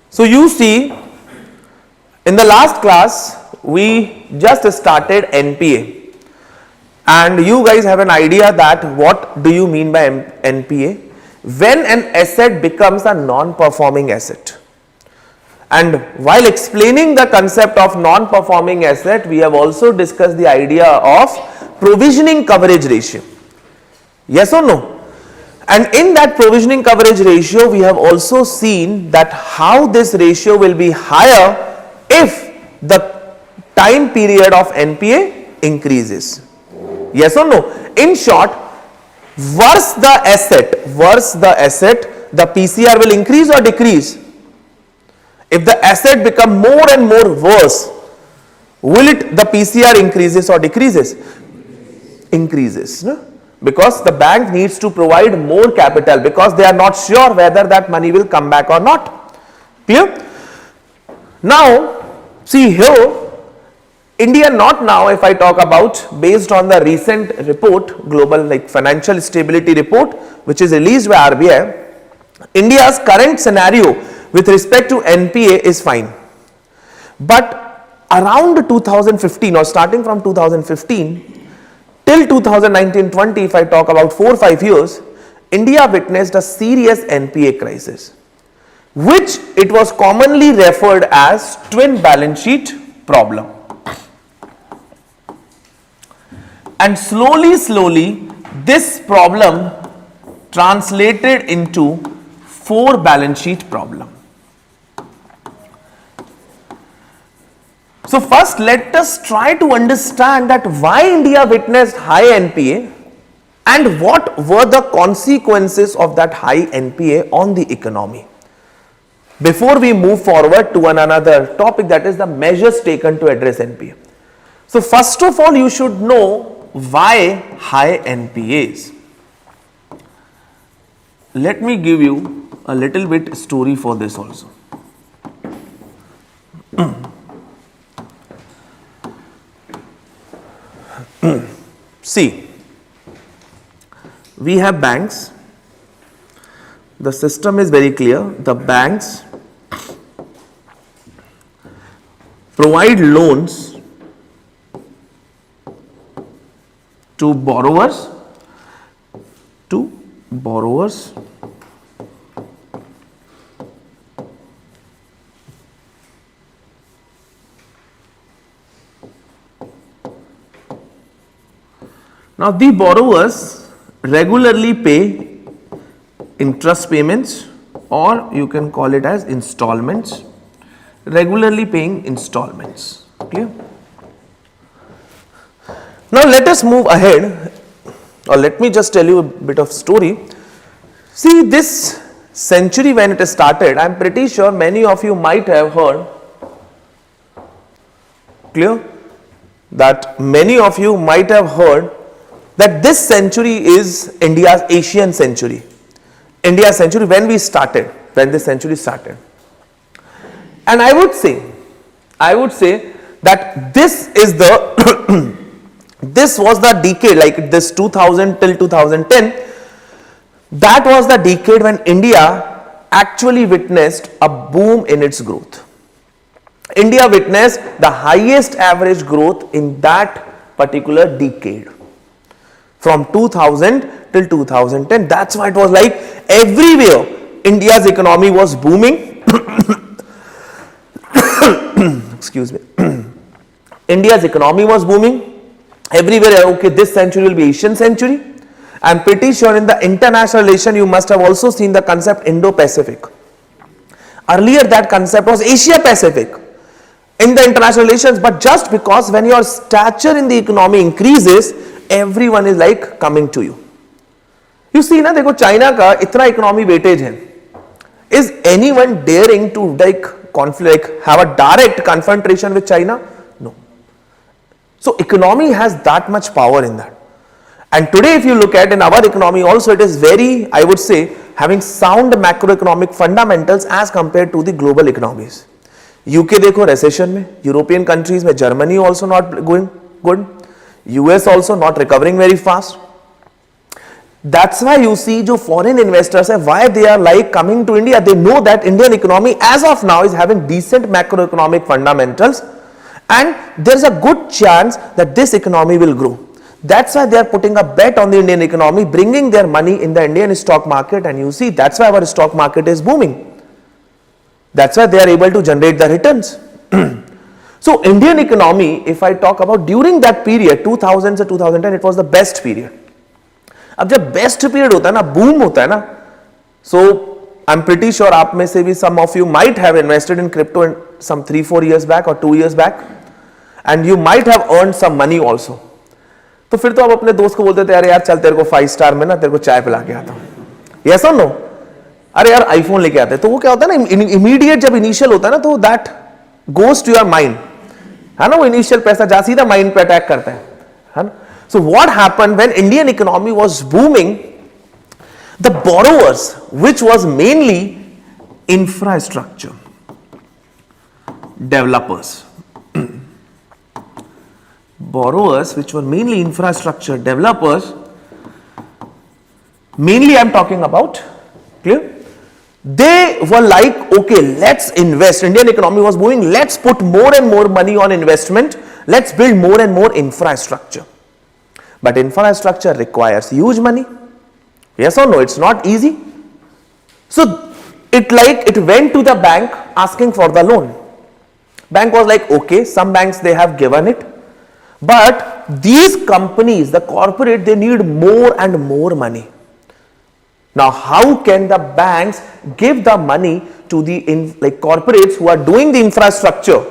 So you see, in the last class, we just started NPA, and you guys have an idea that what do you mean by NPA? When an asset becomes a non-performing asset. And while explaining the concept of non-performing asset, we have also discussed the idea of provisioning coverage ratio. Yes or no? And in that provisioning coverage ratio, we have also seen that how this ratio will be higher if the time period of NPA increases. Yes or no? In short, worse the asset, the PCR will increase or decrease? If the asset become more and more worse, will the PCR increases or decreases? Increases. No? Because the bank needs to provide more capital because they are not sure whether that money will come back or not. Clear? Now, see here, India not now, if I talk about based on the recent report, global financial stability report, which is released by RBI, India's current scenario with respect to NPA is fine. But around 2015 or starting from 2015 till 2019-20, if I talk about 4 or 5 years, India witnessed a serious NPA crisis, which it was commonly referred as twin balance sheet problem. And slowly, this problem translated into 4 balance sheet problem. So first, let us try to understand that why India witnessed high NPA and what were the consequences of that high NPA on the economy. Before we move forward to another topic, that is the measures taken to address NPA. So first of all, you should know why high NPAs. Let me give you a little bit story for this also. See, we have banks. The system is very clear. The banks provide loans to borrowers Now the borrowers regularly pay interest payments, or you can call it as installments, regularly paying installments. Clear? Now let us move ahead, or let me just tell you a bit of story. See, this century when it started, I am pretty sure many of you might have heard, clear, that many of you might have heard that this century is India's Asian century. India's century when this century started. And I would say that this is the this was the decade, like this 2000 till 2010, that was the decade when India actually witnessed a boom in its growth. India witnessed the highest average growth in that particular decade. From 2000 till 2010, that's why it was like everywhere India's economy was booming. Excuse me. India's economy was booming. Everywhere, okay, this century will be Asian century. I'm pretty sure in the international relation you must have also seen the concept Indo-Pacific. Earlier that concept was Asia-Pacific in the international relations, but just because when your stature in the economy increases, everyone is like coming to you. You see na, देखो China का इतना economy weightage है. Is anyone daring to have a direct confrontation with China? No. So economy has that much power in that. And today if you look at in our economy also, it is very, I would say, having sound macroeconomic fundamentals as compared to the global economies. UK देखो recession में, European countries में Germany also not going good, US also not recovering very fast. That's why you see जो foreign investors है, why they are like coming to India. They know that Indian economy as of now is having decent macroeconomic fundamentals and there is a good chance that this economy will grow. That's why they are putting a bet on the Indian economy, bringing their money in the Indian stock market, and you see that's why our stock market is booming. That's why they are able to generate the returns. So Indian economy, if I talk about during that period 2000 to 2010, it was the best period. अब जब best period होता है ना, boom होता है ना, so I am pretty sure आप में से भी some of you might have invested in crypto in some 3-4 years back और 2 years back and you might have earn some money also. तो फिर तो आप अपने दोस्त को बोलते थे अरे यार चल तेरे को 5 स्टार में ना तेरे को चाय पिला के आता हूं, यस और नो, अरे यार आईफोन लेके आते. तो वो क्या होता है ना, इमीडिएट जब इनिशियल होता है ना तो that goes to your mind, है ना, वो इनिशियल पैसा जा सीधा माइंड पे अटैक करता है ना. So what happened when Indian economy was booming? The borrowers, which was mainly infrastructure developers, borrowers which were mainly infrastructure developers, mainly I am talking about, clear? They were like, okay, let's invest. Indian economy was booming. Let's put more and more money on investment. Let's build more and more infrastructure. But infrastructure requires huge money. Yes or no? It's not easy. So it went to the bank asking for the loan. Bank was like, okay, some banks they have given it, but these companies, the corporate, they need more and more money. Now how can the banks give the money to the corporates who are doing the infrastructure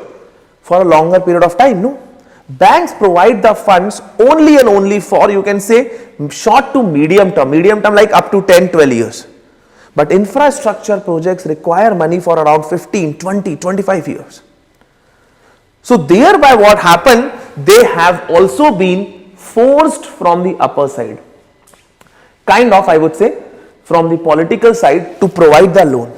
for a longer period of time? No. Banks provide the funds only and only for, you can say, short to medium term like up to 10-12 years. But infrastructure projects require money for around 15, 20, 25 years. So thereby what happened, they have also been forced from the upper side, kind of I would say from the political side, to provide the loan.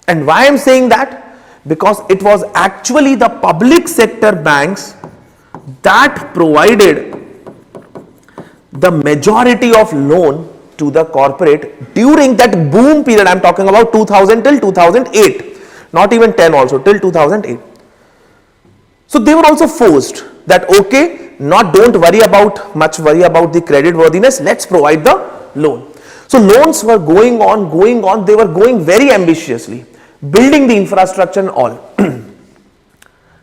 And why I am saying that? Because it was actually the public sector banks that provided the majority of loan to the corporate during that boom period. I am talking about 2000 till 2008, not even 10 also, till 2008. So they were also forced that, okay, don't worry about the credit worthiness, let's provide the loan. So loans were going on, they were going very ambitiously, building the infrastructure and all.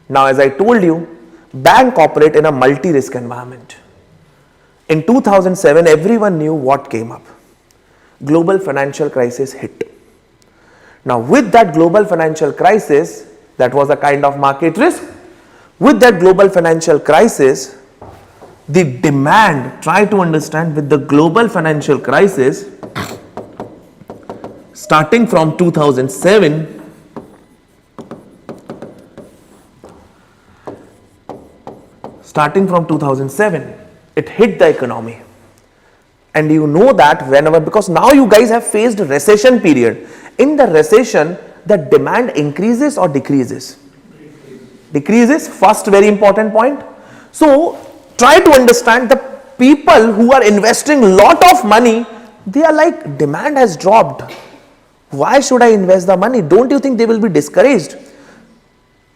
Now as I told you, bank operate in a multi-risk environment. In 2007, everyone knew what came up. Global financial crisis hit. Now with that global financial crisis, that was a kind of market risk. With that global financial crisis, the demand, try to understand, with the global financial crisis, starting from 2007, it hit the economy. And you know that whenever, because now you guys have faced recession period. In the recession, the demand increases or decreases? Decreases, first very important point. So try to understand, the people who are investing lot of money, they are like, demand has dropped. Why should I invest the money? Don't you think they will be discouraged?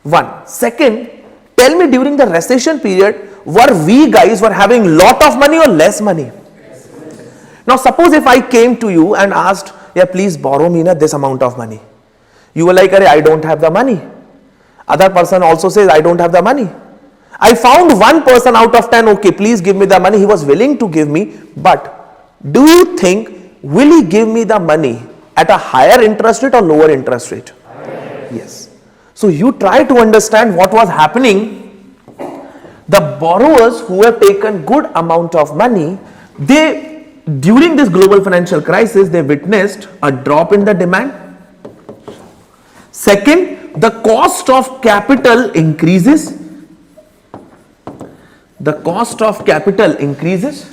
One. Second, tell me, during the recession period, were we guys were having lot of money or less money? Now suppose if I came to you and asked, yeah, please borrow me this amount of money. You were like, I don't have the money. Other person also says, I don't have the money. I found one person out of 10, okay, please give me the money. He was willing to give me, but do you think, will he give me the money at a higher interest rate or lower interest rate? Yes. So you try to understand what was happening. The borrowers who have taken good amount of money, during this global financial crisis, they witnessed a drop in the demand. Second, the cost of capital increases. The cost of capital increases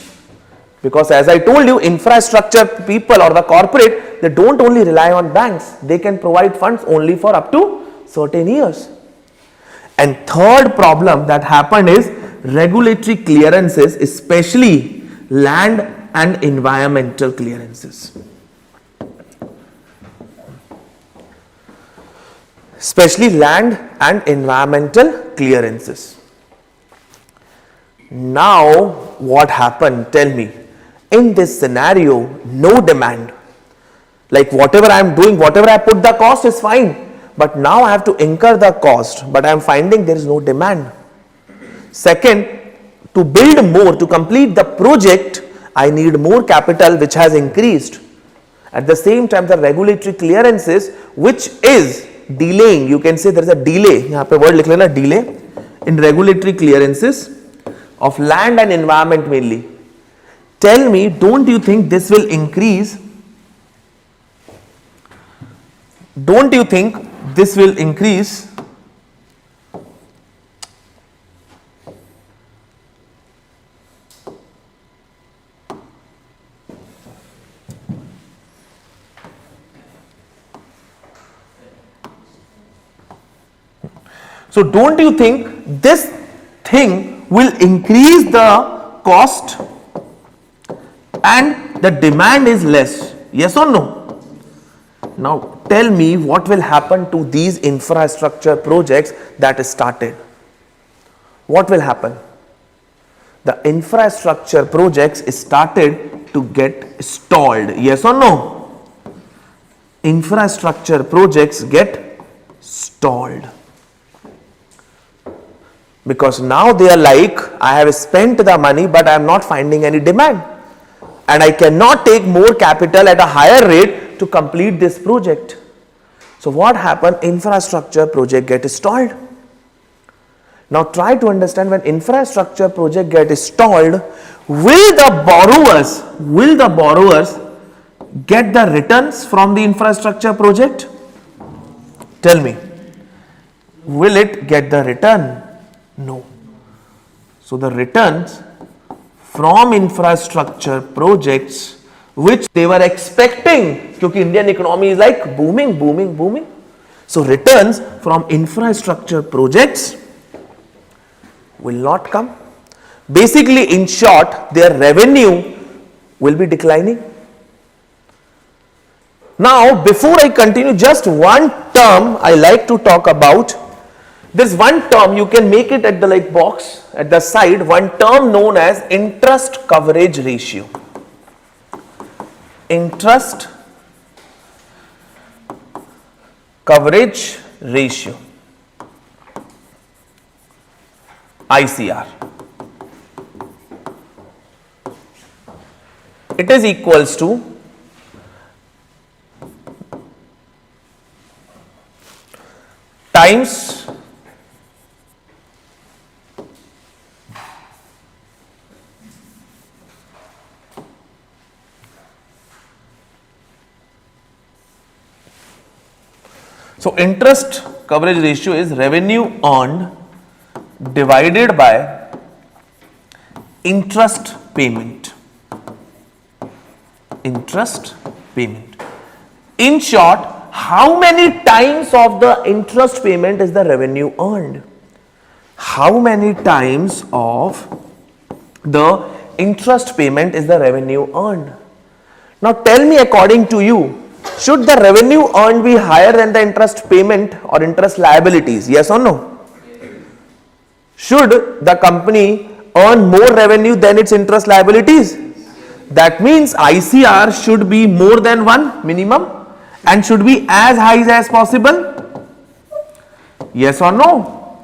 because, as I told you, infrastructure people or the corporate, they don't only rely on banks. They can provide funds only for up to certain years. And third problem that happened is regulatory clearances, especially land and environmental clearances. Especially land and environmental clearances. Now what happened? Tell me. In this scenario, no demand. Like whatever I am doing, whatever I put the cost is fine. But now I have to incur the cost, but I am finding there is no demand. Second, to build more, to complete the project, I need more capital, which has increased. At the same time, the regulatory clearances, which is delaying, you can say there is a delay. यहाँ पे word लिख लेना, delay in regulatory clearances of land and environment mainly. Tell me, don't you think this will increase? Don't you think this will increase so don't you think this thing will increase the cost and the demand is less? Yes or no? Now tell me what will happen to these infrastructure projects that started. What will happen? The infrastructure projects started to get stalled. Yes or no? Infrastructure projects get stalled. Because now they are like, I have spent the money but I am not finding any demand. And I cannot take more capital at a higher rate to complete this project. So what happened? Infrastructure project get stalled. Now try to understand, when infrastructure project get stalled, will the borrowers get the returns from the infrastructure project? Tell me, will it get the return? No. So the returns from infrastructure projects which they were expecting, because Indian economy is like booming. So returns from infrastructure projects will not come. Basically, in short, their revenue will be declining. Now, before I continue, just one term I like to talk about. There's one term, you can make it at the like box at the side, one term known as interest coverage ratio. Interest coverage ratio, ICR. It is equals to times so interest coverage ratio is revenue earned divided by interest payment. Interest payment. In short, how many times of the interest payment is the revenue earned? How many times of the interest payment is the revenue earned? Now tell me, according to you, should the revenue earned be higher than the interest payment or interest liabilities? Yes or no? Should the company earn more revenue than its interest liabilities? That means ICR should be more than 1 minimum and should be as high as possible. Yes or no?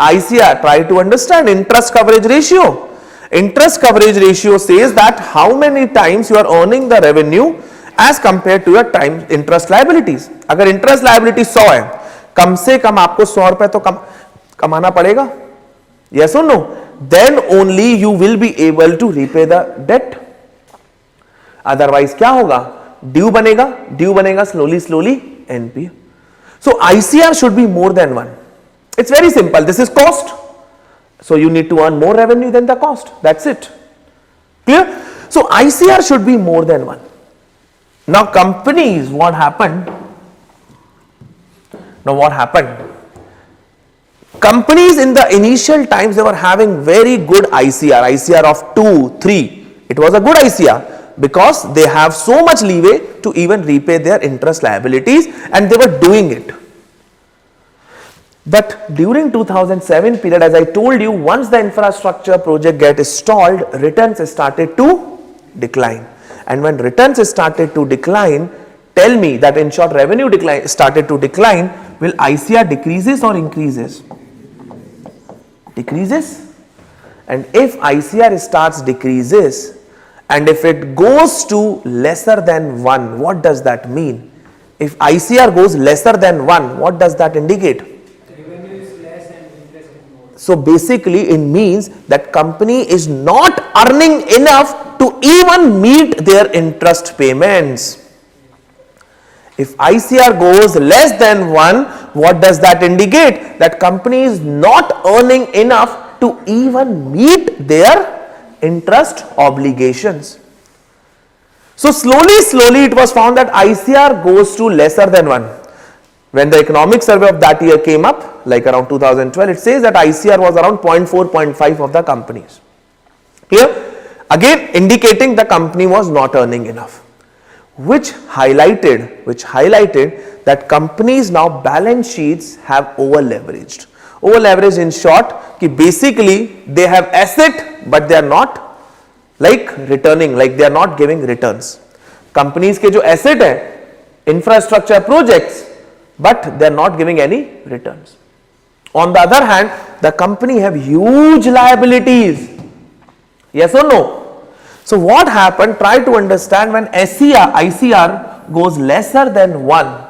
ICR, try to understand interest coverage ratio. Interest coverage ratio says that how many times you are earning the revenue as compared to your time interest liabilities. अगर interest liability 100 है, कम से कम आपको 100 रुपए तो कमाना पड़ेगा. Yes or no? Then only you will be able to repay the debt. Otherwise क्या होगा? Due बनेगा slowly NPA. So ICR should be more than 1. It's very simple. This is cost. So you need to earn more revenue than the cost. That's it. Clear? So ICR should be more than 1. Now companies, what happened? Companies in the initial times, they were having very good ICR of 2, 3. It was a good ICR because they have so much leeway to even repay their interest liabilities, and they were doing it. But during 2007 period, as I told you, once the infrastructure project gets stalled, returns started to decline. And when returns started to decline, tell me that in short revenue started to decline, will ICR decreases or increases? Decreases. And if ICR starts decreases, and if it goes to lesser than 1, what does that mean? If ICR goes lesser than 1, what does that indicate? Revenue is less and interest is more. So basically it means that company is not earning enough to even meet their interest payments. If ICR goes less than 1, what does that indicate? That company is not earning enough to even meet their interest obligations. So slowly it was found that ICR goes to lesser than 1. When the economic survey of that year came up, like around 2012, it says that ICR was around 0.4, 0.5 of the companies. Here again indicating the company was not earning enough, which highlighted that companies now balance sheets have over leveraged. Over leveraged in short, कि basically they have asset but they are not like returning, like they are not giving returns. Companies के जो asset है, infrastructure projects, but they are not giving any returns. On the other hand, the company have huge liabilities. Yes or no? So what happened? Try to understand when ICR goes lesser than 1.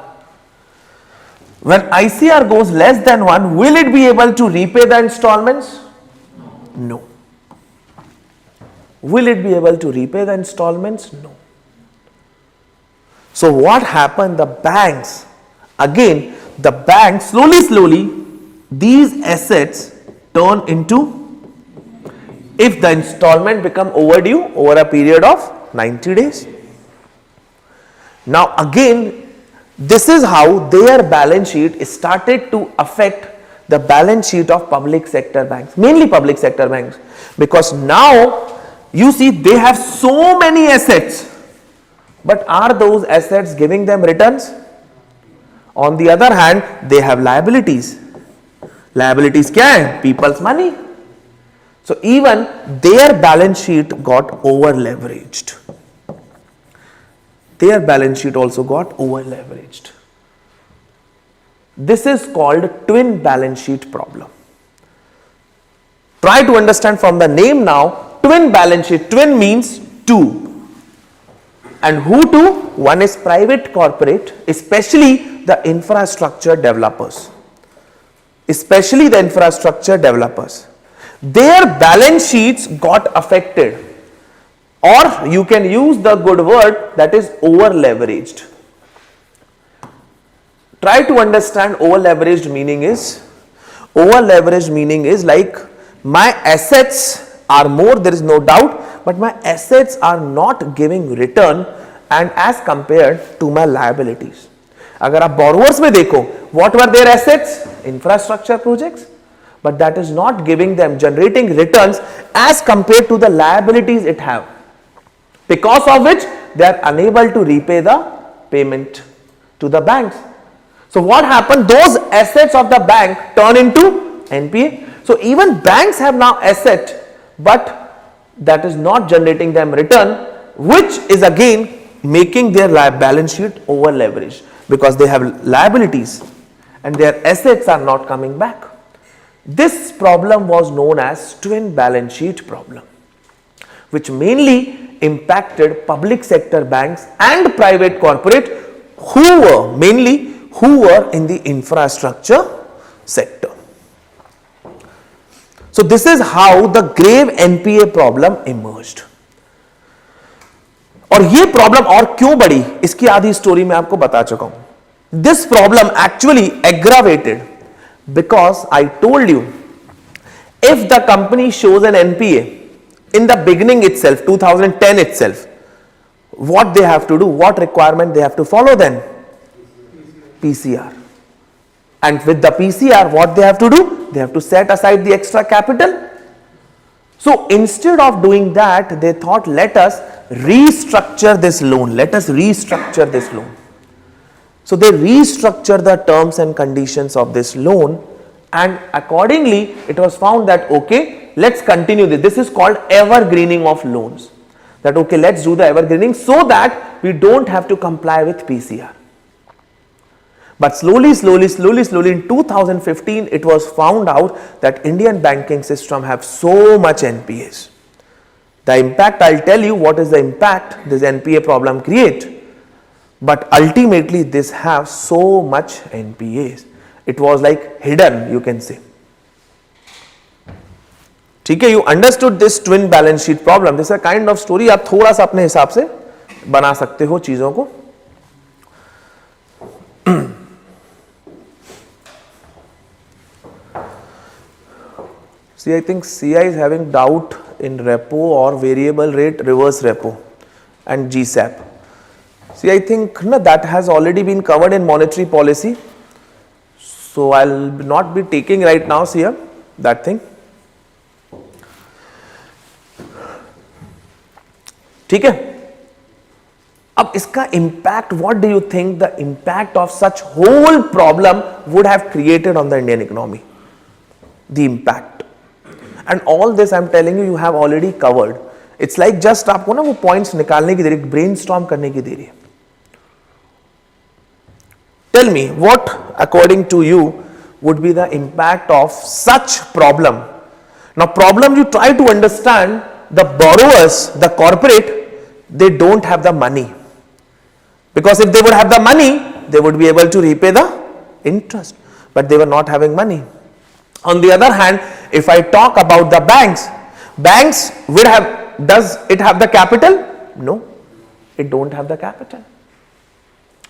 When ICR goes less than 1, will it be able to repay the installments? No. Will it be able to repay the installments? No. So what happened? The banks, again, the banks slowly, these assets turn into, if the installment become overdue over a period of 90 days. Now again, this is how their balance sheet started to affect the balance sheet of public sector banks, mainly public sector banks, because now you see they have so many assets, but are those assets giving them returns? On the other hand, they have liabilities. Liabilities क्या है? People's money. So even their balance sheet got over leveraged. Their balance sheet also got over leveraged. This is called twin balance sheet problem. Try to understand from the name now, twin balance sheet. Twin means two. And who two? One is private corporate, especially the infrastructure developers. Especially the infrastructure developers. Their balance sheets got affected. Or you can use the good word, that is over leveraged. Try to understand over leveraged meaning is. Over leveraged meaning is like my assets are more, there is no doubt, but my assets are not giving return and as compared to my liabilities. अगर आप borrowers में देखो, what were their assets? Infrastructure projects, but that is not giving them, generating returns as compared to the liabilities it have, because of which they are unable to repay the payment to the banks. So what happened? Those assets of the bank turn into NPA. So even banks have now asset, but that is not generating them return, which is again making their balance sheet over leveraged, because they have liabilities and their assets are not coming back. This problem was known as twin balance sheet problem, which mainly impacted public sector banks and private corporate who were in the infrastructure sector. So this is how the grave NPA problem emerged. और ये problem और क्यों बढ़ी, इसकी आधी story मैं आपको बता चुका हूं. This problem actually aggravated because I told you, if the company shows an NPA in the beginning itself, 2010 itself, what they have to do, what requirement they have to follow then? PCR. And with the PCR, what they have to do? They have to set aside the extra capital. So instead of doing that, they thought, let us restructure this loan. Let us restructure this loan. So they restructure the terms and conditions of this loan, and accordingly it was found that okay, let's continue this. This is called evergreening of loans. That okay, let's do the evergreening so that we don't have to comply with PCR. But slowly in 2015 it was found out that Indian banking system have so much NPAs. The impact, I'll tell you what is the impact this NPA problem create, but ultimately this have so much NPAs. It was like hidden, you can say. ठीक है, you understood this twin balance sheet problem. This is a kind of story आप थोड़ा सा अपने हिसाब से बना सकते हो चीजों को. See, I think CI is having doubt in repo or variable rate reverse repo and GSAP. See, I think that has already been covered in monetary policy. So I'll not be taking right now here that thing. ठीक है, अब इसका impact, what do you think the impact of such whole problem would have created on the Indian economy? The impact. And all this I'm telling you have already covered. It's like just आपको ना वो points निकालने की देरी, brainstorm करने की देरी. Tell me what according to you would be the impact of such problem. Now problem, you try to understand the borrowers, the corporate, they don't have the money. Because if they would have the money, they would be able to repay the interest. But they were not having money. On the other hand, if I talk about the banks would have, does it have the capital? No, it don't have the capital.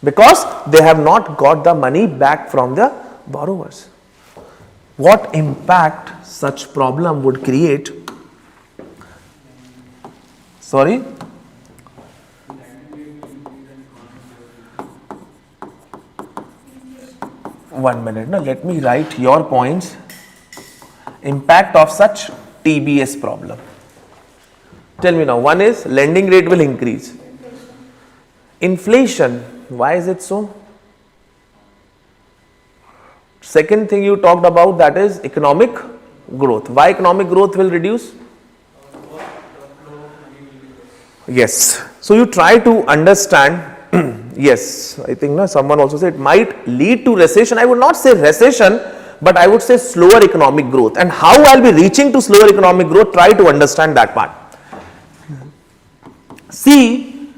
Because they have not got the money back from the borrowers. What impact such problem would create? Sorry? One minute, no, let me write your points. Impact of such TBS problem. Tell me now, one is lending rate will increase. Inflation, why is it so? Second thing you talked about, that is economic growth. Why economic growth will reduce? Yes. So you try to understand. Yes, I think someone also said it might lead to recession. I would not say recession, but I would say slower economic growth. And how I'll be reaching to slower economic growth, try to understand that part. See,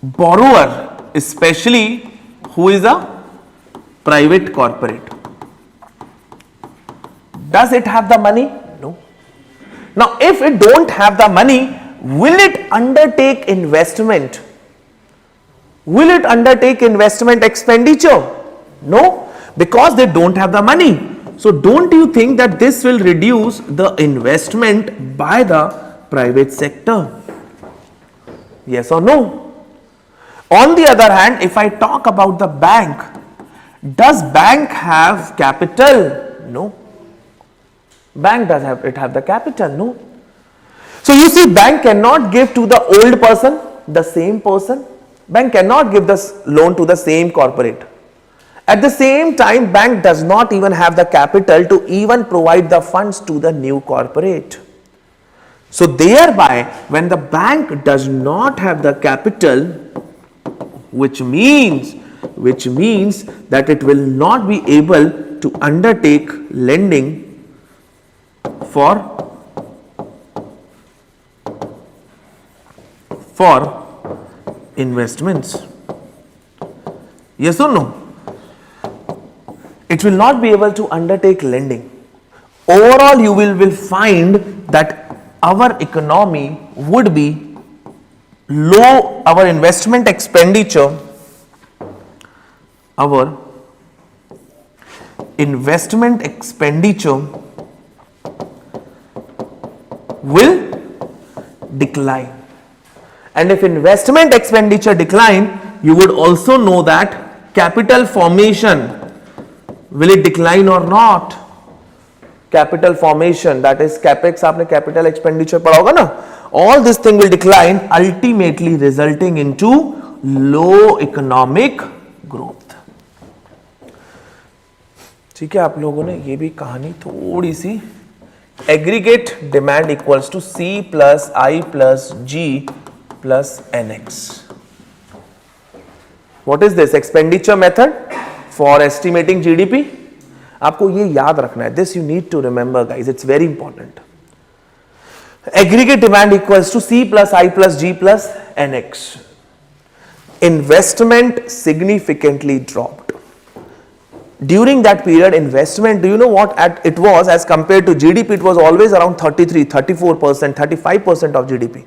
borrower, especially who is a private corporate, does it have the money? No. Now, if it don't have the money, will it undertake investment? Will it undertake investment expenditure? No, because they don't have the money. So don't you think that this will reduce the investment by the private sector? Yes or no? On the other hand, if I talk about the bank, does bank have capital? No. Bank does have the capital? No. So you see, bank cannot give to the old person the same person. Bank cannot give the loan to the same corporate. At the same time, bank does not even have the capital to even provide the funds to the new corporate. So thereby, when the bank does not have the capital, which means that it will not be able to undertake lending for investments. Yes or no? It will not be able to undertake lending. Overall, you will find that our economy would be low, our investment expenditure, will decline. And if investment expenditure decline, you would also know that capital formation, will it decline or not? capital formation, that is capex, आपने capital expenditure पढ़ा होगा ना, all this thing will decline, ultimately resulting into low economic growth. ठीक है, आप लोगों ने ये भी कहानी थोड़ी सी, aggregate demand equals to C plus I plus G plus NX. What is this? Expenditure method for estimating GDP. आपको ये याद रखना है. This you need to remember, guys. It's very important. Aggregate demand equals to C plus I plus G plus NX. Investment significantly dropped. During that period, investment, do you know what it was as compared to GDP? It was always around 33, 34%, 35% of GDP.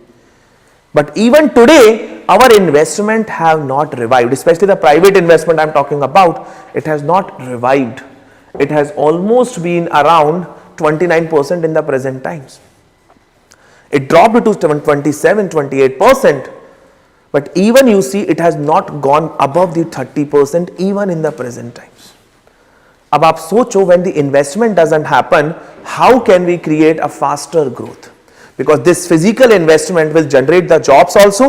But even today, our investment have not revived, especially the private investment I am talking about. It has not revived. It has almost been around 29% in the present times. It dropped to 27, 28%. But even you see, it has not gone above the 30% even in the present times. अब आप सोचो, when the investment doesn't happen, how can we create a faster growth? Because this physical investment will generate the jobs also.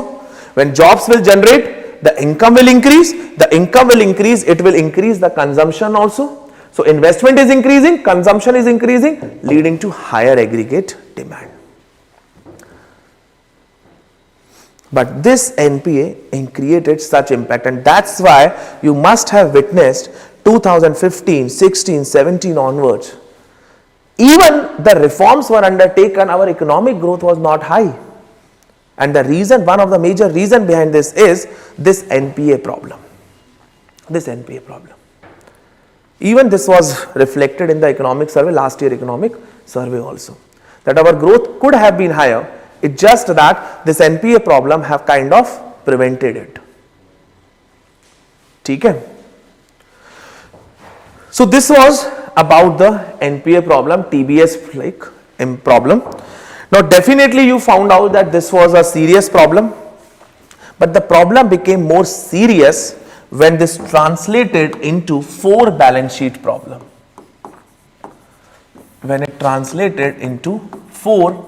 When jobs will generate, the income will increase. The income will increase, it will increase the consumption also. So investment is increasing, consumption is increasing, leading to higher aggregate demand. But this NPA created such impact, and that's why you must have witnessed 2015, 16, 17 onwards. Even the reforms were undertaken, our economic growth was not high. And the reason, one of the major reasons behind this is this NPA problem. This NPA problem. Even this was reflected in the economic survey, last year economic survey also. That our growth could have been higher. It's just that this NPA problem have kind of prevented it. Okay? So this was about the NPA problem, TBS like problem. Now definitely you found out that this was a serious problem, but the problem became more serious when this translated into 4 balance sheet problem. When it translated into 4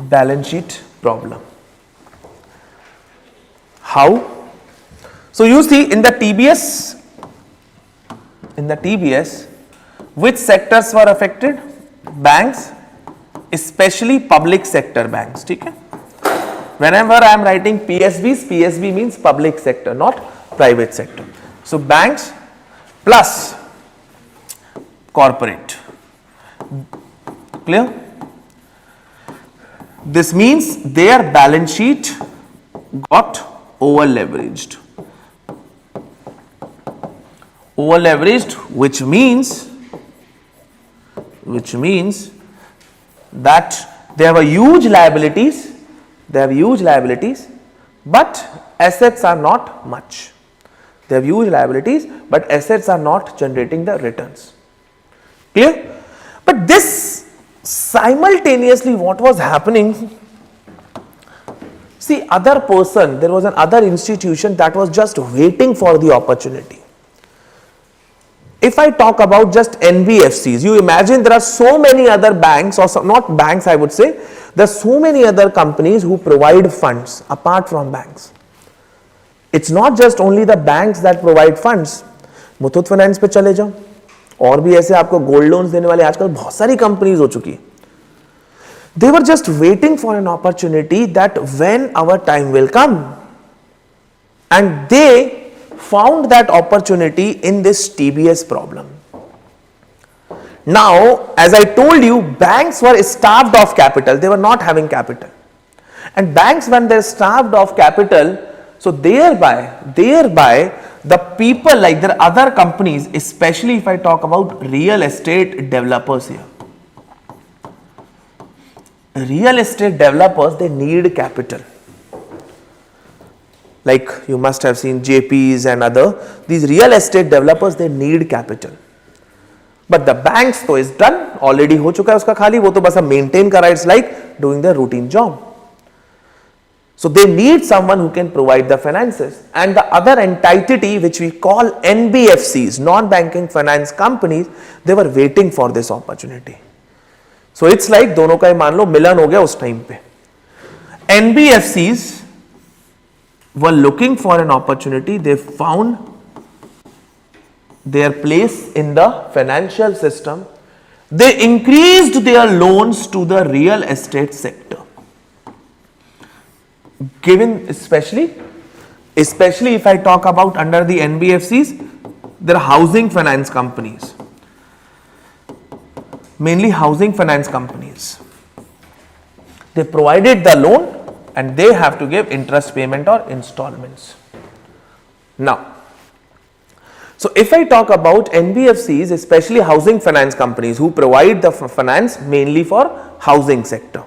balance sheet problem. How? So you see in the TBS, which sectors were affected? Banks, especially public sector banks. Okay? Whenever I am writing PSBs, PSB means public sector, not private sector. So banks plus corporate. Clear? This means their balance sheet got over leveraged. Over leveraged, which means that they have a huge liabilities, but assets are not much. They have huge liabilities, but assets are not generating the returns. Clear? But this simultaneously, what was happening? See, other person, there was another institution that was just waiting for the opportunity. If I talk about just NBFCs, you imagine there are so many other banks, or not banks I would say, there are so many other companies who provide funds apart from banks. It's not just only the banks that provide funds. Muthoot finance पे चले जाओ, और भी ऐसे आपको gold loans देने वाले आजकल बहुत सारी कंपनीज हो चुकी. They were just waiting for an opportunity that when our time will come, and they found that opportunity in this TBS problem. Now, as I told you, banks were starved of capital. They were not having capital. And banks, when they're starved of capital, so thereby the people, like their other companies, especially if I talk about real estate developers here. Real estate developers, they need capital. Like you must have seen JPs and other, these real estate developers, they need capital. But the banks तो is done, already हो चुका है उसका खाली, वो तो बस maintain कर रहा है, it's like doing the routine job. So they need someone who can provide the finances. And the other entity which we call NBFCs, non-banking finance companies, they were waiting for this opportunity. So it's like दोनों का मान लो मिलन हो गया उस time पे. NBFCs were looking for an opportunity. They found their place in the financial system. They increased their loans to the real estate sector. Given especially if I talk about under the NBFCs, there are housing finance companies, mainly housing finance companies. They provided the loan and they have to give interest payment or installments. Now, so if I talk about NBFCs, especially housing finance companies who provide the finance mainly for housing sector,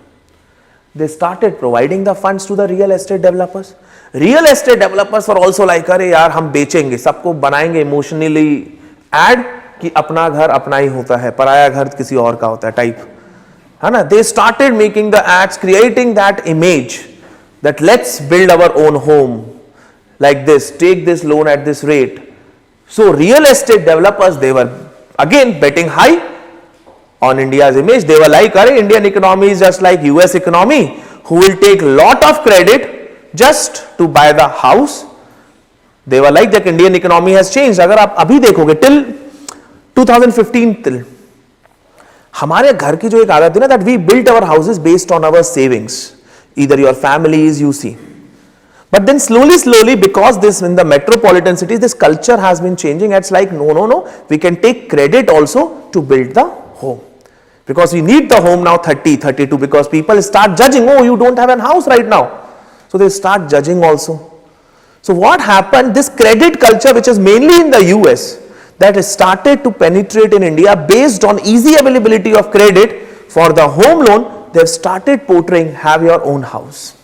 they started providing the funds to the real estate developers. Real estate developers were also like, अरे यार हम बेचेंगे, सबको बनाएंगे emotionally add कि अपना घर अपना ही होता है, पराया घर किसी और का होता है टाइप, है ना. They started making the ads, creating that image that let's build our own home like this, take this loan at this rate. So real estate developers, they were again betting high on India's image. They were like, "Arey, Indian economy is just like US economy, who will take lot of credit just to buy the house." They were like that Indian economy has changed. अगर आप अभी देखोगे till 2015 till हमारे घर की जो एक आदत थी ना, that we built our houses based on our savings, either your families, you see. But then slowly, because this in the metropolitan cities, this culture has been changing. It's like no, we can take credit also to build the home, because we need the home now 30, 32, because people start judging. Oh, you don't have a house right now, so they start judging also. So what happened? This credit culture, which is mainly in the US, that has started to penetrate in India based on easy availability of credit for the home loan. They've started portraying have your own house.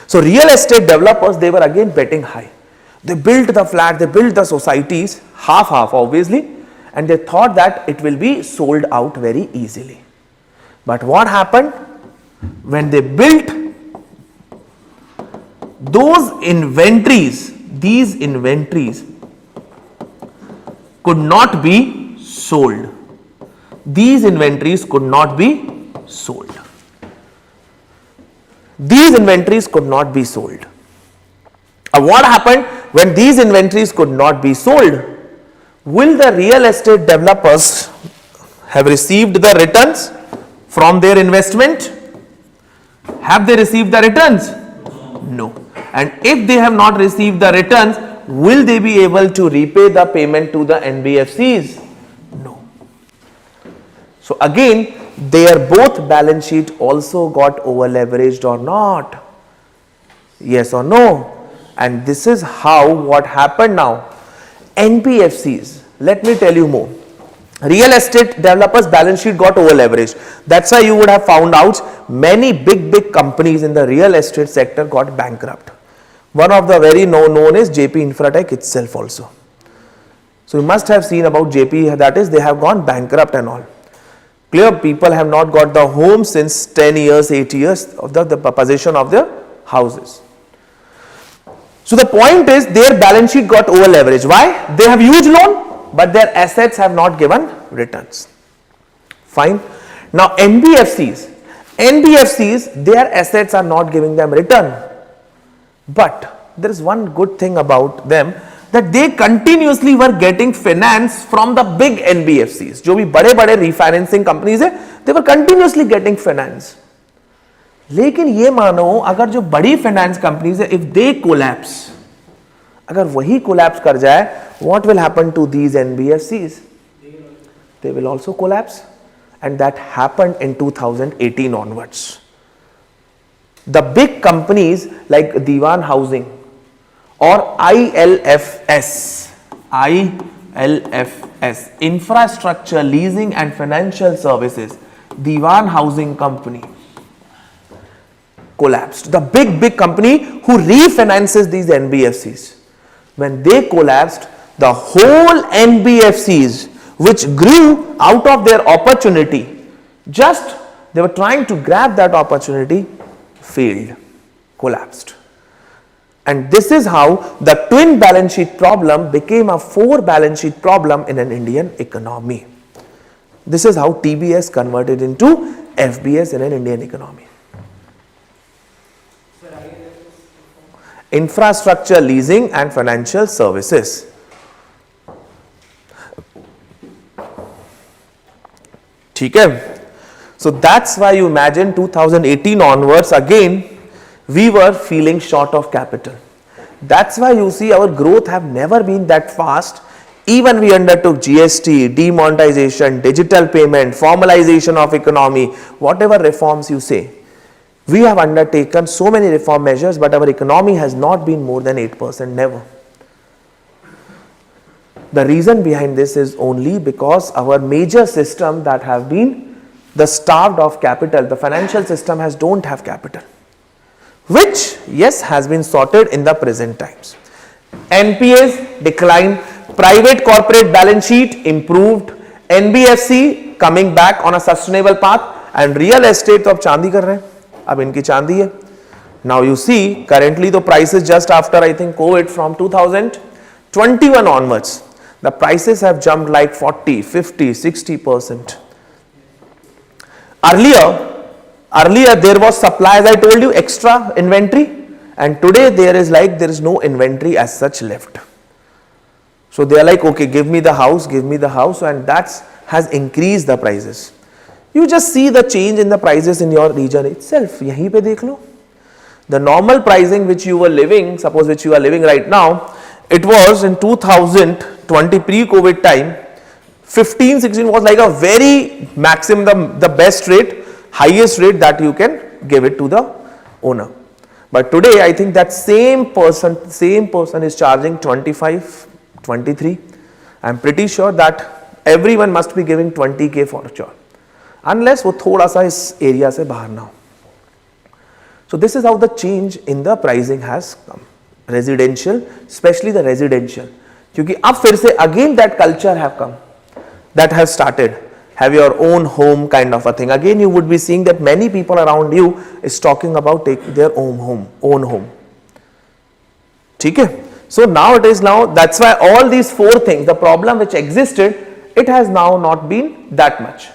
So real estate developers, they were again betting high. They built the flat, they built the societies, half obviously, and they thought that it will be sold out very easily. But what happened? When they built those inventories, these inventories could not be sold. These inventories could not be sold. These inventories could not be sold. What happened when these inventories could not be sold? Will the real estate developers have received the returns from their investment? Have they received the returns? No. And if they have not received the returns, will they be able to repay the payment to the NBFCs? No. So again, their both balance sheet also got over leveraged or not? Yes or no? And this is how what happened now. NBFCs, let me tell you more. Real estate developers balance sheet got over leveraged. That's why you would have found out many big companies in the real estate sector got bankrupt. One of the very known is JP Infratech itself also. So you must have seen about JP, that is they have gone bankrupt and all. Clear, people have not got the home since 10 years, 8 years of the possession of their houses. So the point is their balance sheet got over leveraged. Why? They have huge loan, but their assets have not given returns. Fine. Now NBFCs, their assets are not giving them return. But there is one good thing about them, that they continuously were getting finance from the big NBFCs. जो भी बड़े refinancing companies है, they were continuously getting finance. लेकिन ये मानो अगर जो बड़ी finance companies है, if they collapse, अगर वही collapse कर जाए, what will happen to these NBFCs? They will also collapse, and that happened in 2018 onwards. The big companies like Diwan Housing or ILFS, Infrastructure Leasing and Financial Services, Diwan Housing Company, collapsed. The big company who refinances these NBFCs, when they collapsed, the whole NBFCs which grew out of their opportunity, just they were trying to grab that opportunity, failed, collapsed. And this is how the twin balance sheet problem became a 4 balance sheet problem in an Indian economy. This is how TBS converted into FBS in an Indian economy. Sir, IAS. Infrastructure leasing and financial services. ठीक है? So that's why you imagine 2018 onwards again we were feeling short of capital. That's why you see our growth have never been that fast. Even we undertook GST, demonetization, digital payment, formalization of economy, whatever reforms you say. We have undertaken so many reform measures, but our economy has not been more than 8%, never. The reason behind this is only because our major system that have been the starved of capital, the financial system don't have capital, which yes has been sorted in the present times. NPAs declined, private corporate balance sheet improved, NBFC coming back on a sustainable path, and real estate तो अब चांदी कर रहे हैं, अब इनकी चांदी है. Now you see currently the prices just after I think COVID from 2021 onwards, the prices have jumped like 40, 50, 60%. Earlier there was supply, as I told you, extra inventory, and today there is no inventory as such left. So they are like, okay, give me the house, and that has increased the prices. You just see the change in the prices in your region itself. यहीं पे देख लो. The normal pricing which you were living, suppose which you are living right now, it was in 2020 pre-COVID time, 15, 16 was like a very maximum, the best rate, highest rate that you can give it to the owner. But today I think that same person is charging 25, 23. I'm pretty sure that everyone must be giving 20k for sure, unless वो थोड़ा सा इस area से बाहर ना हो. So this is how the change in the pricing has come. Residential, especially the residential, क्योंकि अब फिर से again that culture have come, that has started, have your own home kind of a thing. Again you would be seeing that many people around you is talking about taking their own home. ठीक है? So now that's why all these four things, the problem which existed, it has now not been that much.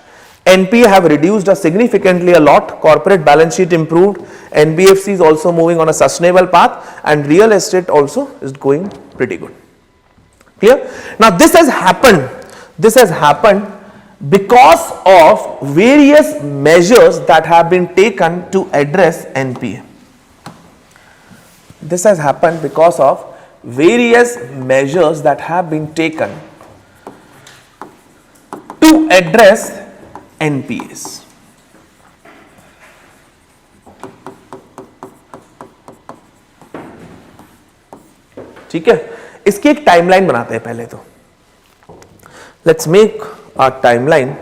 NPA have reduced significantly a lot, corporate balance sheet improved, NBFC is also moving on a sustainable path, and real estate also is going pretty good. Clear? Now this has happened because of various measures that have been taken to address NPA. This has happened because of various measures that have been taken to address NPAs. ठीक है, इसकी एक timeline बनाते हैं पहले तो. Let's make a timeline.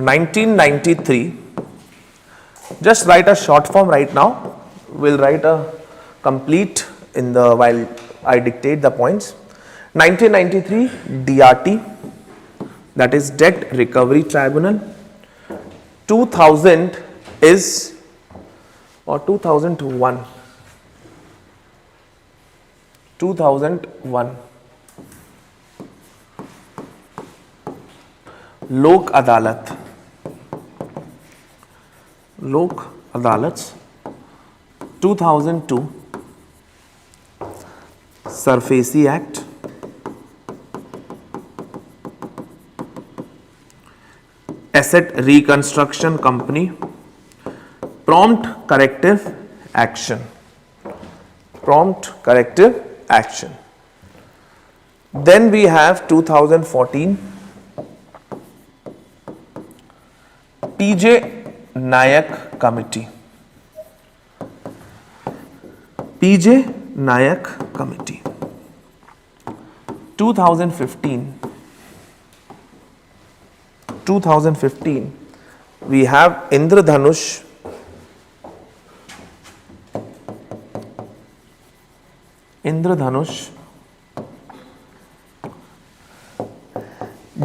(1993). Just write a short form right now. We'll write a complete in the while I dictate the points. 1993 DRT, that is Debt Recovery Tribunal. 2000 is, or 2001. 2001 Lok Adalat. Lok Adalats. 2002 SARFAESI Act. Asset Reconstruction Company. Prompt Corrective Action. Prompt Corrective Action. Then we have 2014 PJ Nayak Committee. PJ Nayak Committee. 2015 we have Indradhanush.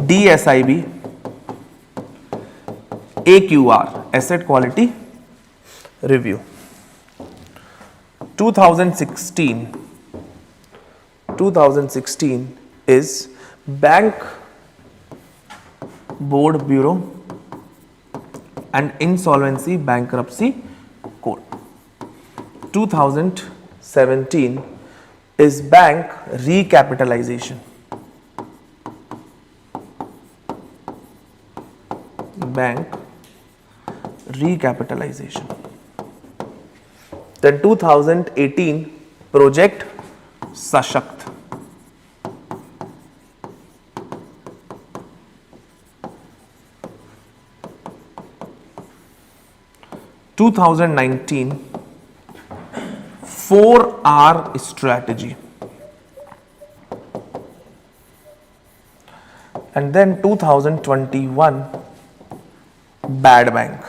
D-SIB, AQR, Asset Quality Review. 2016 is Bank Board Bureau and Insolvency Bankruptcy Code. 2017 is Bank Recapitalization. Bank Recapitalization. Then 2018 Project Sashakt. 2019 4R strategy. And then 2021 Bad Bank.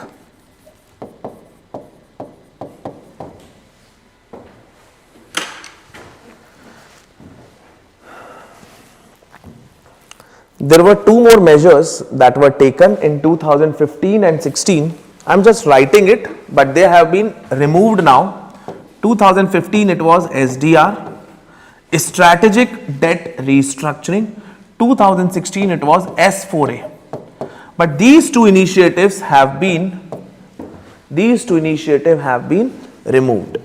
There were two more measures that were taken in 2015 and 16. I'm just writing it, but they have been removed now. 2015 it was SDR, strategic debt restructuring. 2016 it was S4A. But these two initiatives have been removed.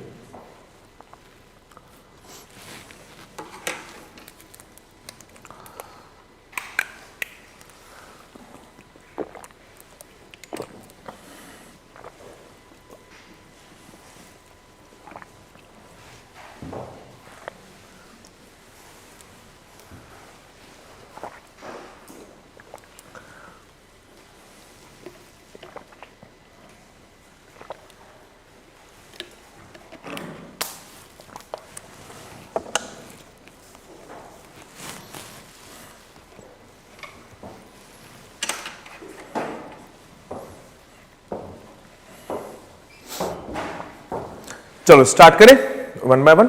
चलो start करें one by one.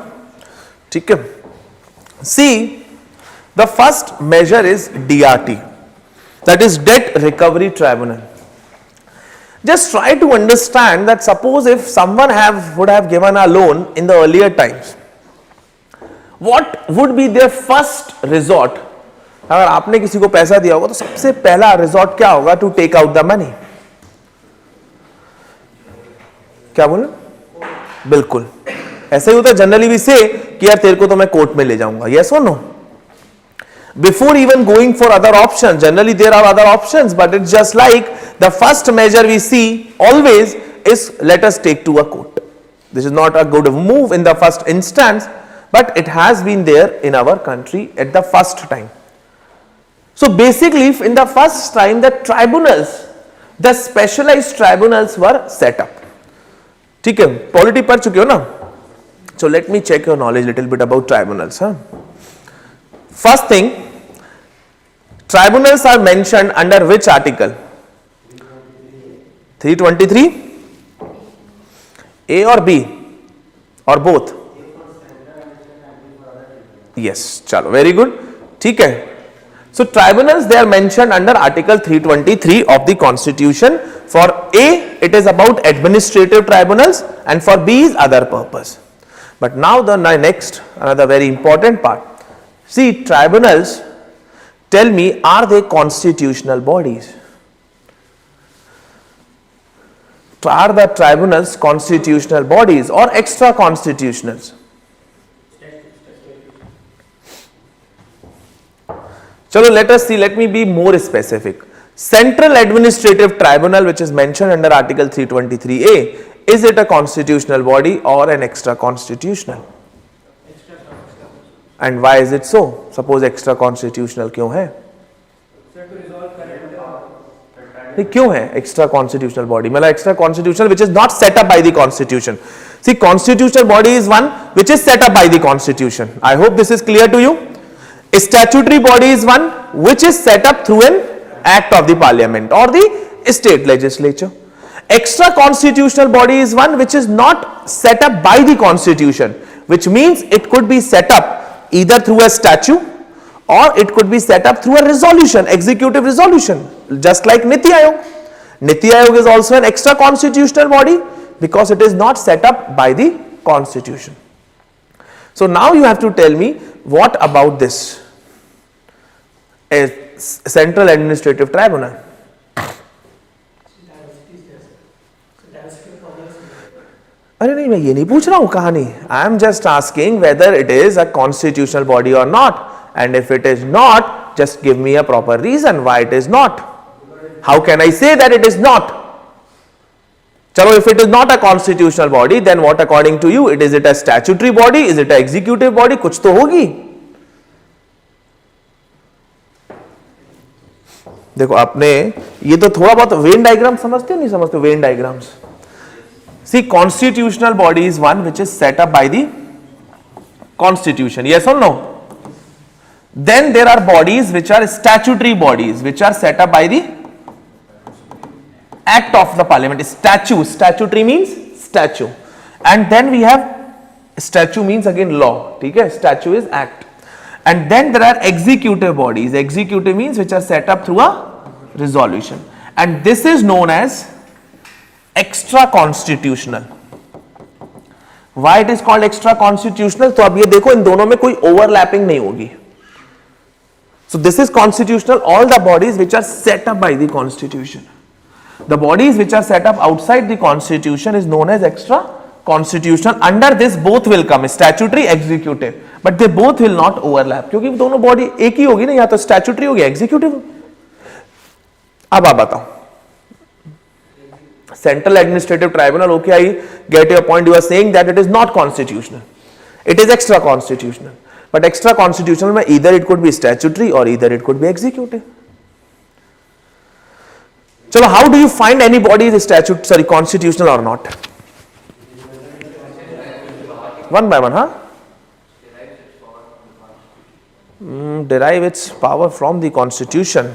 ठीक है. See the first measure is DRT, that is Debt Recovery Tribunal. Just try to understand that suppose if someone would have given a loan in the earlier times, what would be their first resort? अगर आपने किसी को पैसा दिया होगा तो सबसे पहला रिजॉर्ट क्या होगा? To take out the money. क्या बोले? बिल्कुल ऐसा ही होता है. जनरली वी से कि यार तेरे को तो मैं कोर्ट में ले जाऊंगा. यस और no? Before even going for other option, generally there are other options, but it's just like the first measure we see always is let us take to a court. This is not a good move in the first instance, but it has been there in our country at the first time. So basically in the first time the tribunals, the specialized tribunals were set up. ठीक है, polity पढ़ चुके हो ना? So let me check your knowledge little bit about tribunals. First thing, tribunals are mentioned under which article? 323? A or B or both? Yes, chalo, very good. ठीक है. So tribunals, they are mentioned under article 323 of the constitution. For A it is about administrative tribunals and for B is other purpose. But now the next, another very important part. See, tribunals, tell me, are they constitutional bodies? Are the tribunals constitutional bodies or extra constitutionals? Chalo, let us see, let me be more specific. Central Administrative Tribunal, which is mentioned under Article 323A, is it a constitutional body or an extra constitutional? And why is it so? Suppose extra constitutional क्यों है? क्यों है extra constitutional body? मतलब extra constitutional which is not set up by the constitution. See, constitutional body is one which is set up by the constitution. I hope this is clear to you. A statutory body is one which is set up through an act of the parliament or the state legislature. Extra constitutional body is one which is not set up by the constitution, which means it could be set up either through a statute or it could be set up through a resolution, executive resolution, just like Niti Aayog. Niti Aayog is also an extra constitutional body because it is not set up by the constitution. So now you have to tell me, what about this? A central administrative tribunal. अरे नहीं, मैं ये नहीं पूछ रहा हूं कहानी. I am just asking whether it is a constitutional body or not, and if it is not, just give me a proper reason why it is not. How can I say that it is not? चलो, if it is not a constitutional body, then what according to you? Is it a statutory body? Is it an executive body? कुछ तो होगी. देखो, आपने ये तो थोड़ा बहुत वेन डायग्राम समझते हो, नहीं समझते? Venn diagrams. See, constitutional body is one which is set up by the constitution. Yes or no? Then there are bodies which are statutory bodies, which are set up by the act of the parliament. Statutory means statute. And then we have, statute means again law. Okay? Statute is act. And then there are executive bodies. Executive means which are set up through a resolution. And this is known as extra constitutional. Why it is called extra constitutional? तो अब ये देखो, इन दोनों में कोई overlapping नहीं होगी. So this is constitutional, all the bodies which are set up by the constitution. The bodies which are set up outside the constitution is known as extra constitutional. Under this both will come, statutory, executive, but they both will not overlap, क्योंकि दोनों body एक ही होगी ना, या तो statutory होगी, executive. अब आप बताओ, Central Administrative Tribunal, okay, I get your point. You are saying that it is not constitutional. It is extra constitutional. But extra constitutional, either it could be statutory or either it could be executive. So how do you find any body is constitutional or not? One by one, huh? Derive its power from the constitution.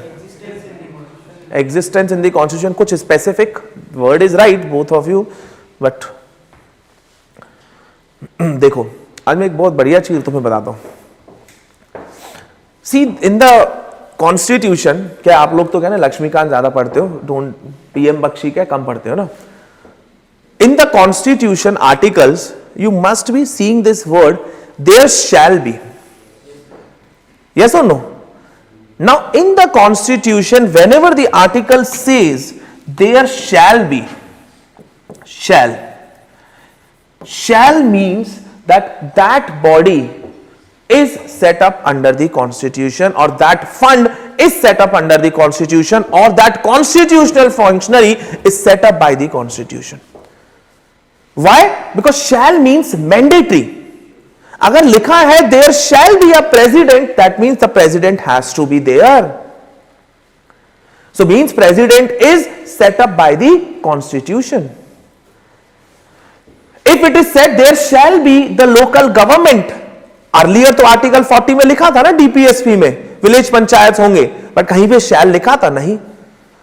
Existence in the constitution, कुछ specific word is right, both of you, but देखो, आज मैं एक बहुत बढ़िया चीज तुम्हें बताता हूँ. See, in the constitution, क्या आप लोग तो कहना लक्ष्मीकांत ज्यादा पढ़ते हो, don't PM बख्शी क्या कम पढ़ते हो ना? In the constitution articles, you must be seeing this word, there shall be. Yes or no? Now in the constitution, whenever the article says there shall be, shall means that that body is set up under the constitution, or that fund is set up under the constitution, or that constitutional functionary is set up by the constitution. Why? Because shall means mandatory. अगर लिखा है there shall be a president, that means the president has to be there. So means president is set up by the constitution. If it is said there shall be the local government, earlier तो article 40 में लिखा था ना DPSP में village panchayat होंगे, but कहीं पे shall लिखा था नहीं.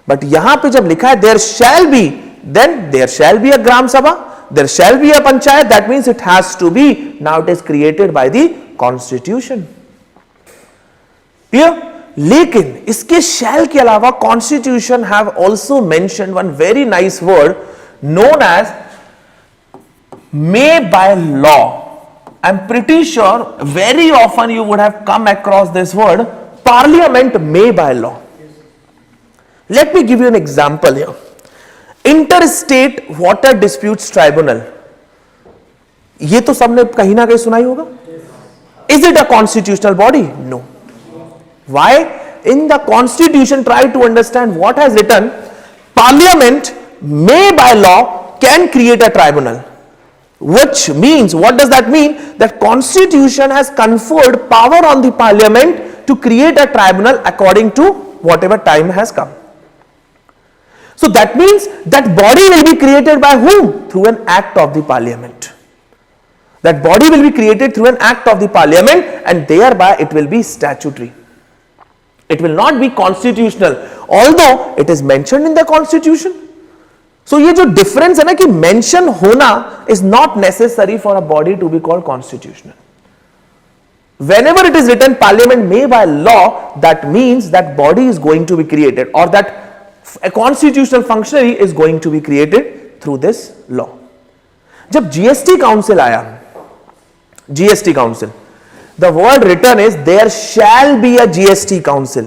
But यहां पे जब लिखा है there shall be, then there shall be a ग्राम सभा, there shall be a panchayat, that means it has to be. Now it is created by the constitution. Clear? लेकिन इसके shall के अलावा constitution have also mentioned one very nice word known as may by law. I'm pretty sure very often you would have come across this word, parliament may by law. Let me give you an example here. Interstate water disputes tribunal, ये तो सबने कहीं ना कहीं सुना ही होगा. Is it a constitutional body? No. Why? In the constitution, try to understand what has written. Parliament may by law can create a tribunal, which means, what does that mean? That constitution has conferred power on the parliament to create a tribunal according to whatever time has come. So that means that body will be created by whom? Through an act of the parliament. That body will be created through an act of the parliament, and thereby it will be statutory. It will not be constitutional, although it is mentioned in the constitution. So ये जो difference है ना कि mention होना is not necessary for a body to be called constitutional. Whenever it is written parliament may by law, that means that body is going to be created or that a constitutional functionary is going to be created through this law. जब GST council आया, GST council, the word written is there shall be a GST council,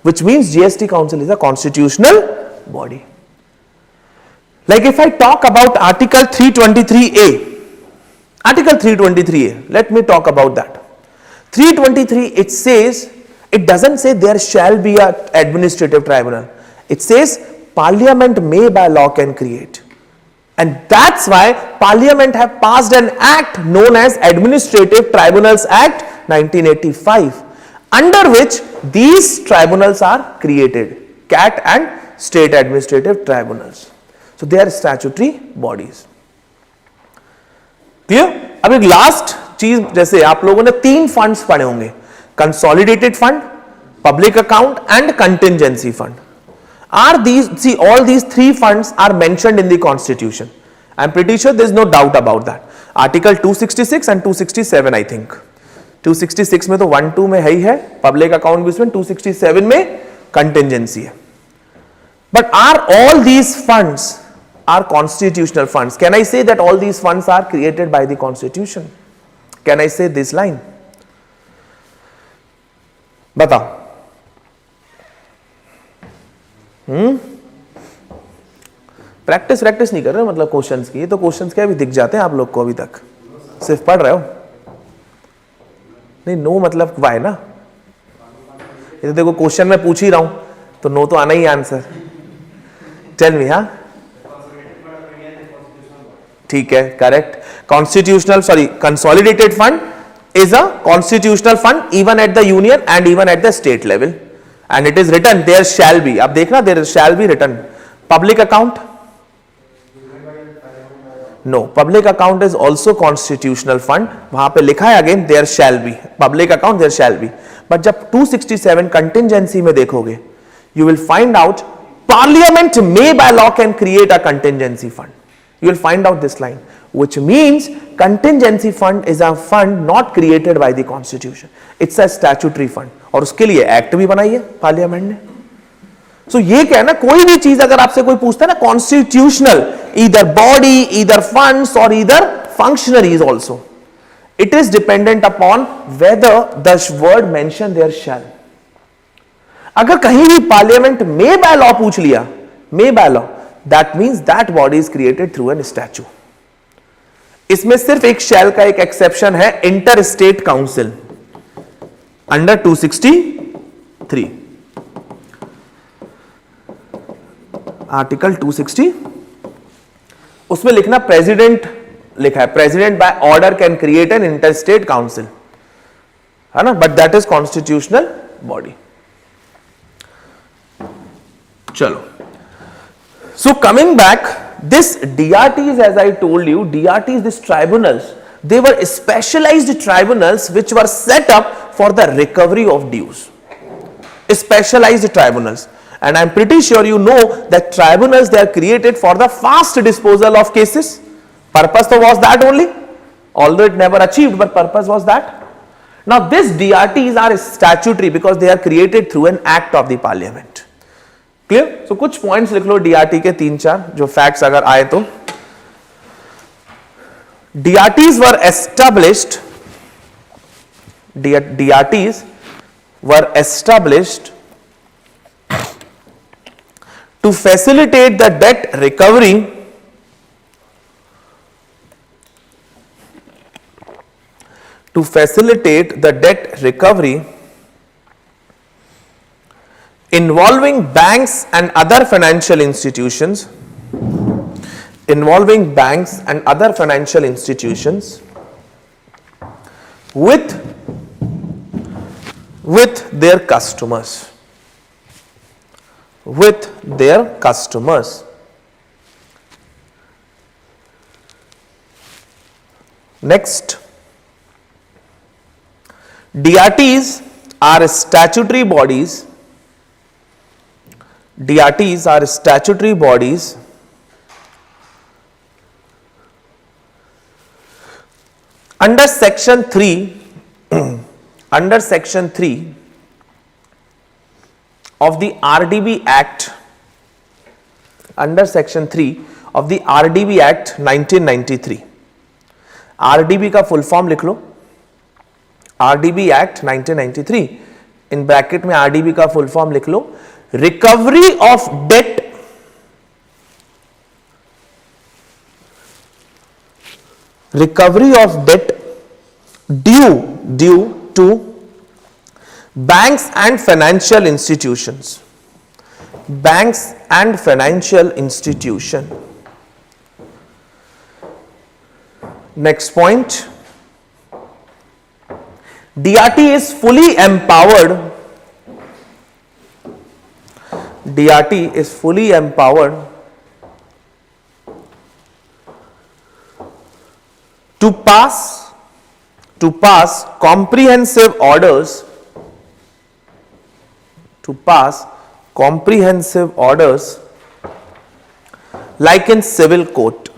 which means GST council is a constitutional body. Like if I talk about Article 323A, Article 323A, let me talk about that. 323, it says, it doesn't say there shall be a administrative tribunal. It says parliament may by law can create. And that's why parliament have passed an act known as Administrative Tribunals Act 1985, under which these tribunals are created, CAT and state administrative tribunals. So they are statutory bodies. Clear? अब एक last चीज, जैसे आप लोगों ने 3 funds पढ़े होंगे, consolidated fund, public account and contingency fund. Are these, see, all these 3 funds are mentioned in the constitution. I am pretty sure there is no doubt about that. Article 266 and 267 I think. 266 में तो 1-2 में है ही है, public account भी उसमें, 267 में contingency है. But are all these funds are constitutional funds? Can I say that all these funds are created by the constitution? Can I say this line? बताओ. प्रैक्टिस नहीं कर रहे हो मतलब क्वेश्चंस की. ये तो क्वेश्चंस क्या भी दिख जाते हैं आप लोग को, अभी तक सिर्फ पढ़ रहे हो. नहीं, नो मतलब वाई ना. ये तो देखो क्वेश्चन मैं पूछ ही रहा हूं तो नो तो आना ही आंसर. Tell me. हाँ ठीक है, correct. Constitutional, sorry, consolidated fund is a constitutional fund even at the union and even at the state level, and it is written there shall be. अब देखना, there shall be written. Public account, no, public account is also constitutional fund. वहां पे लिखा है again there shall be, public account there shall be. But जब 267 contingency में देखोगे, you will find out parliament may by law can create a contingency fund. You will find out this line, which means contingency fund is a fund not created by the constitution. It's a statutory fund. और उसके लिए act भी बनाई है parliament ने. सो ये क्या है ना, कोई भी चीज अगर आपसे कोई पूछता है ना, constitutional, either body, either funds और either functionaries also, it is dependent upon whether the word mention there shall. अगर कहीं भी पार्लियामेंट मे बाय लॉ पूछ लिया, may by law, that means that body is created through an statute. इसमें सिर्फ एक shall का एक एक्सेप्शन है, inter state council under 263, article 260. उसमें लिखना प्रेसिडेंट लिखा है, president by order can create N inter state council, है ना, but that is constitutional body. चलो, so coming back, this DRTs, as I told you, DRTs, these tribunals, they were specialized tribunals which were set up for the recovery of dues. Specialized tribunals, and I'm pretty sure you know that tribunals, they are created for the fast disposal of cases. Purpose was that only, although it never achieved, but purpose was that. Now these DRTs are statutory because they are created through an act of the parliament. Clear. So कुछ points लिख लो DRT के 3-4 जो facts अगर आए तो. DRTs were established, DRTs were established to facilitate the debt recovery involving banks and other financial institutions, with their customers. Next, DRTs are statutory bodies. DRTs are statutory bodies under section 3 under section 3 of the RDB Act, under section 3 of the RDB Act 1993. RDB का full form लिख लो, RDB Act 1993, in bracket में RDB का full form लिख लो, recovery of debt due to banks and financial institutions. Banks and financial institution. Next point, DRT is fully empowered. DRT is fully empowered to pass comprehensive orders, like in civil court,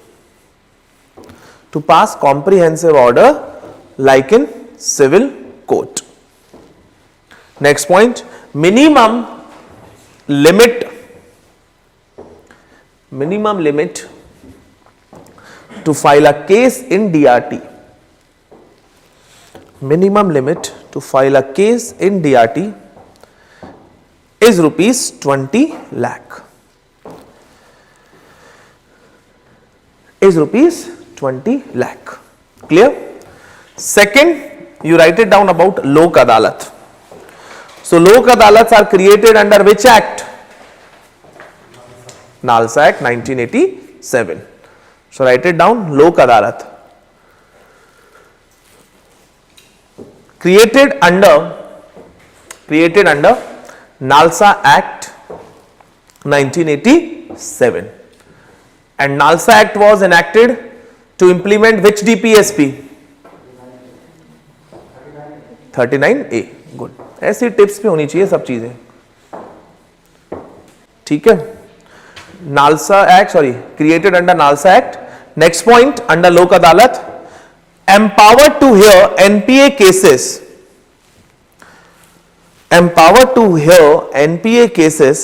to pass comprehensive order like in civil court. Next point, minimum limit to file a case in DRT. Minimum limit to file a case in DRT is rupees 20 lakh. Is rupees 20 lakh. Clear? Second, you write it down about Lok Adalat. So Lok Adalats are created under which act? Nalsa Act 1987. So write it down, Lok Adalat. Created under Nalsa Act 1987, and Nalsa Act was enacted to implement which DPSP? 39A. Good, ऐसी tips पे होनी चाहिए सब चीजें, ठीक है. NALSA act, sorry, created under NALSA act. Next point under लोक अदालत, empowered to hear NPA cases. Empowered to hear NPA cases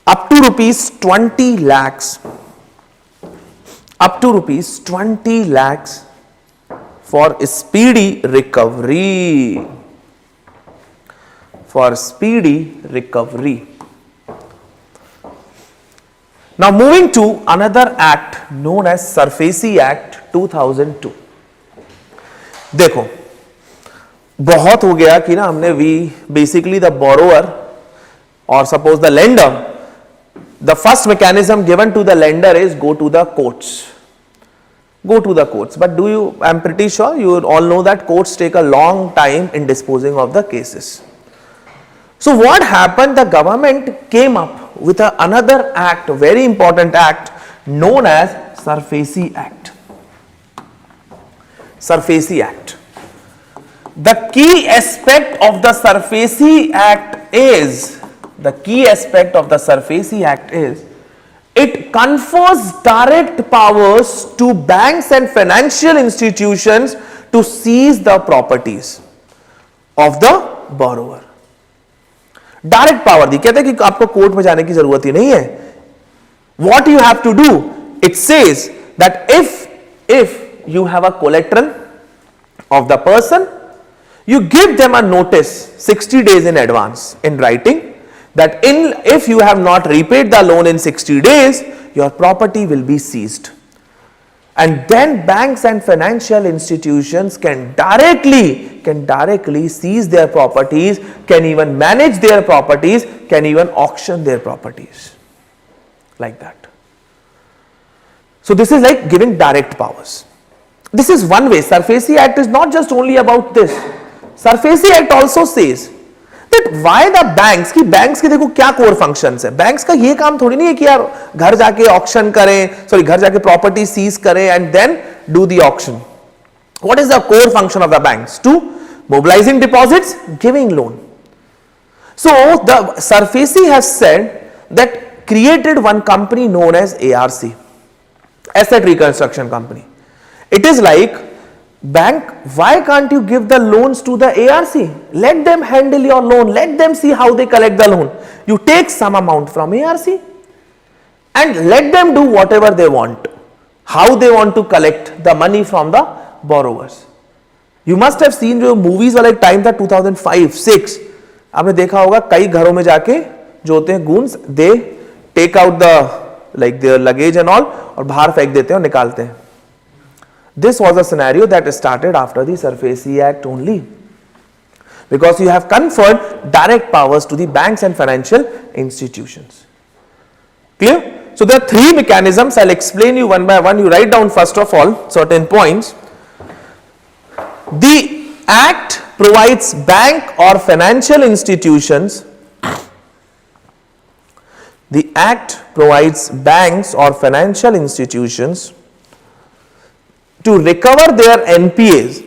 up to rupees 20 lakhs. Up to rupees 20 lakhs for speedy recovery. For speedy recovery. Now moving to another act known as SARFAESI Act 2002. देखो, बहुत हो गया कि ना हमने basically the borrower or suppose the lender, the first mechanism given to the lender is go to the courts. Go to the courts. But I'm pretty sure you all know that courts take a long time in disposing of the cases. So what happened? The government came up with another act, a very important act known as SARFAESI Act. SARFAESI Act. The key aspect of the SARFAESI Act is, it confers direct powers to banks and financial institutions to seize the properties of the borrower. Direct power दी, कहते हैं कि आपको court में जाने की जरूरत ही नहीं है. What you have to do, it says that if you have a collateral of the person, you give them a notice 60 days in advance in writing that if you have not repaid the loan in 60 days, your property will be seized. And then banks and financial institutions can directly seize their properties, can even manage their properties, can even auction their properties. Like that. So this is like giving direct powers. This is one way. SARFAESI Act is not just only about this. SARFAESI Act also says that why the banks के देखो क्या core functions है. Banks का ये काम थोड़ी नहीं है कि यार घर जाके ऑक्शन करें, घर जाके प्रॉपर्टी सीज करें and then do the auction. What is the core function of the banks? To mobilizing deposits, giving loan. So the SARFAESI has said that created one company known as ARC, Asset Reconstruction Company. It is like bank, why can't you give the loans to the ARC? Let them handle your loan. Let them see how they collect the loan. You take some amount from ARC and let them do whatever they want. How they want to collect the money from the borrowers. You must have seen जो movies वाला एक time था 2005-6, आपने देखा होगा कई घरों में जाके जो होते हैं goons, they take out the like their luggage and all और बाहर फेंक देते हैं और निकालते हैं. This was a scenario that started after the SARFAESI Act only, because you have conferred direct powers to the banks and financial institutions. Clear? So there are three mechanisms. I'll explain you one by one. You write down first of all certain points. The Act provides bank or financial institutions. The Act provides banks or financial institutions to recover their NPAs,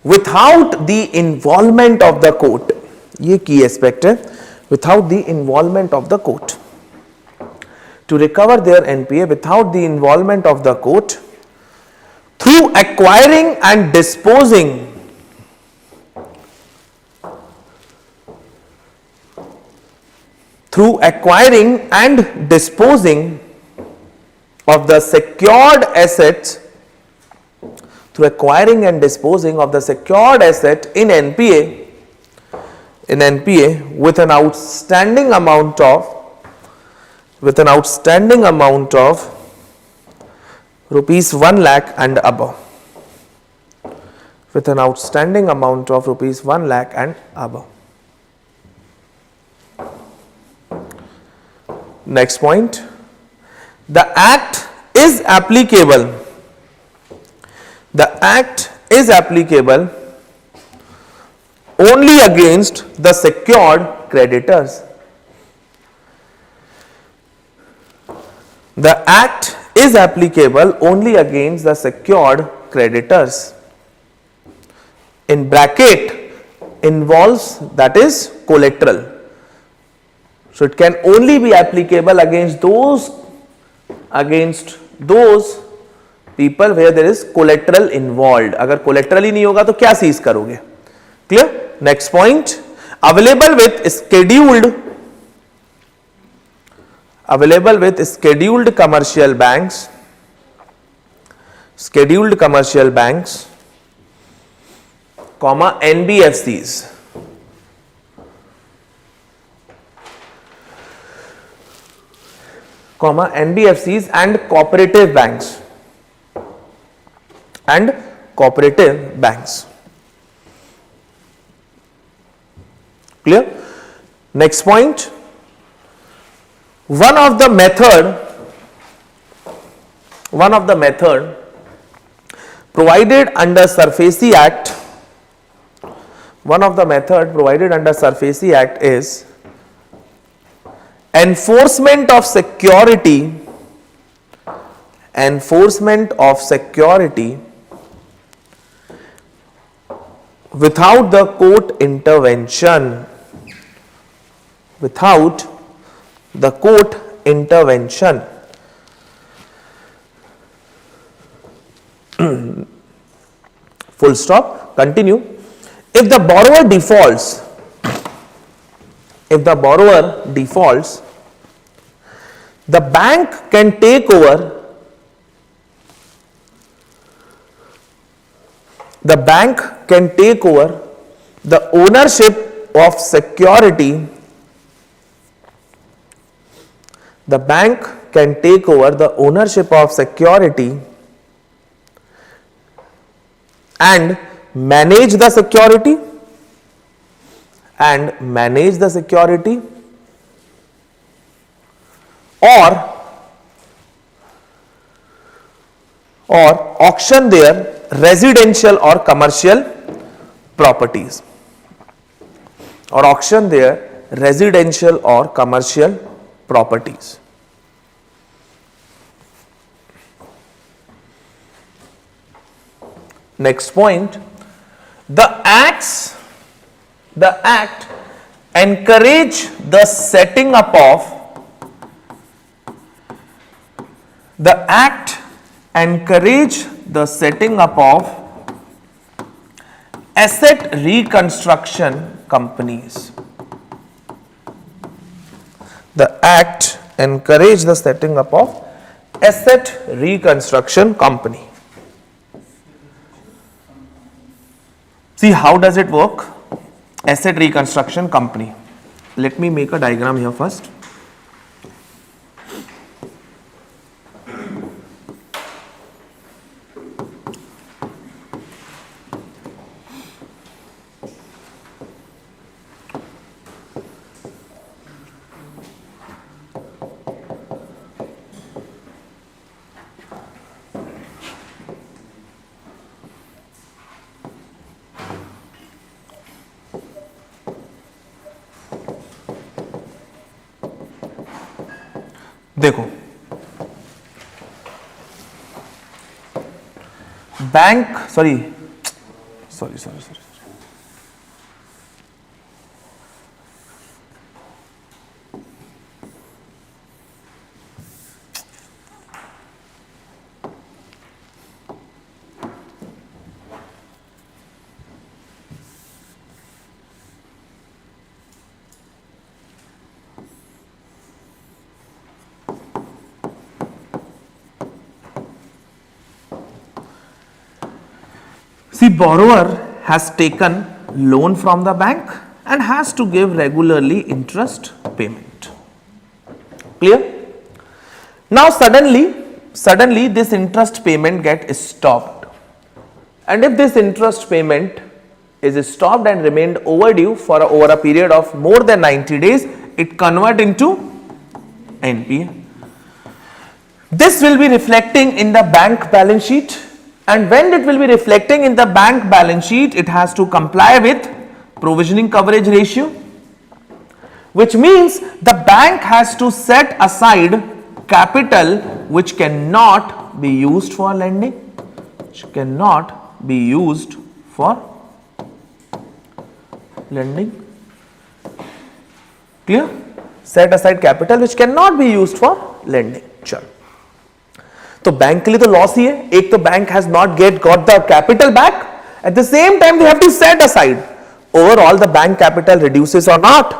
without the involvement of the court. ये key aspect है, without the involvement of the court. To recover their NPA without the involvement of the court through acquiring and disposing of the secured assets, in NPA with an outstanding amount of rupees 1 lakh and above. With an outstanding amount of rupees 1 lakh and above. Next point. The Act is applicable. Only against the secured creditors. The Act is applicable only against the secured creditors. In bracket involves, that is collateral. So it can only be applicable against those people where there is collateral involved. अगर collateral ही नहीं होगा तो क्या seize करोगे? Clear? Next point. Available with scheduled commercial banks, comma NBFCs. And cooperative banks. Clear? Next point. One of the method provided under SARFAESI Act is enforcement of security without the court intervention. Full stop. Continue. If the borrower defaults, the bank can take over the ownership of security. The bank can take over the ownership of security and manage the security or auction their residential or commercial properties. Next point. The Act encourage the setting up of The act encourage the setting up of asset reconstruction companies. The act encourage the setting up of asset reconstruction company. See, how does it work? Asset reconstruction company. Let me make a diagram here first. देखो, bank sorry see, borrower has taken loan from the bank and has to give regularly interest payment. Clear? Now suddenly this interest payment gets stopped, and if this interest payment is stopped and remained overdue for over a period of more than 90 days, it converts into NPA. This will be reflecting in the bank balance sheet. And when it will be reflecting in the bank balance sheet, it has to comply with provisioning coverage ratio, which means the bank has to set aside capital which cannot be used for lending, which cannot be used for lending. Clear? Set aside capital which cannot be used for lending. चलो, तो bank के लिए तो loss ही है. एक तो bank has not got the capital back, at the same time they have to set aside. Overall the bank capital reduces और not.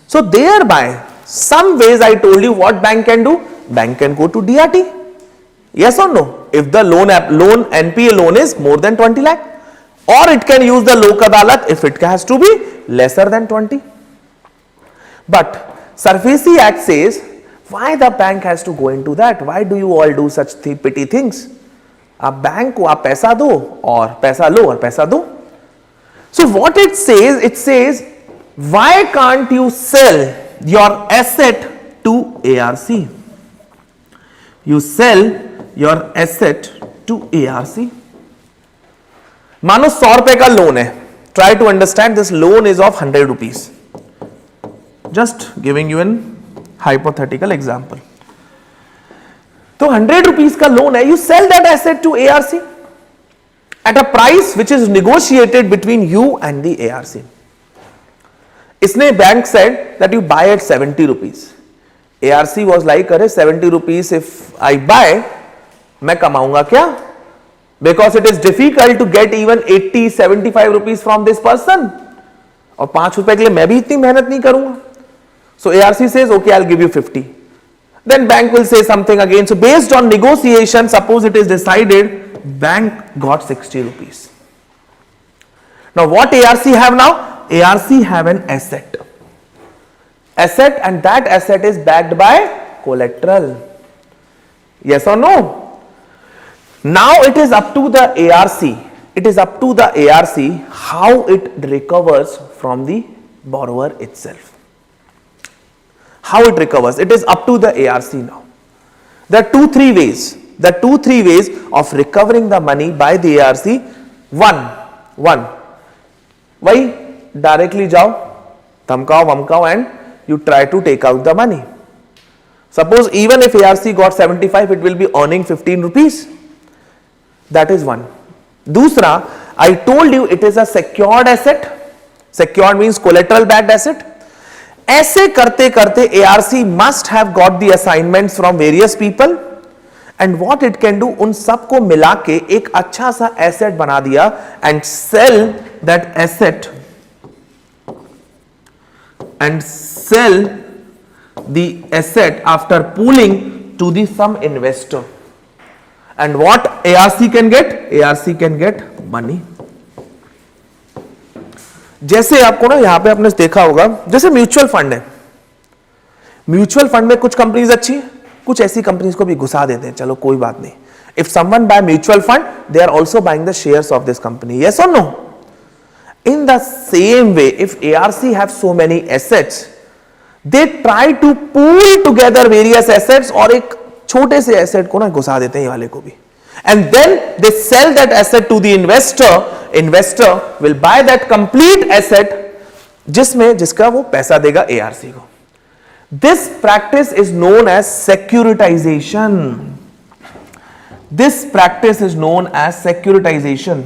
So thereby, some ways I told you what bank can do. Bank can go to DRT. Yes or no? If the loan NPA loan is more than 20 lakh, or it can use the lok adalat if it has to be lesser than 20. But SARFAESI Act says, why the bank has to go into that? Why do you all do such petty things? आप bank को आप पैसा दो और पैसा लो और पैसा दो. So what it says, why can't you sell your asset to ARC? You sell your asset to ARC. मानो 100 रुपए का लोन है. Try to understand, this loan is of 100 rupees. Just giving you an hypothetical example. तो 100 rupees का loan है. You sell that asset to ARC at a price which is negotiated between you and the ARC. इसने bank said that you buy at 70 rupees. ARC was like, अरे 70 rupees if I buy, मैं कमाऊंगा क्या? Because it is difficult to get even 80-75 rupees from this person. और 5 रुपए के लिए मैं भी इतनी मेहनत नहीं करूंगा. So ARC says, okay, I'll give you 50. Then bank will say something again. So based on negotiation, suppose it is decided, bank got 60 rupees. Now what ARC have now? ARC have an asset. And that asset is backed by collateral. Yes or no? Now it is up to the ARC. It is up to the ARC how it recovers from the borrower itself. How it recovers? It is up to the ARC now. There are 2-3 ways. There are 2-3 ways of recovering the money by the ARC. One. Why? Directly जाओ, धमकाओ वमकाओ and you try to take out the money. Suppose even if ARC got 75, it will be earning 15 rupees. That is one. दूसरा, I told you it is a secured asset. Secured means collateral backed asset. ऐसे करते करते ARC must have got the assignments from various people. And what it can do, उन सबको मिला के एक अच्छा सा एसेट बना दिया and sell that asset and sell the asset after pooling to the some investor. And what ARC can get? ARC can get money. जैसे आपको ना यहां पे आपने देखा होगा, जैसे म्यूचुअल फंड है, म्यूचुअल फंड में कुछ कंपनीज अच्छी है, कुछ ऐसी कंपनीज को भी घुसा देते हैं, चलो कोई बात नहीं. If someone buy mutual fund, they are also buying the shares of this company. Yes और no? In the same way, if ARC have so many assets, they try to pool together various assets और एक छोटे से asset को ना घुसा देते हैं ये वाले को भी, and then they sell that asset to the investor. Investor will buy that complete asset जिसका वो पैसा देगा ARC को. This practice is known as securitization. This practice is known as securitization.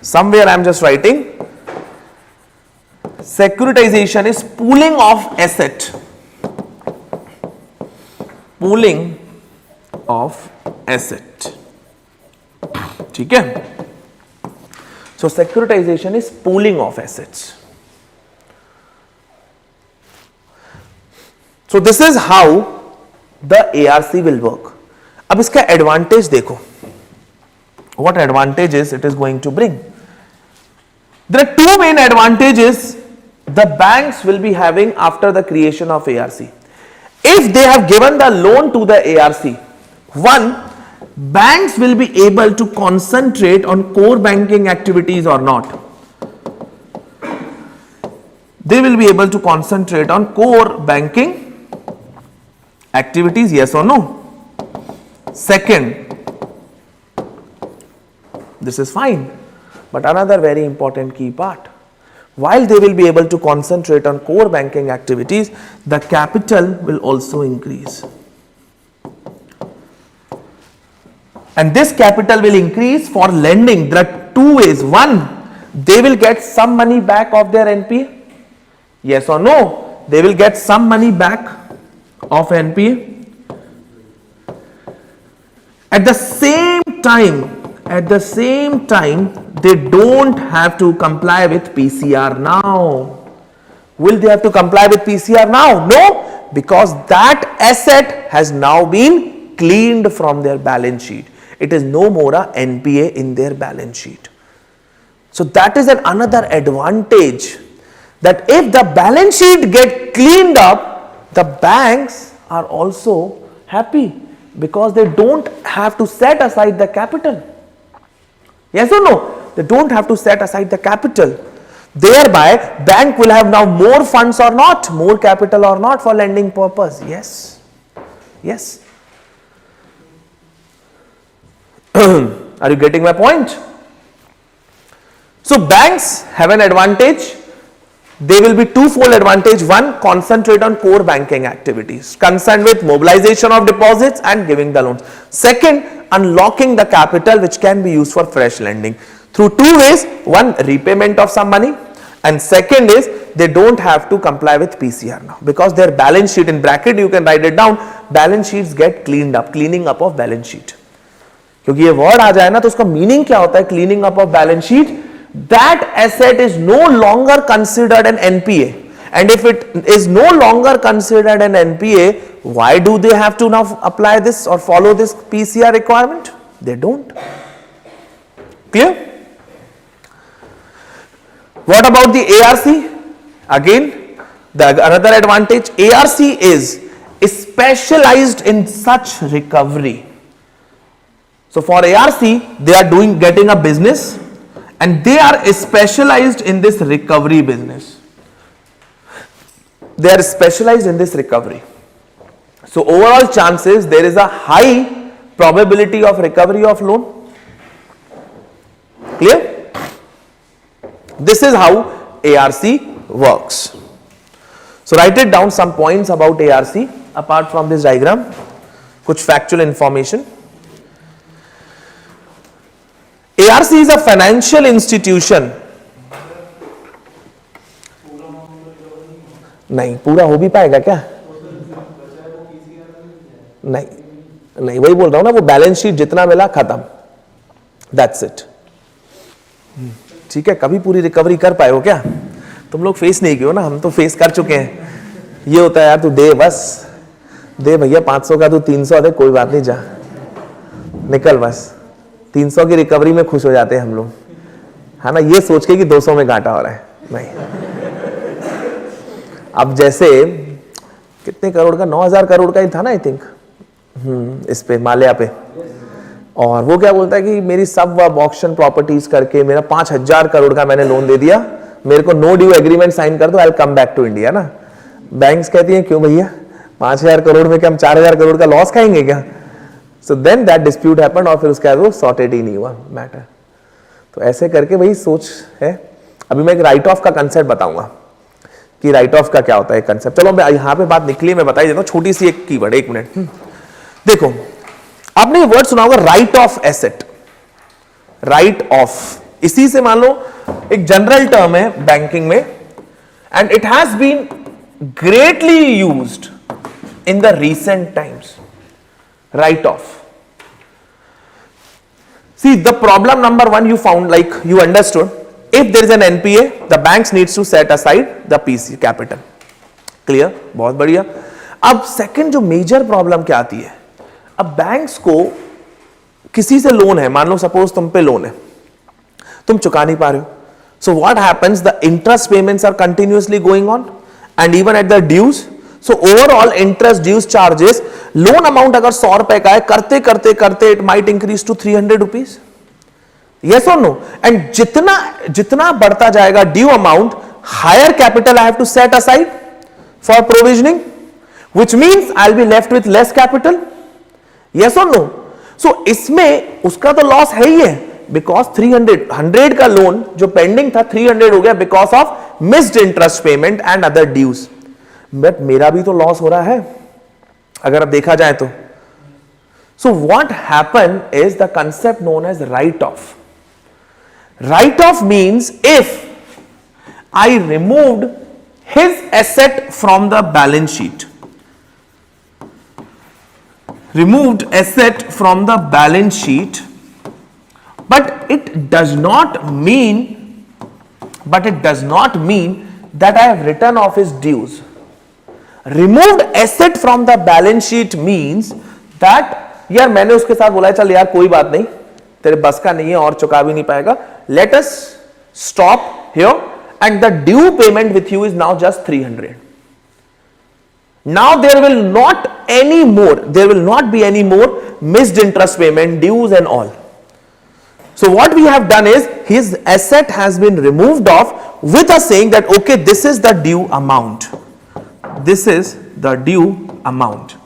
Somewhere I am just writing. Securitization is pooling of asset. Pooling of asset. ठीक है? So securitization is pooling of assets. So this is how the ARC will work. अब इसका advantage देखो. What advantages it is going to bring? There are two main advantages the banks will be having after the creation of ARC. If they have given the loan to the ARC, one, banks will be able to concentrate on core banking activities or not. They will be able to concentrate on core banking activities, yes or no? Second, this is fine, but another very important key part. While they will be able to concentrate on core banking activities, the capital will also increase. And this capital will increase for lending. There are two ways. One, they will get some money back of their NPA. Yes or no? They will get some money back of NPA. At the same time, they don't have to comply with PCR now. Will they have to comply with PCR now? No, because that asset has now been cleaned from their balance sheet. It is no more a NPA in their balance sheet. So that is another advantage, that if the balance sheet get cleaned up, the banks are also happy because they don't have to set aside the capital. Yes or no? They don't have to set aside the capital. Thereby, bank will have now more funds or not, more capital or not for lending purpose. Yes. Yes. Are you getting my point? So banks have an advantage. They will be twofold advantage. One, concentrate on core banking activities concerned with mobilization of deposits and giving the loans. Second, unlocking the capital which can be used for fresh lending through two ways. One, repayment of some money, and second is they don't have to comply with PCR now because their balance sheet, in bracket you can write it down, balance sheets get cleaned up, cleaning up of balance sheet. क्योंकि ये word आ जाए ना तो उसका meaning क्या होता है? Cleaning up of balance sheet. That asset is no longer considered an NPA, and if it is no longer considered an NPA, why do they have to now apply this और follow this PCR requirement? They don't. Clear? What about the ARC? Again, another advantage, ARC is specialized in such recovery. So for ARC, they are getting a business and they are specialized in this recovery business. They are specialized in this recovery. So overall chances, there is a high probability of recovery of loan. Clear? This is how ARC works. So write it down, some points about ARC apart from this diagram, kuch factual information. ARC is a financial institution. नहीं पूरा हो भी पाएगा क्या? नहीं, नहीं, वही बोल रहा हूं ना, वो बैलेंस शीट जितना मिला खत्म, दैट्स इट। ठीक है, कभी पूरी रिकवरी कर पाए हो क्या? तुम लोग फेस नहीं किए हो ना, हम तो फेस कर चुके हैं। ये होता है यार, तू दे, बस दे भैया, 500 का तू 300 दे, कोई बात नहीं, जा निकल बस। 300 की रिकवरी में खुश हो जाते हैं हम लोग, है ना, ये सोच के कि 200 में घाटा हो रहा है, नहीं। अब जैसे कितने करोड़ का, 9,000 करोड़ का ही था ना आई थिंक, इस पे माल्या पे, और वो क्या बोलता है कि मेरी सब ऑक्शन प्रॉपर्टीज करके मेरा 5,000 करोड़ का मैंने लोन दे दिया, मेरे को नो ड्यू एग्रीमेंट साइन कर दो, I will come back to India ना। बैंक्स कहती हैं क्यों भैया, 5,000 करोड़ में क्या हम 4,000 करोड़ का लॉस खाएंगे क्या? So then that dispute happened, और फिर उसके बाद वो सॉर्टेड ही नहीं हुआ मैटर। तो ऐसे करके वही सोच है। अभी मैं एक राइट ऑफ का कंसेप्ट बताऊंगा कि राइट ऑफ का क्या होता है कंसेप्ट। चलो मैं यहां पे बात निकली, मैं बताई देता हूं, छोटी सी एक कीवर्ड, 1 मिनट। देखो, आपने ये वर्ड सुना होगा, write off asset. Write off, इसी से मान लो एक जनरल टर्म है बैंकिंग में, and it has been greatly used in the recent times. Write off, see the problem number 1 you found, like you understood, if there is an NPA the banks needs to set aside the PC capital, clear, बहुत बढ़िया। अब second जो major problem क्या आती है, अब banks को किसी से लोन है, मान लो सपोज तुम पे लोन है, तुम चुका नहीं पा रहे हो, so what happens, the interest payments are continuously going on and even at the dues, so overall interest dues charges, loan amount अगर 100 रुपए का है, करते करते करते it might increase to 300 rupees, yes और नो, एंड जितना जितना बढ़ता जाएगा due amount, higher capital I have to set aside for provisioning, which means I will be left with less capital, yes और नो। सो इसमें उसका तो लॉस है ही है, बिकॉज 100 का लोन जो पेंडिंग था 300 हो गया because of missed interest payment and other dues, but मेरा भी तो लॉस हो रहा है अगर अब देखा जाए तो। So what happen is the concept known as write off. Write off means if I removed his asset from the balance sheet, removed asset from the balance sheet, but it does not mean that I have written off his dues. Removed asset from the balance sheet means that यार मैंने उसके साथ बोला चल यार कोई बात नहीं, तेरे बस का नहीं है और चुका भी नहीं पाएगा, let us stop here and the due payment with you is now just 300. Now there will not be any more missed interest payment, dues and all. So what we have done is his asset has been removed off with us saying that okay, this is the due amount. This is the due amount.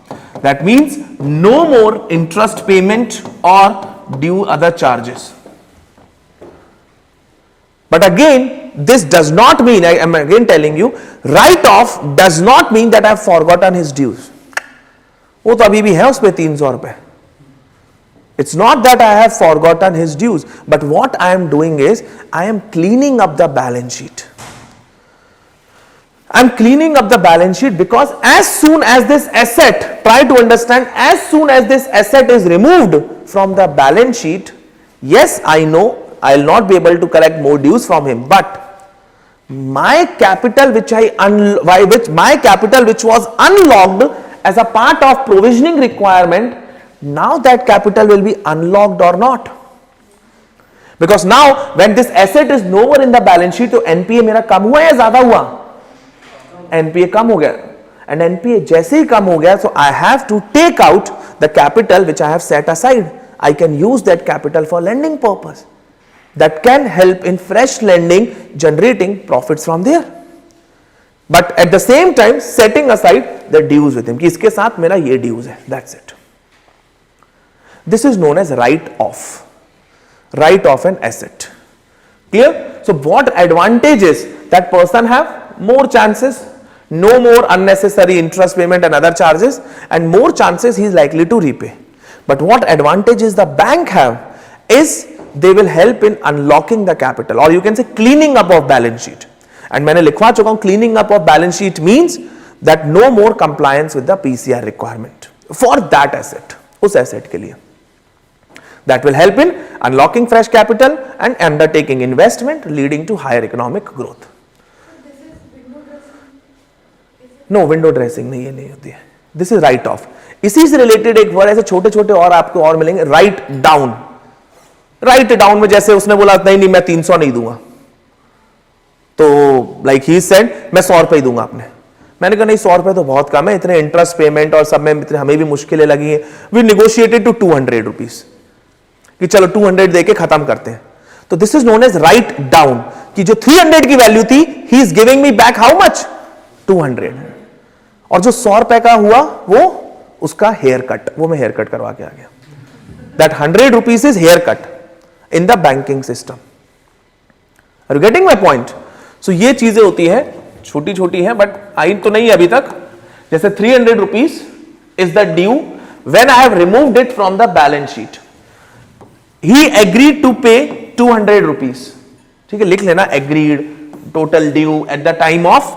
That means no more interest payment or due other charges. But again, this does not mean, I am again telling you, write off does not mean that I have forgotten his dues. वो तो अभी भी है उस पे 300 रुपए. It's not that I have forgotten his dues, but what I am doing is I am cleaning up the balance sheet. I am cleaning up the balance sheet because as soon as this asset, try to understand, as soon as this asset is removed from the balance sheet, yes, I know I will not be able to collect more dues from him, but my capital which was unlocked as a part of provisioning requirement, now that capital will be unlocked or not, because now when this asset is no more in the balance sheet, तो NPA मेरा कम हुआ या ज्यादा हुआ? NPA कम हो गया, and NPA जैसे ही कम हो गया, so I have to take out the capital which I have set aside. I can use that capital for lending purpose. That can help in fresh lending, generating profits from there, but at the same time setting aside the dues with him कि इसके साथ मेरा ये dues है, that's it. This is known as write off an asset. Clear? So what advantages that person have? More chances, no more unnecessary interest payment and other charges, and more chances he is likely to repay. But what advantages the bank have is they will help in unlocking the capital, or you can say cleaning up of balance sheet. And मैंने लिखवा चुका हूं, cleaning up of balance sheet means that no more compliance with the PCR requirement for that asset. उस asset के लिए. That will help in unlocking fresh capital and undertaking investment leading to higher economic growth. No, window dressing नहीं, ये नहीं होती है. This is write off. इसी से रिलेटेड एक वर्ड ऐसे छोटे छोटे और आपको और मिलेंगे. Write down. राइट डाउन में जैसे उसने बोला नहीं मैं 300 नहीं दूंगा, तो लाइक ही सेड मैं 100 रुपए ही दूंगा आपने. मैंने कहा नहीं 100 रुपए तो बहुत कम है, इतने इंटरेस्ट पेमेंट और सब में हमें भी मुश्किलें लगी हैं. वी नेगोशिएटेड टू 200 रुपीज कि चलो 200 देके खत्म करते हैं. तो this is known as write down कि जो 300 की वैल्यू थी he is giving me back how much 200, और जो 100 रुपए का हुआ वो उसका हेयर कट, वो मैं हेयर कट करवा के आ गया. That 100 rupees is hair cut in the banking system. Are you getting my point? So ये चीजें होती है, छोटी छोटी है बट आई तो नहीं अभी तक. जैसे 300 rupees is the due when I have removed it from the balance sheet. He agreed to pay 200 rupees. ठीक है, लिख लेना agreed total due at the time of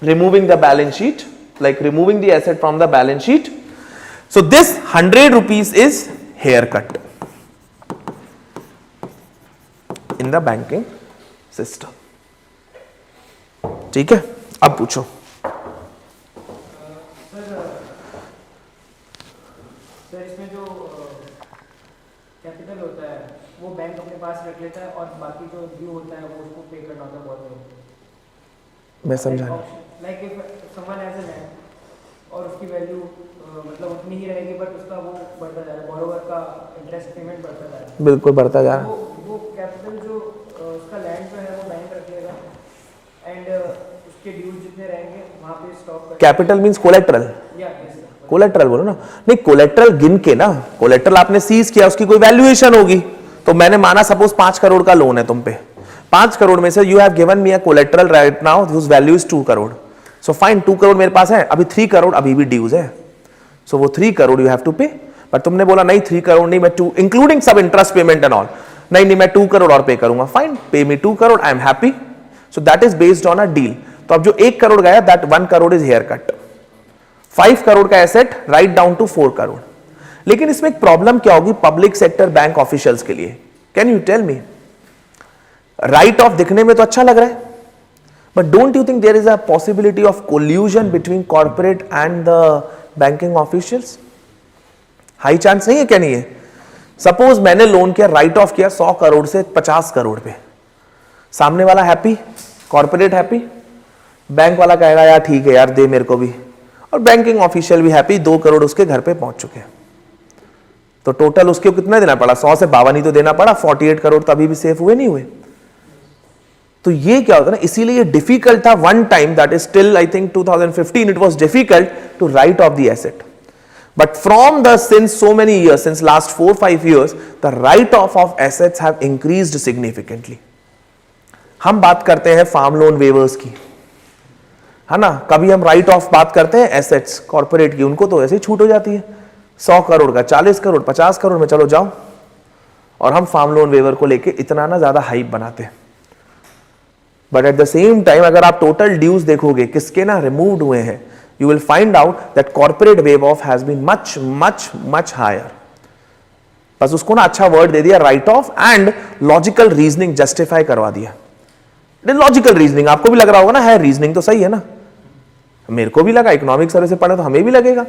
removing the balance sheet, like removing the asset from the balance sheet. So this 100 rupees is haircut in the banking system. ठीक है, अब पूछो. Capital होता है वो बैंक अपने पास रख लेता है और बाकी जो ड्यू होता है वो उसको पे करना होता है बहुत लोग. मैं समझा. Like if someone has a land और उसकी वैल्यू मतलब उतनी ही रहेगी बट उसका वो बढ़ता जा रहा है, बोरोवर का इंटरेस्ट पेमेंट बढ़ता जा रहा है. बिल्कुल बढ़ता जा रहा है. वो कैपिटल जो उसका लैंड जो है वो बैंक रख लेगा एंड उसके ड्यू जितने रहेंगे वहाँ पे stock. Capital means collateral. Collateral बोलो ना. नहीं, कोलेट्रल गिन के ना, कोलेट्रल आपने सीज किया, उसकी कोई वैल्यूएशन होगी. तो मैंने माना सपोज 5 करोड़ का लोन है तुम पे. 5 करोड़ में से you have given me a collateral right now whose value is 2 crore. So fine, 2 crore मेरे पास है, अभी 3 करोड़ अभी भी ड्यूज है. सो वो 3 करोड़ यू हैव टू पे. बट तुमने बोला नहीं 3 करोड़ नहीं, मैं 2 इंक्लूडिंग सब इंटरेस्ट पेमेंट एंड ऑल, नहीं मैं 2 करोड़ और पे करूंगा. Fine, pay me 2 crore, I am happy. So that is based on a deal. तो अब जो 1 करोड़ गया that 1 crore is hair cut. 5 crore का asset write down to 4 crore. लेकिन इसमें एक प्रॉब्लम क्या होगी पब्लिक सेक्टर बैंक ऑफिशियल्स के लिए? Can you tell me? Write off दिखने में तो अच्छा लग रहा है, but don't you think there is a possibility of collusion between corporate and the banking officials? High chance नहीं है? क्या नहीं है? सपोज मैंने लोन किया, राइट ऑफ किया 100 करोड़ से 50 करोड़ पे, सामने वाला हैप्पी, कॉर्पोरेट हैप्पी, बैंक वाला कहेगा यार ठीक है यार दे मेरे को भी, और बैंकिंग ऑफिशियल भी हैप्पी, 2 करोड़ उसके घर पे पहुंच चुके हैं. तो टोटल उसको कितना देना पड़ा? 100 से 52 ही तो देना पड़ा. 48 करोड़ तो अभी भी सेफ हुए नहीं हुए. तो ये क्या होता है ना, इसीलिए डिफिकल्ट था one time, that is still I think 2015 it was difficult to write off the asset. But from the since so many years, since last 4-5 years, the write off assets have increased significantly. हम बात करते हैं farm loan weavers की, है ना. कभी हम right of बात करते हैं एसेट्स कॉर्पोरेट की, उनको तो ऐसे ही छूट हो जाती है. 100 करोड़ का 40 करोड़ 50 करोड़ में चलो जाओ. और हम फार्म लोन वेवर को लेके इतना ना ज्यादा हाइप बनाते हैं. But at the same time अगर आप टोटल ड्यूज देखोगे किसके ना रिमूव्ड हुए हैं, you will find out that corporate wave off has been much much much higher. बस उसको ना अच्छा वर्ड दे दिया write off, and logical reasoning justify करवा दिया. लॉजिकल रीजनिंग आपको भी लग रहा होगा ना, है रीजनिंग तो सही है ना. मेरे को भी लगा, इकोनॉमिक सर्वे से पढ़ा तो हमें भी लगेगा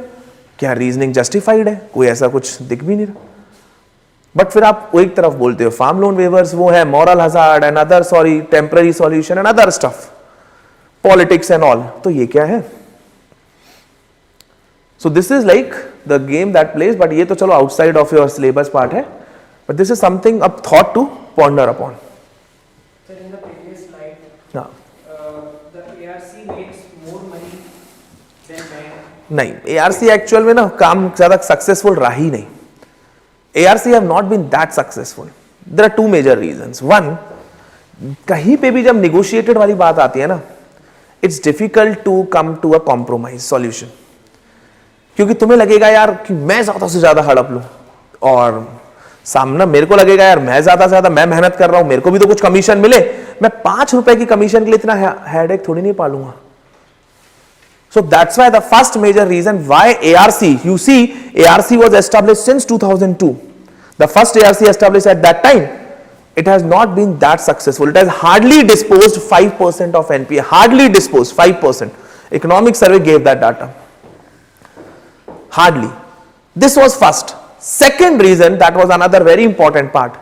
क्या रीजनिंग जस्टिफाइड है, कोई ऐसा कुछ दिख भी नहीं रहा. बट फिर आप वो एक तरफ बोलते हो फार्म लोन वेवर्स वो है moral hazard and other temporary solution and other stuff, politics and all. तो ये क्या है? So this is like the game that plays. But ये तो चलो outside of your syllabus part है, but this is something a thought to ponder upon. नहीं, ARC actual में ना काम ज्यादा सक्सेसफुल रहा ही नहीं. ARC have not been that successful. There are 2 major reasons. 1, कहीं पे भी जब निगोशिएटेड वाली बात आती है ना, it's difficult to come to a compromise solution. क्योंकि तुम्हें लगेगा यार कि मैं ज्यादा से ज्यादा हड़प लूं, और सामने मेरे को लगेगा यार मैं ज्यादा से ज्यादा मैं मेहनत कर रहा हूं, मेरे को भी तो कुछ कमीशन मिले. मैं 5 रुपए की कमीशन के लिए इतना हेडेक थोड़ी नहीं पालूंगा. So that's why the first major reason why ARC, you see ARC was established since 2002. The first ARC established at that time, it has not been that successful. It has hardly disposed 5% of NPA, hardly disposed 5%. Economic survey gave that data. Hardly. This was first. Second reason, that was another very important part.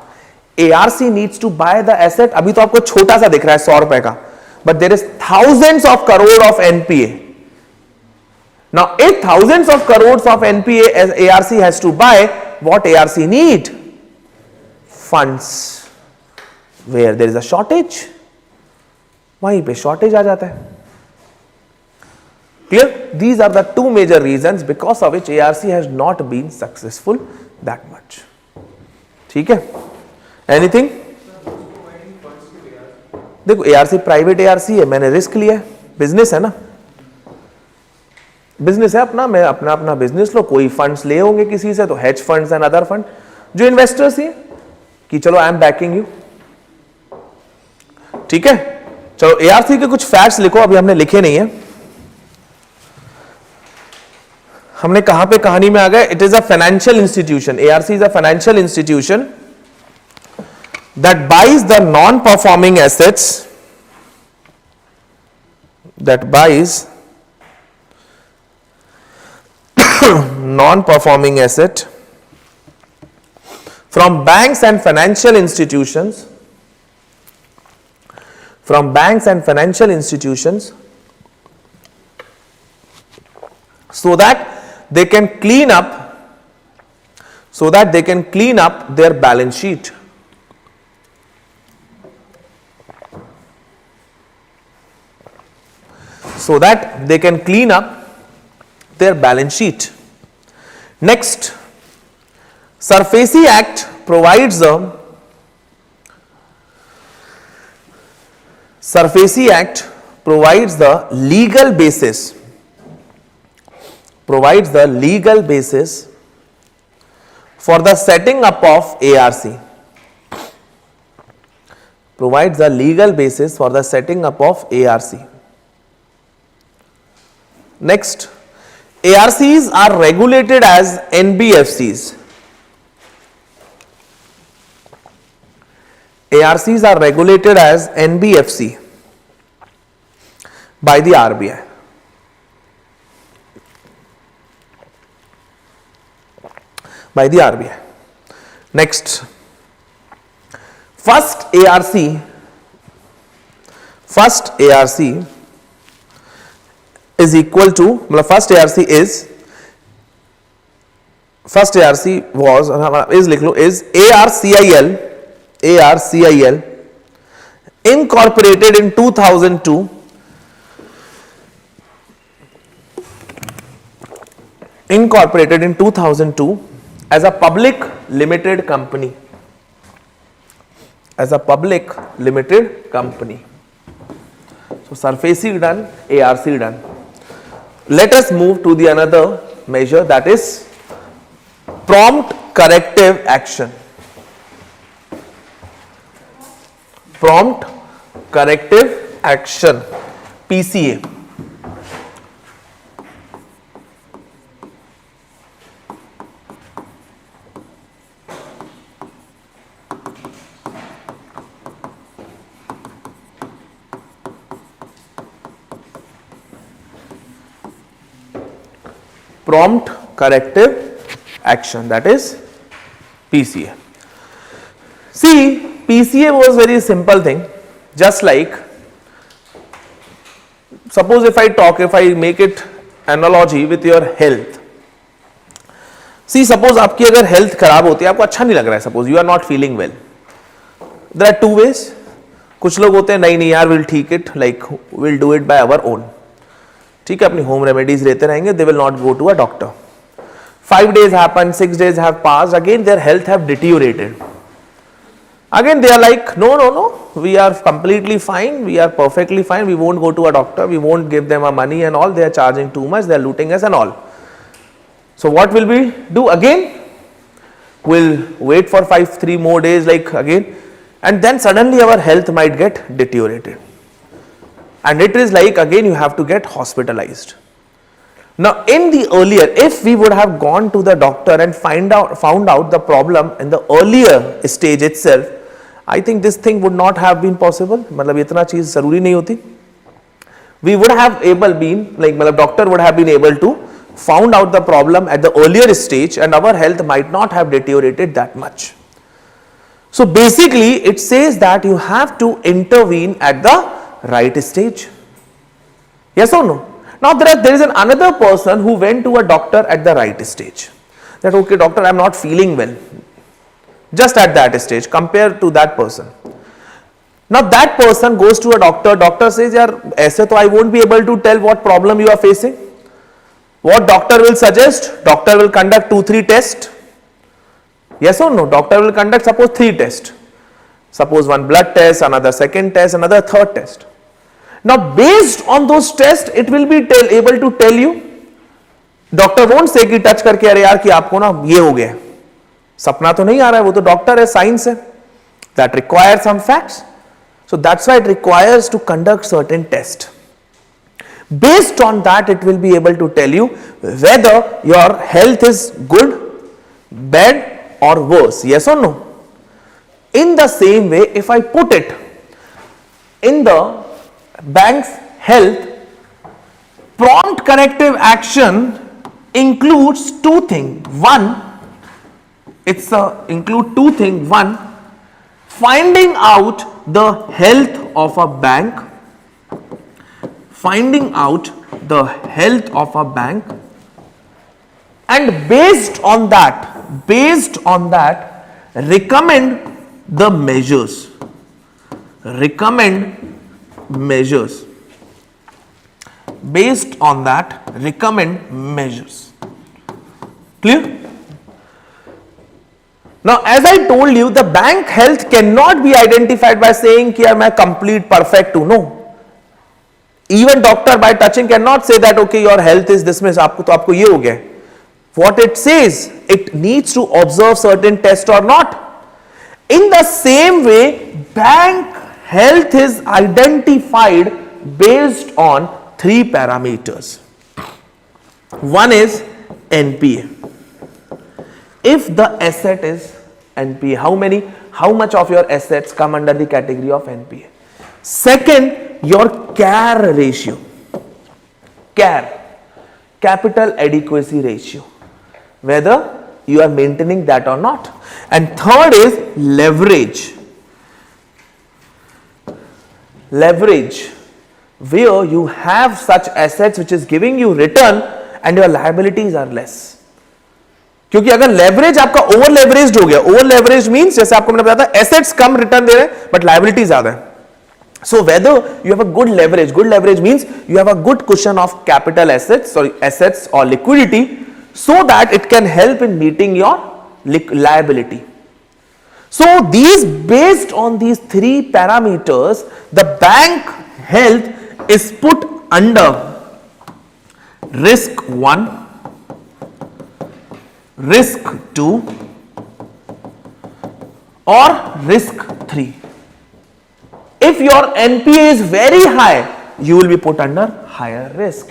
ARC needs to buy the asset. अभी तो आपको छोटा सा दिख रहा है 100 रुपए का, but there is thousands of crore of NPA. Now, if thousands of crores of NPA as ARC has to buy, what ARC need? Funds. Where there is a shortage, वहीं पे shortage आ जाता है. Clear? These are the two major reasons because of which ARC has not been successful that much. ठीक है? Anything? देखो ARC private ARC है, मैंने risk लिया है, बिजनेस है ना, बिजनेस है अपना, मैं अपना बिजनेस लो, कोई फंड्स ले होंगे किसी से तो hedge funds and other fund, जो इन्वेस्टर्स ही कि चलो आई एम बैकिंग यू. ठीक है, चलो एआरसी के कुछ फैक्ट्स लिखो, अभी हमने लिखे नहीं है, हमने कहां पे कहानी में आ गए. It is a financial institution. ARC is a financial institution that buys the non-performing assets, that buys non-performing asset from banks and financial institutions, from banks and financial institutions, so that they can clean up, so that they can clean up their balance sheet. So that they can clean up their balance sheet. Next, SARFAESI Act provides the SARFAESI Act provides the legal basis, for the setting up of ARC. Provides the legal basis for the setting up of ARC. Next, ARCs are regulated as NBFCs. ARCs are regulated as NBFC by the RBI. By the RBI. Next, first ARC is equal to, first ARC was, is ARCIL incorporated in 2002, as a public limited company. So SARFAESI done, ARC done. Let us move to the another measure, that is prompt corrective action. Prompt corrective action, PCA. Prompt corrective action, that is PCA. See, PCA was very simple thing, just like, suppose if I make it analogy with your health. See, suppose आपकी अगर health खराब होती है, आपको अच्छा नहीं लग रहा है, suppose you are not feeling well. There are two ways. कुछ लोग होते हैं नहीं यार, we'll take it, like we'll do it by our own. ठीक है, अपनी होम रेमेडीज लेते रहेंगे, they will not go to a doctor. 5 days happen, 6 days have passed, again their health have deteriorated. Again they are like, no, we are completely fine, we are perfectly fine, we won't go to a doctor, we won't give them a money and all, they are charging too much, they are looting us and all. So what will we do again? We'll wait for 3 more days, like again, and then suddenly our health might get deteriorated. And it is like again you have to get hospitalized. Now, in the earlier, if we would have gone to the doctor and found out the problem in the earlier stage itself, I think this thing would not have been possible. मतलब इतना चीज जरूरी नहीं होती. We would have मतलब doctor would have been able to found out the problem at the earlier stage, and our health might not have deteriorated that much. So basically, it says that you have to intervene at the right stage. Yes or no? Now there is another person who went to a doctor at the right stage. That okay, doctor, I am not feeling well. Just at that stage, compared to that person. Now that person goes to a doctor. Doctor says, "यार ऐसे तो I won't be able to tell what problem you are facing." What doctor will suggest? Doctor will conduct 2-3 tests. Yes or no? Doctor will conduct suppose 3 tests. Suppose one blood test, another second test, another third test. Now based on those tests, it will be able to tell you. Doctor won't say कि touch करके अरे यार कि आपको ना ये हो गया. सपना तो नहीं आ रहा है, वो तो डॉक्टर है, साइंस है. That requires some facts. So that's why it requires to conduct certain tests. Based on that, it will be able to tell you whether your health is good, bad or worse. Yes or no? In the same way, if I put it in the bank's health, prompt corrective action includes 2 things. One, include 2 things. One, finding out the health of a bank, and based on that, recommend the measures. Based on that, recommend measures. Clear? Now, as I told you, the bank health cannot be identified by saying कि यार मैं complete perfect हूँ. No. Even doctor by touching cannot say that okay, your health is this much, आपको तो आपको ये हो गया. What it says, it needs to observe certain tests or not. In the same way, bank health is identified based on 3 parameters. One is NPA. If the asset is NPA, how much of your assets come under the category of NPA? Second, your CAR ratio. CAR, capital adequacy ratio. Whether you are maintaining that or not. And third is leverage. Leverage, where you have such assets which is giving you return and your liabilities are less. क्योंकि अगर leverage आपका over leveraged हो गया, over leverage means जैसे आपको मैंने बताया था एसेट्स कम रिटर्न दे रहे हैं बट लायबिलिटी ज्यादा है. So whether you have a good leverage means you have a good cushion of capital assets or liquidity, so that it can help in meeting your liability. So based on these 3 parameters, the bank health is put under risk 1, risk 2 or risk 3. If your NPA is very high, you will be put under higher risk.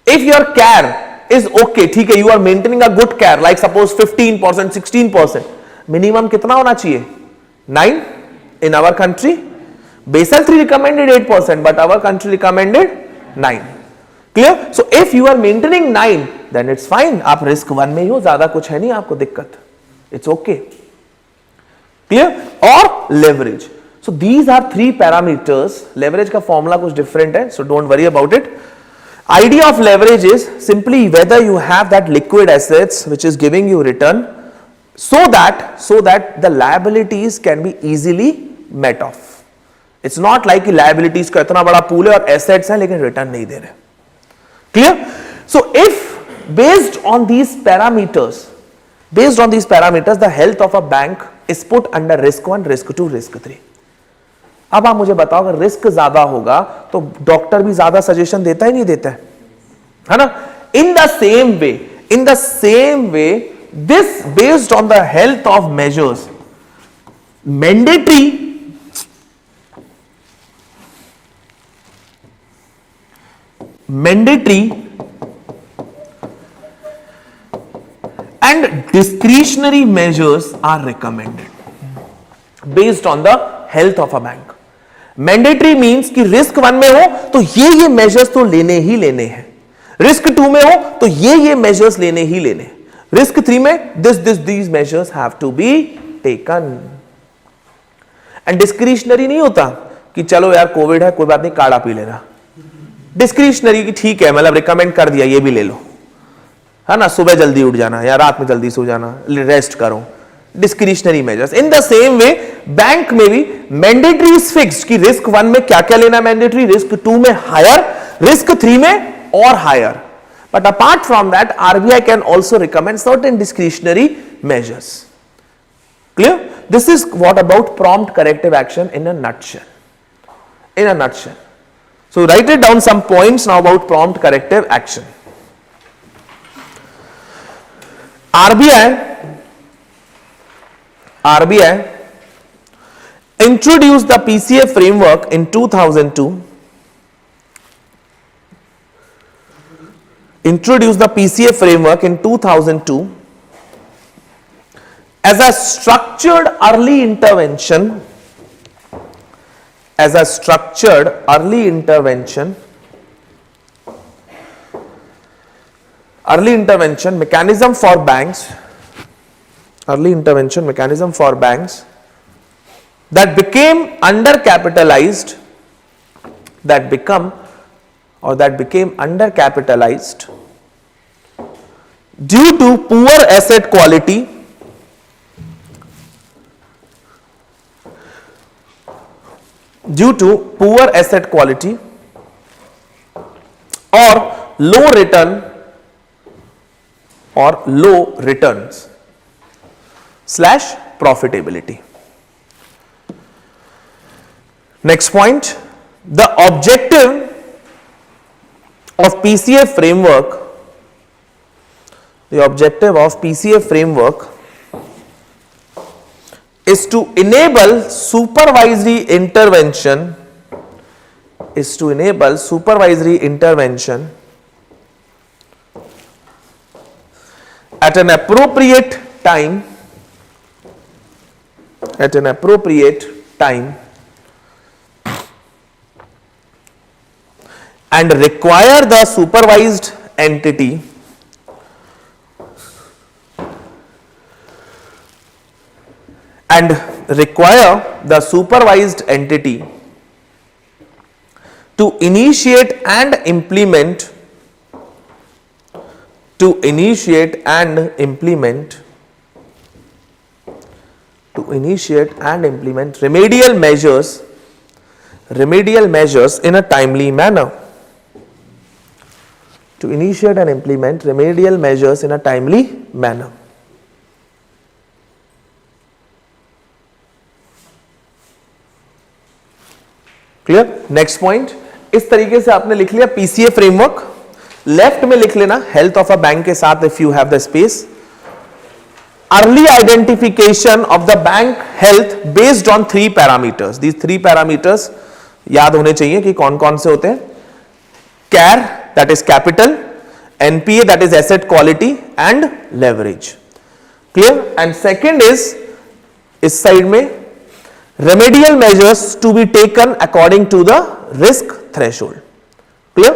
If your CAR is okay, ठीक है, you are maintaining a good CAR, like suppose 15%, 16%, minimum कितना होना चाहिए? 9 in our country. Basel 3 recommended 8%, but our country recommended 9. Clear? So if you are maintaining 9, then it's fine. आप risk 1 में ही हो, ज़्यादा कुछ है नहीं आपको दिक्कत. It's okay. Clear? Or leverage. So these are 3 parameters. Leverage का formula कुछ different है, so don't worry about it. Idea of leverage is simply whether you have that liquid assets which is giving you return, so that the liabilities can be easily met off. It's not like कि liabilities का इतना बड़ा pool है और assets हैं लेकिन return नहीं दे रहे. Clear? So if based on these parameters, the health of a bank is put under risk 1, risk 2, risk 3. अब आप मुझे बताओ अगर रिस्क ज्यादा होगा तो डॉक्टर भी ज्यादा सजेशन देता ही नहीं देता है ना. In the same way this based on the health of measures, mandatory and discretionary measures are recommended based on the health of a bank. Mandatory means कि रिस्क 1 में हो तो ये मेजर्स तो लेने ही लेने हैं, रिस्क 2 में हो तो ये मेजर्स लेने ही लेने, रिस्क 3 में these measures have to be taken. And discretionary नहीं होता कि चलो यार कोविड है कोई बात नहीं काढ़ा पी लेना, डिस्क्रिशनरी की ठीक है मतलब रिकमेंड कर दिया ये भी ले लो, है ना, सुबह जल्दी उठ जाना या रात में जल्दी सो जाना, रेस्ट करो, discretionary measures. In the same way bank में भी मैंडेटरी इज फिक्स्ड कि रिस्क 1 में क्या क्या लेना मैंडेटरी, रिस्क 2 में हायर, रिस्क 3 में और higher. But apart from that RBI can also recommend certain discretionary measures. Clear? This is what about prompt corrective action in a nutshell. In a nutshell. So write it down some points now about prompt corrective action. RBI introduced the PCA framework in 2002. Introduced the PCA framework in 2002. As a structured early intervention, mechanism for banks, that became undercapitalized, due to poor asset quality, or low returns / profitability. Next point, the objective of PCA framework is to enable supervisory intervention at an appropriate time and require the supervised entity to initiate and implement remedial measures in a timely manner. Clear. Next point, इस तरीके से आपने लिख लिया PCA framework. Left में लिख लेना health of a bank के साथ if you have the space. Early identification of the bank health based on 3 parameters. These 3 parameters याद होने चाहिए कि कौन कौन से होते हैं. CAR that is capital, NPA that is asset quality and leverage. Clear. And second is इस साइड में remedial measures to be taken according to the risk threshold. Clear?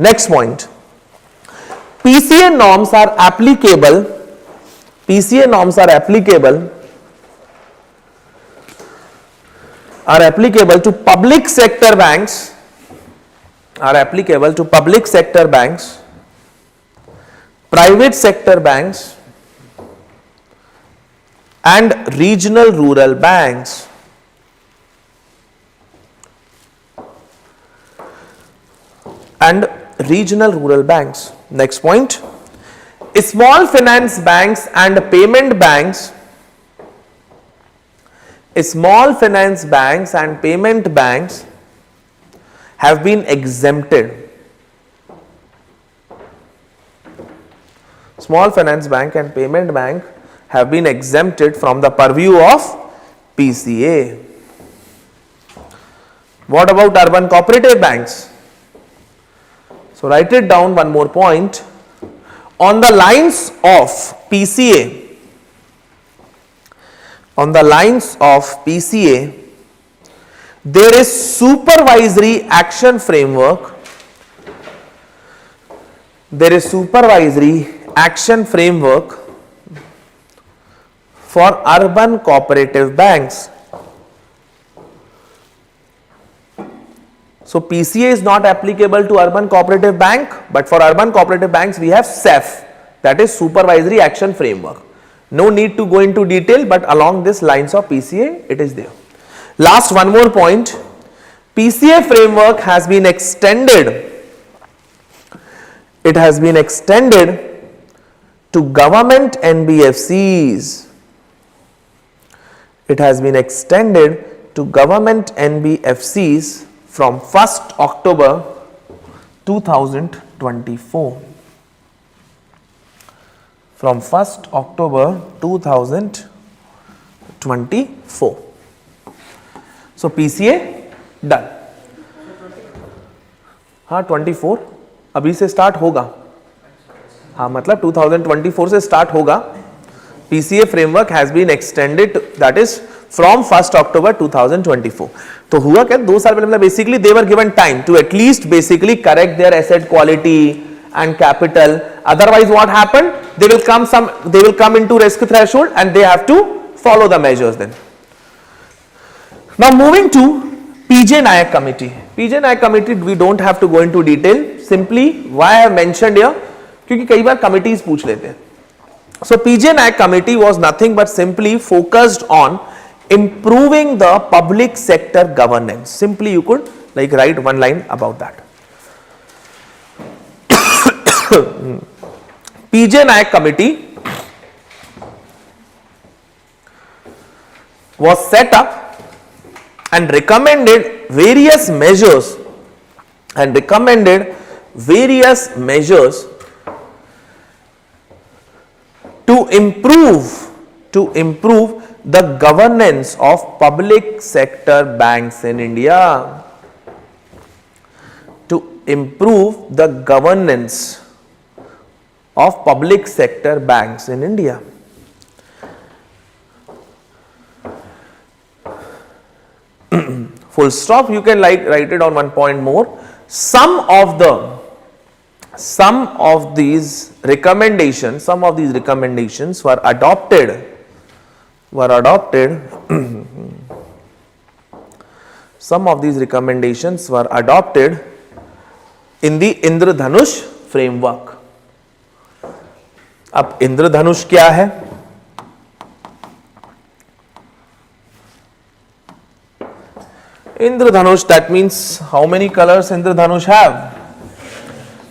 Next point, PCA norms are applicable to public sector banks, private sector banks and regional rural banks. Next point, small finance banks and payment banks have been exempted. Small finance bank and payment bank have been exempted from the purview of PCA. What about urban cooperative banks? So write it down, one more point. On the lines of PCA, there is supervisory action framework. There is supervisory action framework for urban cooperative banks. So PCA is not applicable to urban cooperative bank, but for urban cooperative banks we have SAF, that is supervisory action framework. No need to go into detail, but along this lines of PCA it is there. Last one more point, PCA framework has been extended. It has been extended to government NBFCs. It has been extended to government NBFCs from 1st October 2024. From 1st October 2024. So PCA done. हाँ 24 अभी से start होगा. हाँ मतलब 2024 से start होगा. PCA framework has been extended, that is from 1st October 2024. तो हुआ क्या 2 साल पहले, मतलब basically they were given time to at least basically correct their asset quality and capital. Otherwise what happened, they will come into risk threshold and they have to follow the measures then. Now moving to PJ Nayak committee. PJ Nayak committee we don't have to go into detail. Simply why I have mentioned here, क्योंकि कई बार committees पूछ लेते हैं. So PJ Nayak committee was nothing but simply focused on improving the public sector governance. Simply you could like write one line about that. PJ Nayak committee was set up and recommended various measures to improve the governance of public sector banks in India. To improve the governance of public sector banks in India. Full stop. You can like write it on one point more. Some of these recommendations were adopted. Some of these recommendations were adopted in the Indradhanush framework. अब इंद्रधनुष क्या है? Indradhanush, that means how many colors Indradhanush have?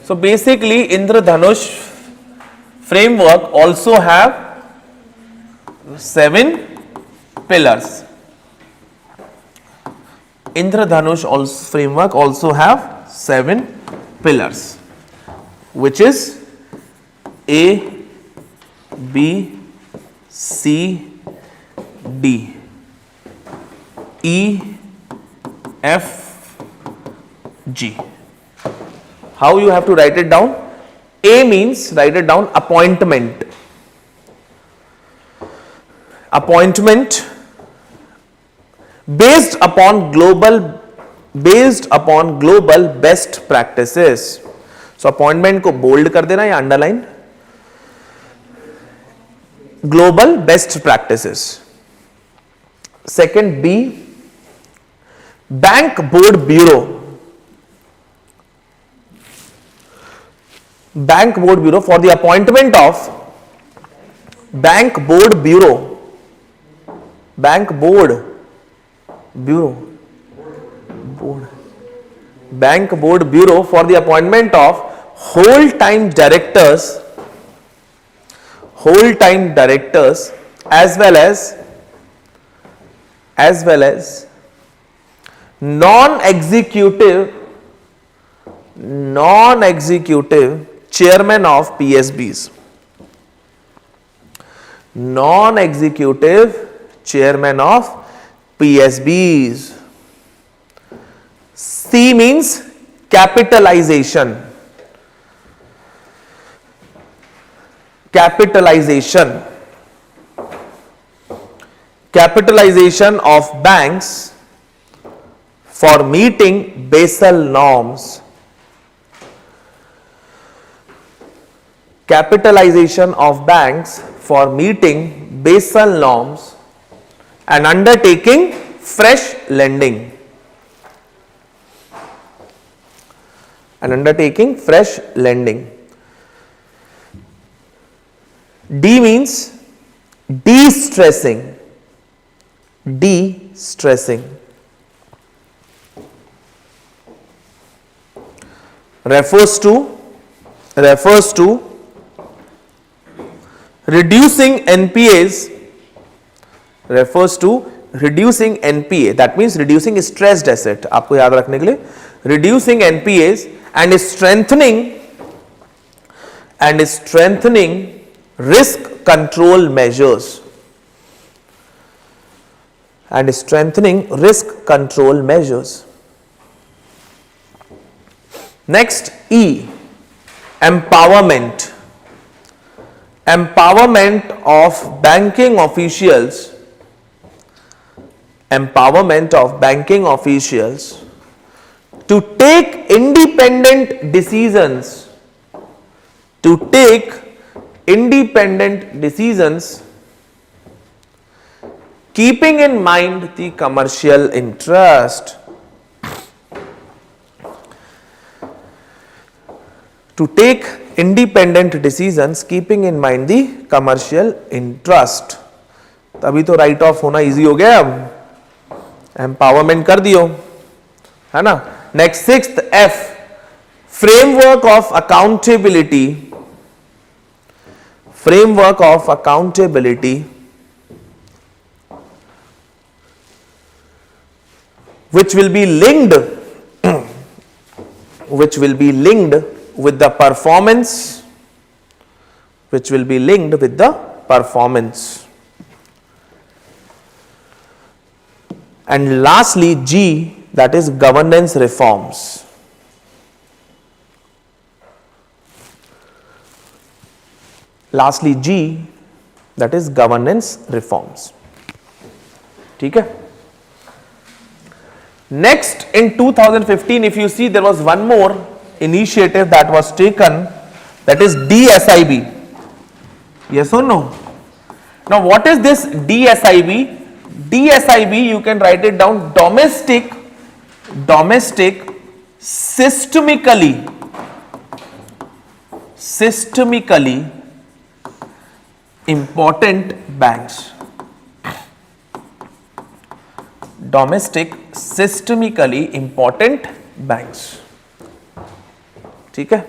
So basically Indradhanush framework also have 7 pillars. Indradhanush framework also have 7 pillars, which is A, B, C, D, E, F, G. How you have to write it down? A means, write it down, appointment. Appointment based upon global best practices. So appointment को bold कर देना या underline. Global best practices. Second, B, Bank Board Bureau. Bank Board Bureau for the appointment of Bank Board Bureau. Bank Board Bureau. Bank Board Bureau for the appointment of whole-time directors as well as non-executive chairman of PSBs. Non-executive chairman of PSBs. C means capitalization. Capitalization. Capitalization of banks for meeting Basel norms. Capitalization of banks for meeting Basel norms and undertaking fresh lending. And undertaking fresh lending. D means de-stressing. De-stressing. Refers to reducing NPAs. Refers to reducing NPA. That means reducing stressed asset. आपको याद रखने के लिए reducing NPAs and strengthening risk control measures. And strengthening risk control measures. Next, E, empowerment. Empowerment of banking officials. Empowerment of banking officials to take independent decisions. To take independent decisions, keeping in mind the commercial interest. To take independent decisions, keeping in mind the commercial interest. तभी तो right of होना easy हो गया, अब empowerment कर दियो, है ना. Next, sixth, F, framework of accountability. Framework of accountability which will be linked with the performance, and lastly G, that is governance reforms. Lastly G, that is governance reforms. ठीक है. Next, in 2015, if you see, there was one more initiative that was taken, that is D-SIB. Yes or no? Now what is this D-SIB? D-SIB, you can write it down, domestic systemically important banks. Domestic systemically important banks. ठीक है.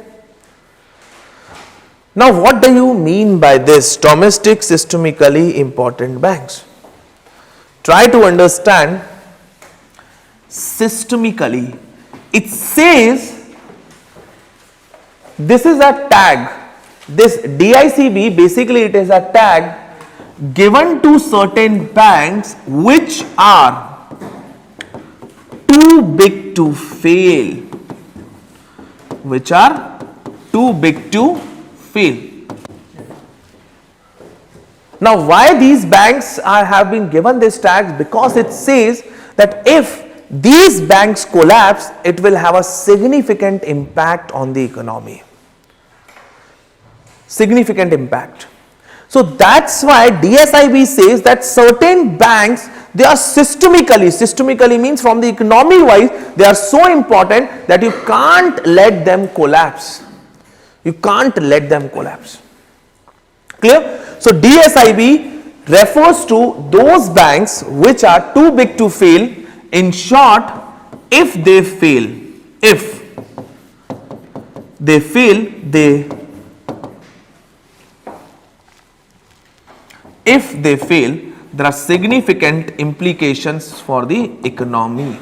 Now what do you mean by this domestic systemically important banks? Try to understand systemically. It says this is a tag. This D-SIB, basically it is a tag given to certain banks which are too big to fail. Which are too big to fail. Now why these banks have been given this tag? Because it says that if these banks collapse, it will have a significant impact on the economy. Significant impact. So that's why D-SIB says that certain banks, they are systemically means from the economy wise, they are so important that you can't let them collapse. You can't let them collapse. Clear? So D-SIB refers to those banks which are too big to fail. In short, if they fail, there are significant implications for the economy.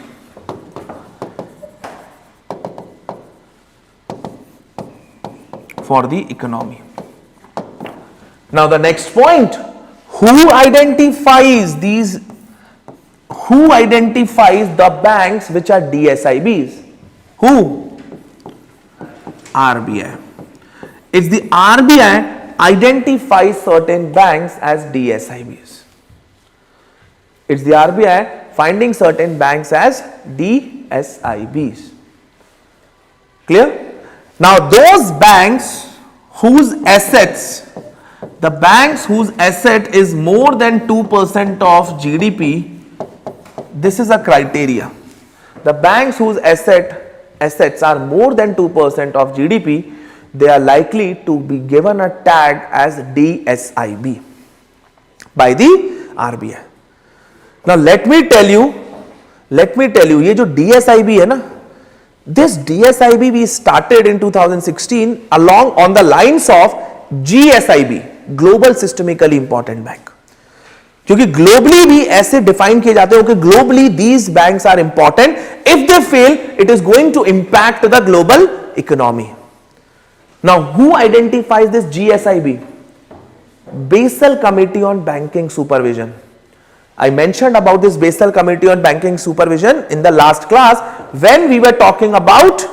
Now the next point, who identifies the banks which are D-SIBs? Who? RBI. It's the RBI identify certain banks as D-SIBs. It's the RBI finding certain banks as D-SIBs. Clear? Now those banks whose assets, the banks whose asset is more than 2% of GDP, this is a criteria. The banks whose assets are more than 2% of GDP, they are likely to be given a tag as D-SIB by the RBI. Now let me tell you, ये जो D-SIB है ना, this D-SIB we started in 2016 along on the lines of G-SIB, Global Systemically Important Bank. क्योंकि globally भी ऐसे define किए जाते हो कि globally these banks are important. If they fail, it is going to impact the global economy. Now, who identifies this G-SIB? Basel Committee on Banking Supervision. I mentioned about this Basel Committee on Banking Supervision in the last class when we were talking about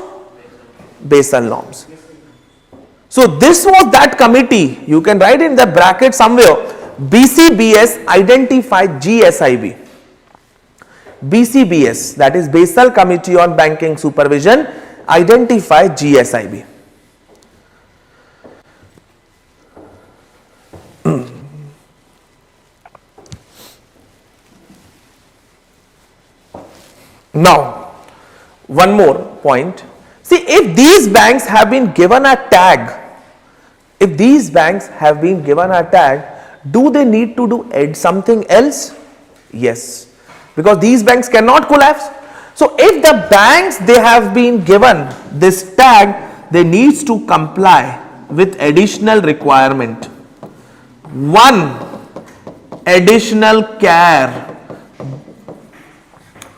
Basel norms. So this was that committee. You can write in the bracket somewhere. BCBS identified G-SIB. BCBS, that is Basel Committee on Banking Supervision, identified G-SIB. Now, one more point. See, if these banks have been given a tag, do they need to add something else? Yes, because these banks cannot collapse. So, if the banks they have been given this tag, they need to comply with additional requirement. One, additional care.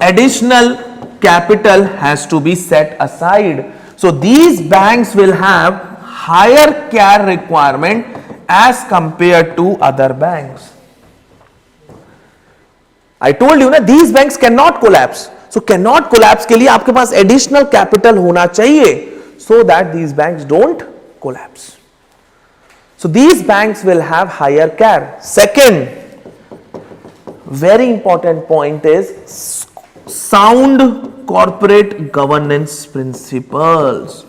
Additional capital has to be set aside. So these banks will have higher care requirement as compared to other banks. I told you ना, these banks cannot collapse. So cannot collapse के लिए आपके पास additional capital होना चाहिए so that these banks don't collapse. So these banks will have higher care. Second, very important point is sound corporate governance principles,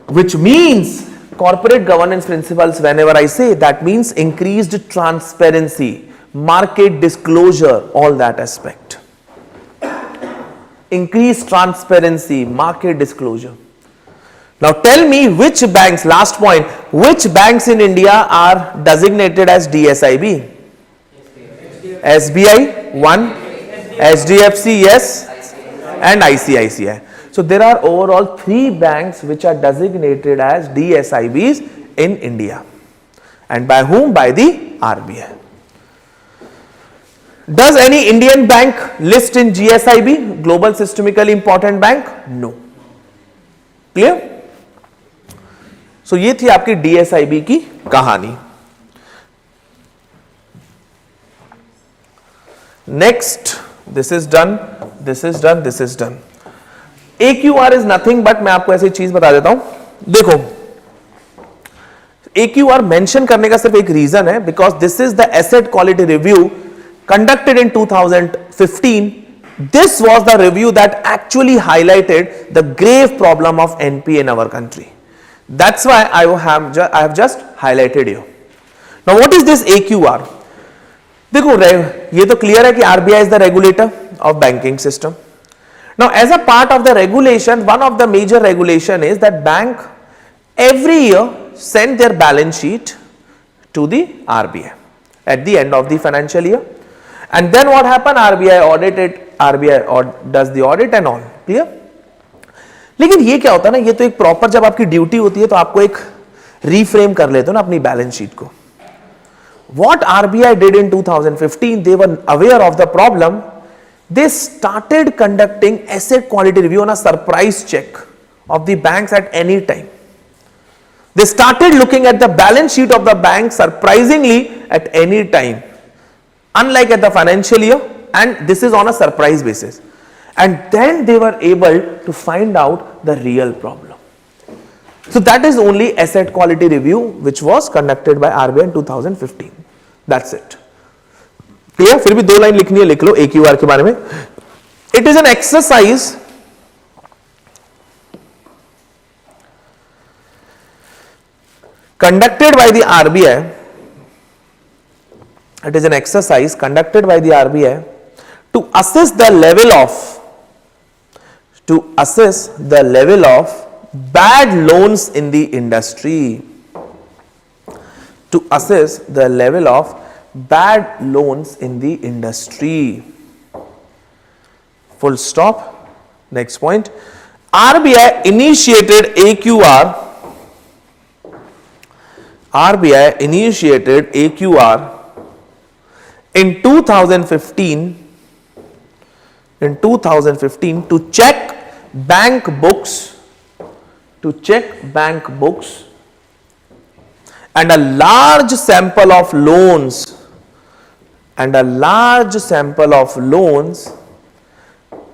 which means corporate governance principles, whenever I say that means increased transparency, market disclosure, all that aspect. Increased transparency, market disclosure. Now tell me which banks, last point, which banks in India are designated as D-SIB? SBI, one, HDFC, yes, and ICICI. So there are overall 3 banks which are designated as D-SIBs in India. And by whom? By the RBI. Does any Indian bank list in G-SIB, Global Systemically Important Bank? No. Clear? So ये थी आपकी D-SIB की कहानी. Next, this is done, this is done, this is done. AQR is nothing but मैं आपको ऐसी चीज बता देता हूं. देखो, AQR मेंशन करने का सिर्फ एक रीजन है, because this is the asset quality review conducted in 2015. This was the review that actually highlighted the grave problem of NPA in our country. That's why I have just highlighted you. Now what is this AQR? देखो ये तो clear है कि RBI is the regulator of banking system. Now as a part of the regulation, one of the major regulation is that bank every year send their balance sheet to the RBI at the end of the financial year, and then what happen, RBI does the audit and all. Clear? लेकिन ये क्या होता है ना, ये तो एक proper जब आपकी ड्यूटी होती है तो आपको एक रीफ्रेम कर लेते हो ना अपनी बैलेंस शीट को. What RBI did in 2015, they were aware of the problem. They started conducting asset quality review on a surprise check of the banks at any time. They started looking at the balance sheet of the bank surprisingly at any time, unlike at the financial year, and this is on a surprise basis. And then they were able to find out the real problem. So that is only asset quality review which was conducted by RBI in 2015. That's it. Clear? फिर भी 2 line लिखनी है, लिख लो AQR के बारे में. It is an exercise conducted by the RBI. It is an exercise conducted by the RBI to assess the level of bad loans in the industry. To assess the level of bad loans in the industry. Full stop. Next point. RBI initiated AQR. RBI initiated AQR in 2015 to check bank books and a large sample of loans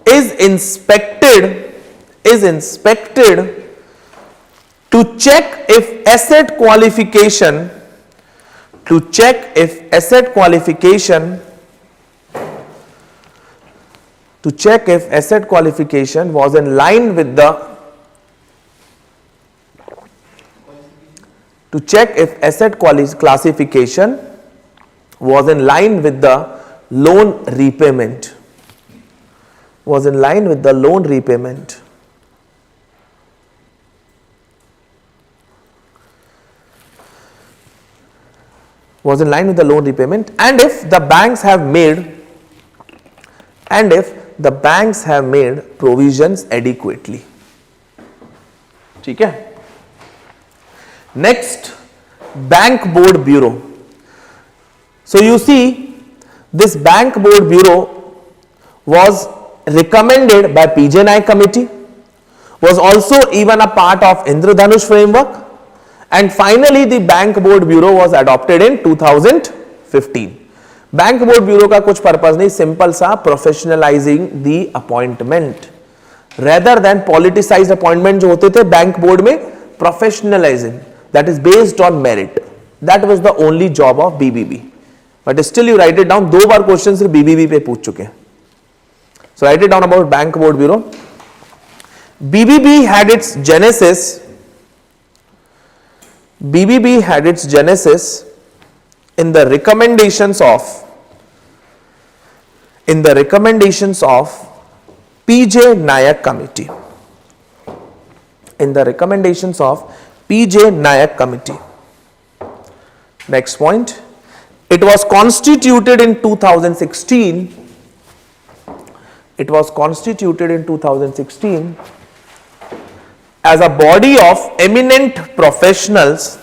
is inspected to check if asset qualification was in line with the classification was in line with the loan repayment. Was in line with the loan repayment. Was in line with the loan repayment, and if the banks have made provisions adequately. ठीक है? Next, Bank Board Bureau. So you see, this Bank Board Bureau was recommended by PJ Naik committee, was also even a part of Indradhanush framework, and finally the Bank Board Bureau was adopted in 2015. Bank Board Bureau का कुछ purpose नहीं, simple सा professionalising the appointment, rather than politicised appointment जो होते थे bank board में, professionalising that is based on merit. That was the only job of BBB. But still you write it down. 2 बार question सिर्फ BBB पे पूछ चुके हैं. So write it down about bank board bureau. BBB had its genesis in the recommendations of PJ Nayak committee. In the recommendations of PJ Nayak committee. Next point. It was constituted in 2016. It was constituted in 2016 as a body of eminent professionals.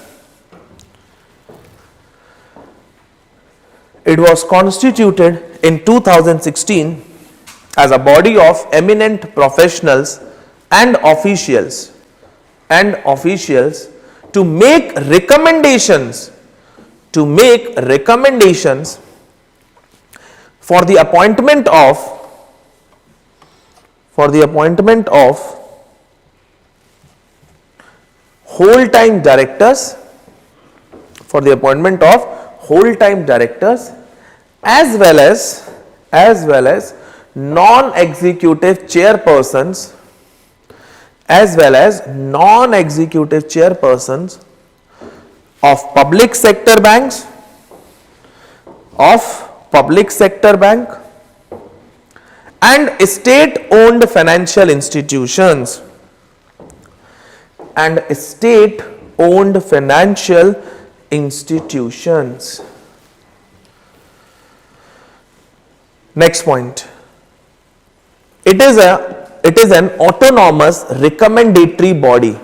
It was constituted in 2016 as a body of eminent professionals and officials to make recommendations for the appointment of whole-time directors, as well as non-executive chairpersons, of public sector banks, and state-owned financial institutions. Next point. It is an autonomous recommendatory body.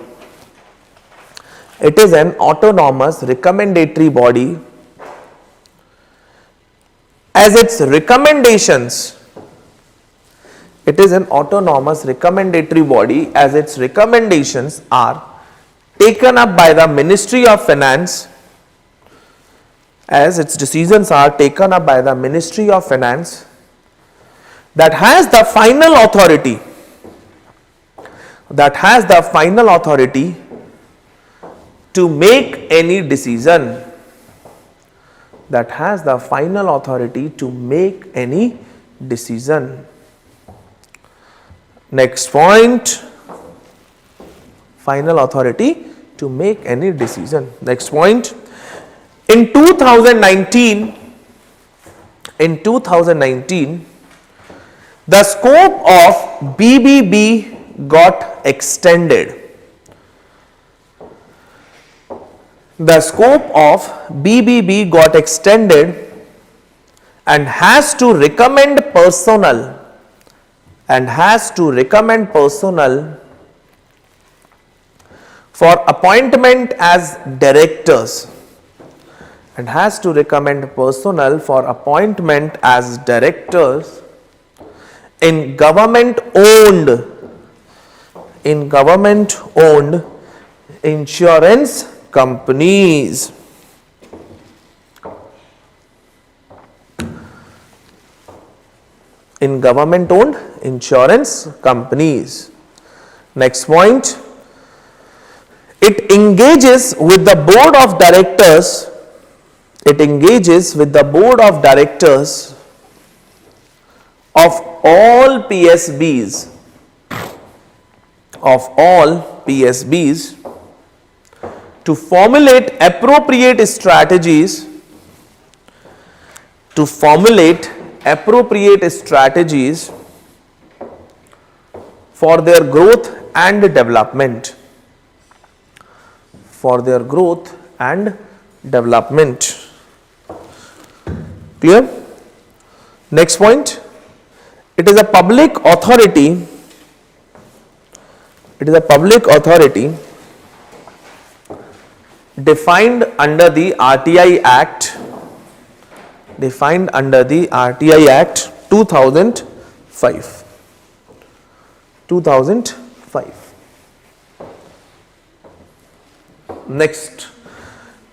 It is an autonomous recommendatory body. As its recommendations, it is an autonomous recommendatory body as its recommendations are taken up by the Ministry of Finance, as its decisions are taken up by the Ministry of Finance, that has the final authority to make any decision. That has the final authority to make any decision. Next point, final authority to make any decision. Next point, in 2019, the scope of BBB got extended. The scope of BBB got extended and has to recommend personnel for appointment as directors in government owned insurance companies. In government owned insurance companies. Next point, it engages with the board of directors. Of all PSBs to formulate appropriate strategies for their growth and development. Clear? Next point, it is a public authority defined under the RTI Act 2005. Next,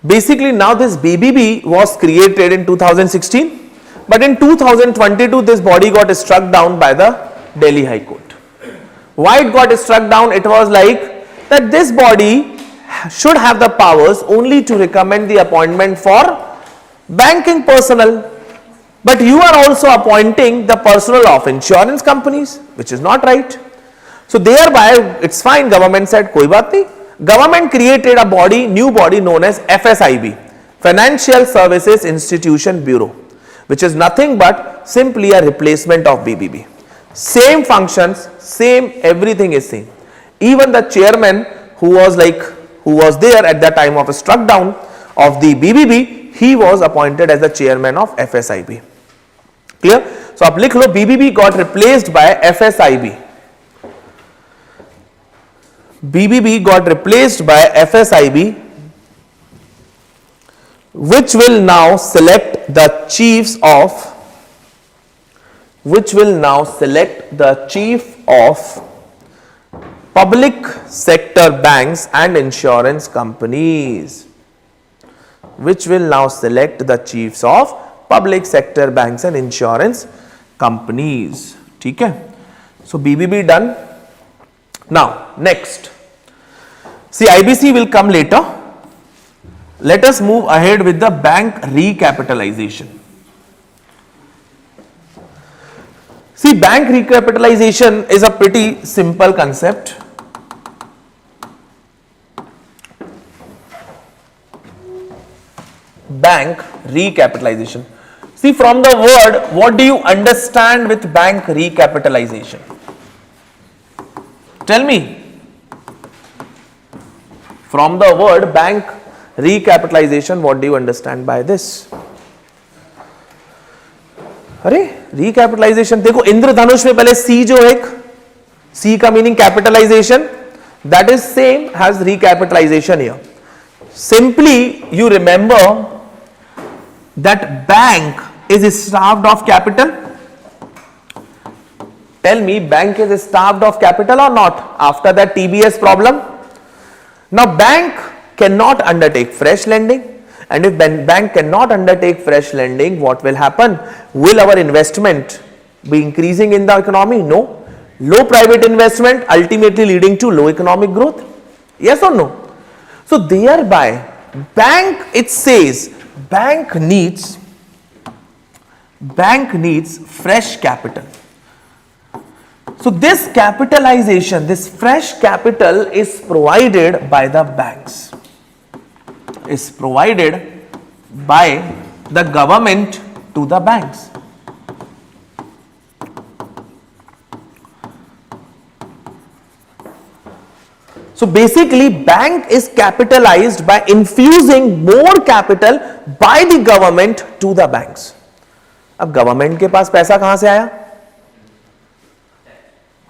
basically now this BBB was created in 2016, but in 2022 this body got struck down by the Delhi High Court. Why it got struck down? It was like that this body should have the powers only to recommend the appointment for banking personnel, but you are also appointing the personnel of insurance companies, which is not right. So thereby it's fine, government said koi baat nahi. Government created a new body known as FSIB, Financial Services Institution Bureau, which is nothing but simply a replacement of BBB. Same functions, same, everything is same. Even the chairman who was there at the time of a struck down of the BBB, he was appointed as the chairman of FSIB. Clear? So आप लिख लो, BBB got replaced by FSIB. BBB got replaced by FSIB, which will now select the chief of public sector banks and insurance companies. Which will now select the chiefs of public sector banks and insurance companies. ठीक है? So BBB done. Now next, see, IBC will come later. Let us move ahead with the bank recapitalization. See, bank recapitalization is a pretty simple concept. Bank recapitalization. See, from the word, what do you understand with bank recapitalization? Tell me. From the word bank recapitalization, what do you understand by this? अरे recapitalization देखो, इंद्रधनुष में पहले C जो एक C का meaning capitalization, that is same as recapitalization here. Simply you remember that bank is starved of capital. Tell me, bank is starved of capital or not after that TBS problem? Now bank cannot undertake fresh lending, and if bank cannot undertake fresh lending, what will happen? Will our investment be increasing in the economy? No. Low private investment ultimately leading to low economic growth. Yes or no? So thereby bank, it says bank needs fresh capital. So this capitalization, this fresh capital is provided by the banks, is provided by the government to the banks. So basically bank is capitalized by infusing more capital by the government to the banks. अब government के पास पैसा कहां से आया?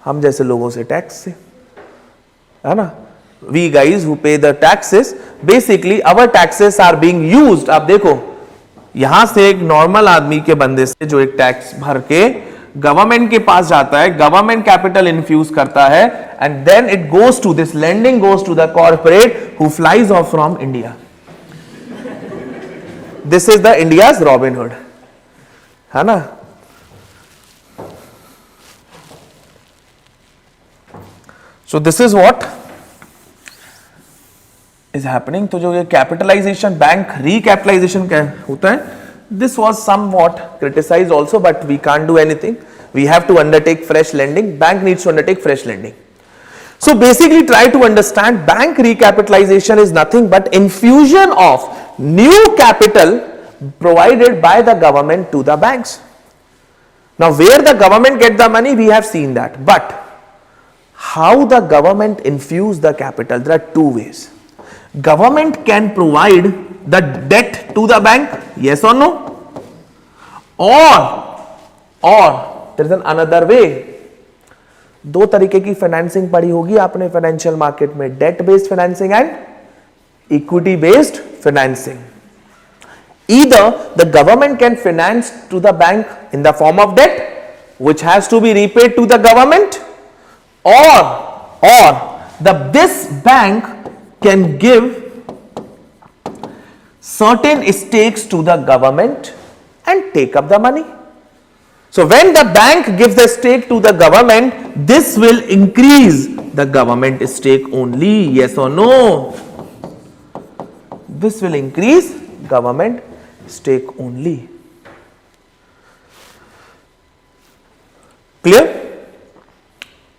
हम जैसे लोगों से, टैक्स से, है ना? We guys who pay the taxes, basically our taxes are being used. आप देखो यहां से एक नॉर्मल आदमी के बंदे से जो एक टैक्स भर के गवर्नमेंट के पास जाता है, गवर्नमेंट कैपिटल इन्फ्यूज करता है, and then it goes to this lending goes to the corporate who flies off from India. This is the India's Robin Hood, है ना? So this is what is happening. तो जो ये कैपिटलाइजेशन, बैंक रिकैपिटलाइजेशन क्या होता है, this was somewhat criticized also, but we can't do anything. We have to undertake fresh lending. Bank needs to undertake fresh lending. So basically try to understand, bank recapitalization is nothing but infusion of new capital provided by the government to the banks. Now where the government get the money, we have seen that, but how the government infuse the capital? There are two ways. Government can provide the debt to the bank, yes or no, or there is another way. दो तरीके की financing पढ़ी होगी आपने financial market में, debt based financing and equity based financing. Either the government can finance to the bank in the form of debt which has to be repaid to the government, or this bank can give certain stakes to the government and take up the money. So when the bank gives the stake to the government, this will increase the government stake only, yes or no? This will increase government stake only. Clear?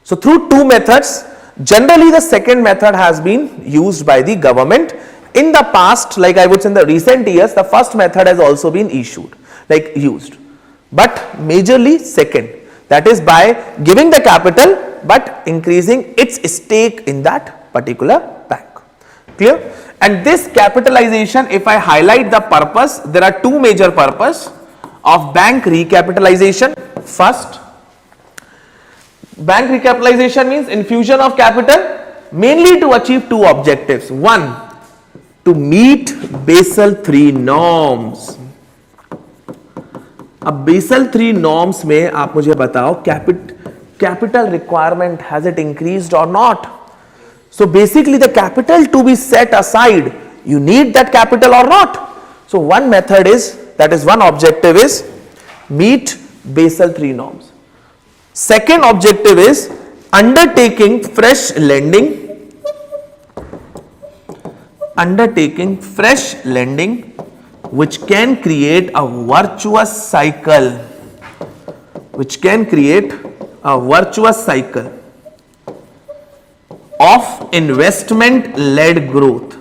So through two methods, generally the second method has been used by the government. In the past, like I would say in the recent years, the first method has also been used, but majorly second, that is by giving the capital but increasing its stake in that particular bank. Clear? And this capitalization, if I highlight the purpose, there are two major purposes of bank recapitalization. First, bank recapitalization means infusion of capital mainly to achieve two objectives. One, to meet Basel III norms. अब Basel III norms में आप मुझे बताओ, capital requirement, has it increased or not? So basically the capital to be set aside, you need that capital or not? So one method is, that is one objective is meet Basel III norms. Second objective is undertaking fresh lending, which can create a virtuous cycle, of investment led growth.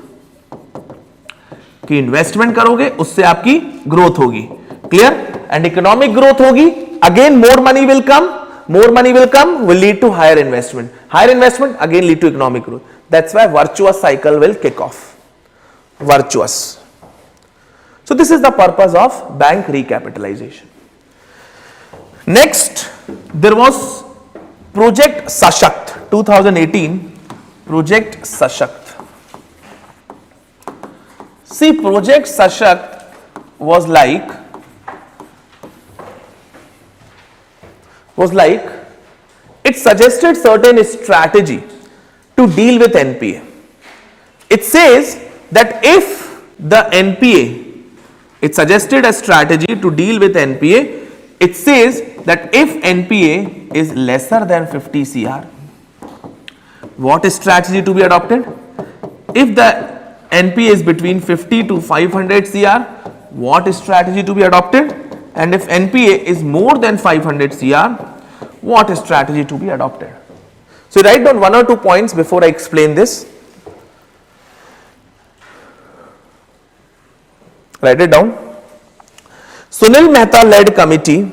कि investment करोगे उससे आपकी growth होगी. Clear? And economic growth होगी, again more money will come, will lead to higher investment again lead to economic growth. That's why virtuous cycle will kick off. Virtuous. So this is the purpose of bank recapitalization. Next, there was Project Sashakt 2018, Project Sashakt. See, Project Sashakt was like it suggested certain strategy to deal with NPA. It says that if the NPA, it suggested a strategy to deal with NPA. It says that if NPA is lesser than 50 CR, what strategy to be adopted? If the NPA is between 50 to 500 CR, what strategy to be adopted? And if NPA is more than 500 CR, what strategy to be adopted? So write down 1 or 2 points before I explain this. Write it down. Sunil Mehta led committee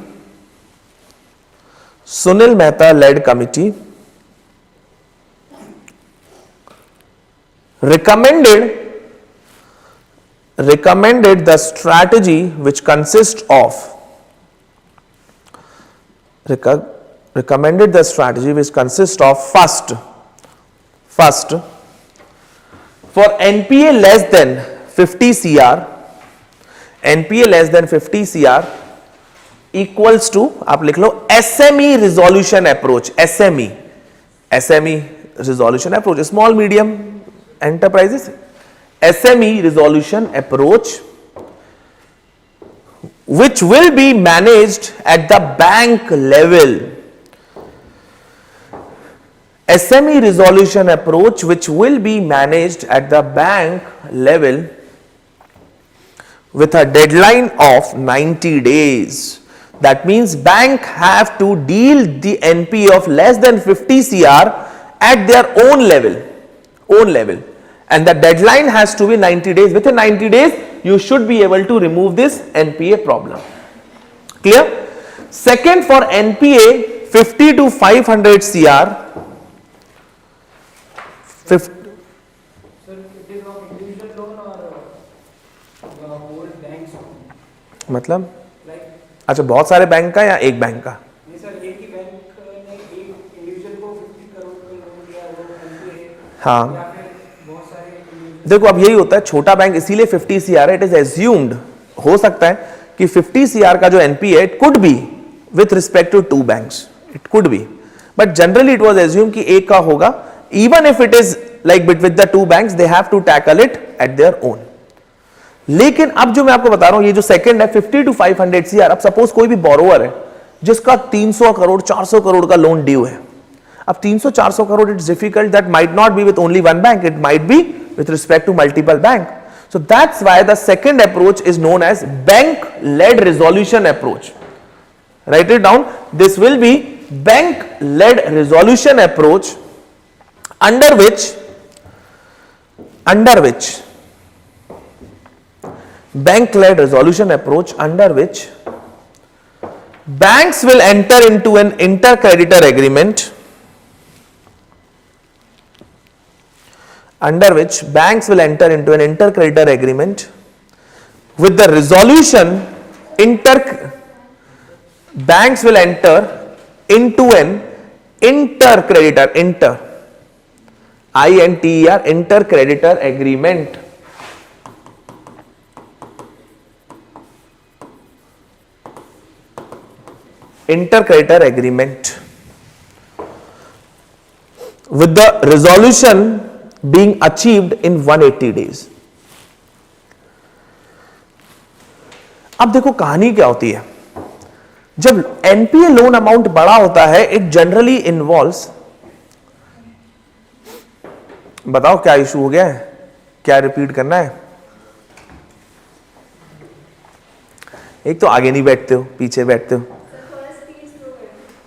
recommended the strategy which consists of first for NPA less than 50 CR, equals to, आप लिख लो SME resolution approach, SME resolution approach, small medium enterprises, SME resolution approach, which will be managed at the bank level. SME resolution approach which will be managed at the bank level with a deadline of 90 days. That means bank have to deal the NPA of less than 50 CR at their own level, and the deadline has to be 90 days. Within 90 days you should be able to remove this NPA problem. Clear? Second, for NPA 50 to 500 CR, 50, Sir, it is of individual loan or the whole bank's loan? मतलब Like, अच्छा बहुत सारे bank का या एक bank का? नहीं sir, एक ही बैंक ने एक इंडिविजुअल को 50 करोड़ का लोन दिया, वो NPA है, हाँ, या फिर बहुत सारे individual- देखो अब यही होता है, छोटा बैंक इसीलिए 50 CR है, इट इज एज्यूम्ड, हो सकता है कि 50 CR का जो NPA है, it could be with respect to 2 banks, it could be, but generally it was assume कि एक का होगा, even if it is like with the 2 banks, they have to tackle it at their own. लेकिन अब जो मैं आपको बता रहा हूं, ये जो सेकंड है 50 to 500 CR, अब सपोज कोई भी बोरोवर है जिसका 300 करोड़ 400 करोड़ का लोन ड्यू है, अब 300-400 crore, it's difficult, that might not be with only one bank, it might be with respect to multiple bank. So that's why the second approach is known as bank led resolution approach. Write it down. This will be bank led resolution approach under which bank led resolution approach under which banks will enter into an intercreditor agreement, with the resolution banks will enter into an intercreditor intercreditor agreement with the resolution being achieved in 180 days. अब देखो कहानी क्या होती है, जब NPA loan amount बड़ा होता है, इट जनरली इन्वॉल्व्स, बताओ क्या इशू हो गया है, क्या रिपीट करना है? एक तो आगे नहीं बैठते हो, पीछे बैठते हो.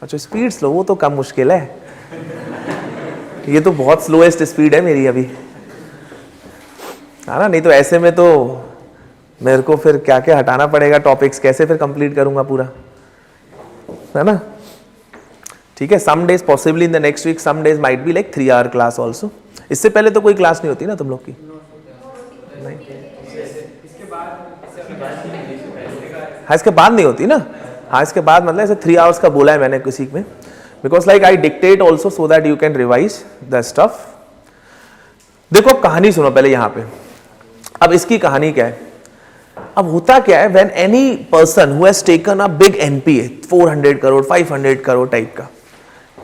अच्छा स्पीड स्लो, वो तो कम मुश्किल है, ये तो बहुत स्लोएस्ट स्पीड है मेरी अभी, है ना? नहीं तो ऐसे में तो मेरे को फिर क्या क्या हटाना पड़ेगा टॉपिक्स, कैसे फिर कंप्लीट करूंगा पूरा, है ना? ठीक है, some days possibly in the next week, some days might be like 3 hour class also. इससे पहले तो कोई क्लास नहीं होती ना तुम लोग की? नहीं, हाँ इसके बाद नहीं होती ना. हाँ इसके बाद मतलब ऐसे 3 आवर्स का बोला है मैंने किसी में, because like I dictate also so that you can revise the stuff. देखो अब कहानी सुनो पहले यहाँ पे. अब इसकी कहानी क्या है, अब होता क्या है, when any person who has taken a big NPA 400 crore 500 crore type का,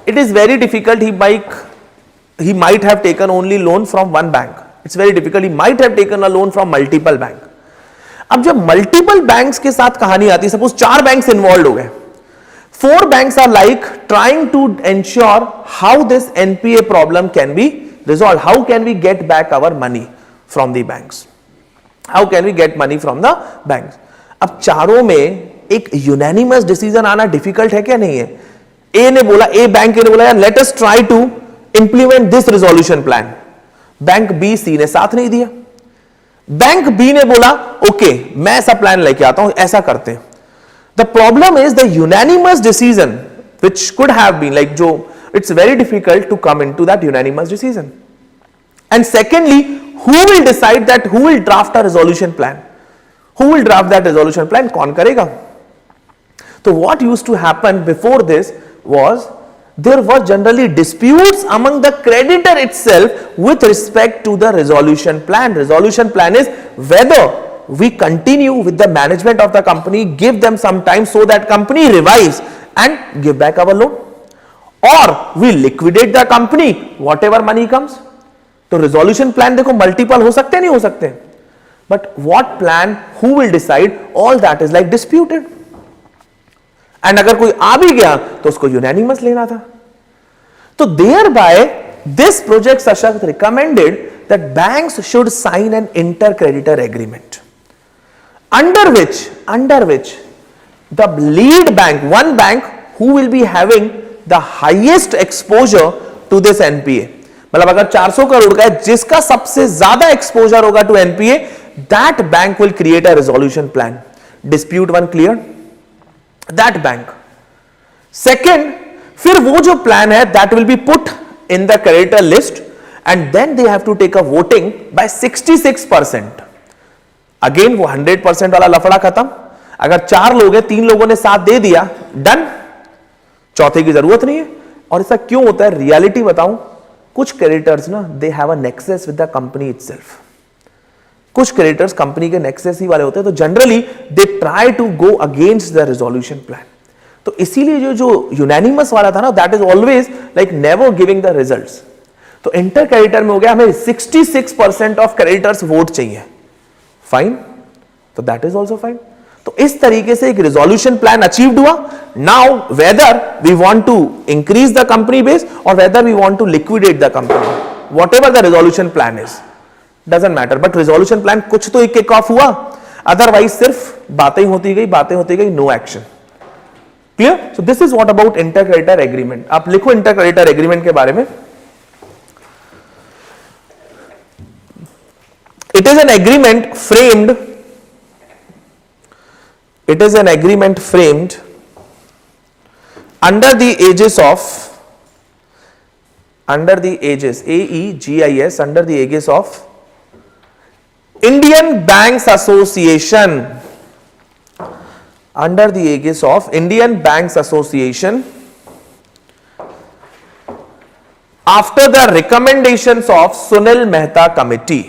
it is very difficult, he might have taken only loan from one bank, it's very difficult, he might have taken a loan from multiple bank. अब जब multiple banks के साथ कहानी आती है, suppose 4 banks involve हो गए, 4 banks are like trying to ensure how this NPA problem can be resolved, how can we get back our money. from the banks. How can we get money from the banks? अब चारों में एक unanimous decision आना difficult है क्या? नहीं है. ए ने बोला, ए बैंक ने बोला, let us try to implement this resolution plan. Bank B, C ने साथ नहीं दिया. बैंक बी ने बोला, ओके मैं ऐसा प्लान लेके आता हूं, ऐसा करते हैं. The problem is the unanimous decision which could have been like जो it's very difficult to come into that unanimous decision. And secondly, who will decide that, who will draft a resolution plan? Who will draft that resolution plan? कौन करेगा? So what used to happen before this was there were generally disputes among the creditor itself with respect to the resolution plan. Resolution plan is whether we continue with the management of the company, give them some time so that company revives and give back our loan, or we liquidate the company whatever money comes. तो resolution plan देखो multiple हो सकते नहीं हो सकते, but what plan, who will decide, all that is like disputed. And अगर कोई आ भी गया तो उसको unanimous लेना था. तो thereby this project Sashakt recommended that banks should sign an intercreditor agreement under which the lead bank, one bank who will be having the highest exposure to this NPA, मतलब अगर 400 करोड़ का है, जिसका सबसे ज्यादा एक्सपोजर होगा to NPA, that bank will create a resolution plan. Dispute one clear? That bank. Second, फिर वो जो plan है that will be put in the creditor list and then they have to take a voting by 66%. Again वो 100% वाला लफड़ा खत्म. अगर 4 लोग हैं, 3 लोगों ने साथ दे दिया, डन, चौथे की जरूरत नहीं है. और ऐसा क्यों होता है? रियलिटी बताऊं, कुछ क्रेडिटर्स ना they have a nexus with the company itself. कुछ क्रेडिटर्स कंपनी के नेक्सस ही वाले होते हैं, तो generally they try to go against the resolution plan. तो इसीलिए जो यूनानिमस वाला था ना, that is always like never giving the results. तो इंटर क्रेडिटर में हो गया, हमें 66% ऑफ क्रेडिटर्स वोट चाहिए, फाइन, तो दैट इज ऑल्सो फाइन. तो इस तरीके से एक रिजोल्यूशन प्लान अचीव्ड हुआ. Now whether we want to increase the company base और whether we want to liquidate the company, whatever the resolution plan is, doesn't matter, but resolution plan कुछ तो एक किक ऑफ हुआ, otherwise सिर्फ बातें होती गई, no action. Clear? So this is what about intercreditor agreement. आप लिखो इंटरक्रेडिटर एग्रीमेंट के बारे में. It is an agreement framed under the aegis AEGIS, under the aegis of Indian Banks Association, under the aegis of Indian Banks Association, after the recommendations of Sunil Mehta Committee.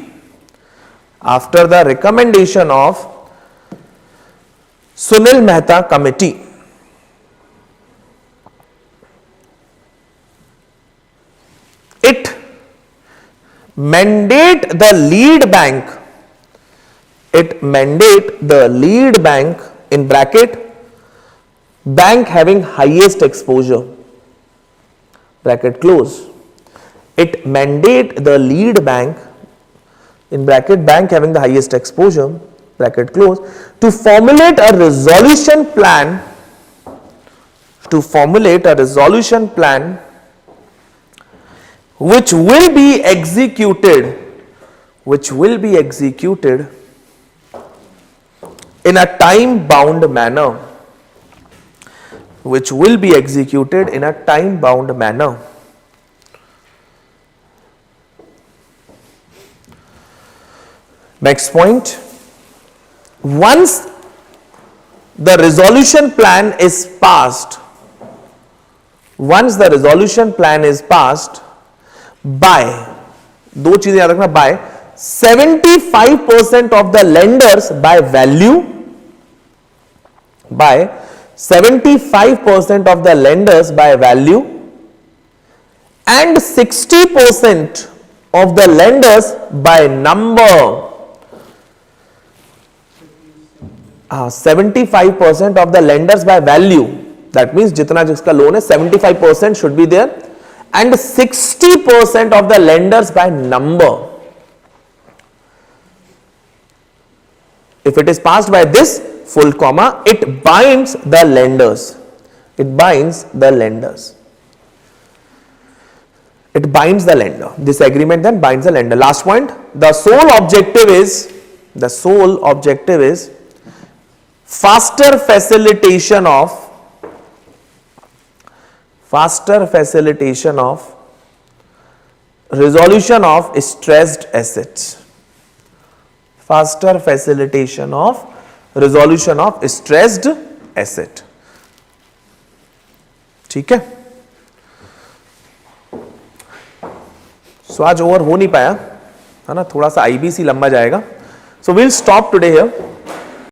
After the recommendation of Sunil Mehta Committee, it mandate the lead bank, in bracket bank having highest exposure, bracket close. It mandate the lead bank, in bracket bank having the highest exposure, bracket close, to formulate a resolution plan, which will be executed in a time bound manner, Next point, once the resolution plan is passed, by, दो चीजें याद रखना, by 75% of the lenders by value, and 60% of the lenders by number. 75% of the lenders by value, that means जितना जिसका loan है 75% should be there, and 60% of the lenders by number. If it is passed by this full comma, it binds the lenders. It binds the lenders. It binds the lender. This agreement then binds the lender. Last point, the sole objective is faster facilitation of resolution of stressed assets. Faster facilitation of resolution of stressed asset. ठीक है. सो आज over हो नहीं पाया है ना, थोड़ा सा IBC लंबा जाएगा. So will stop today here.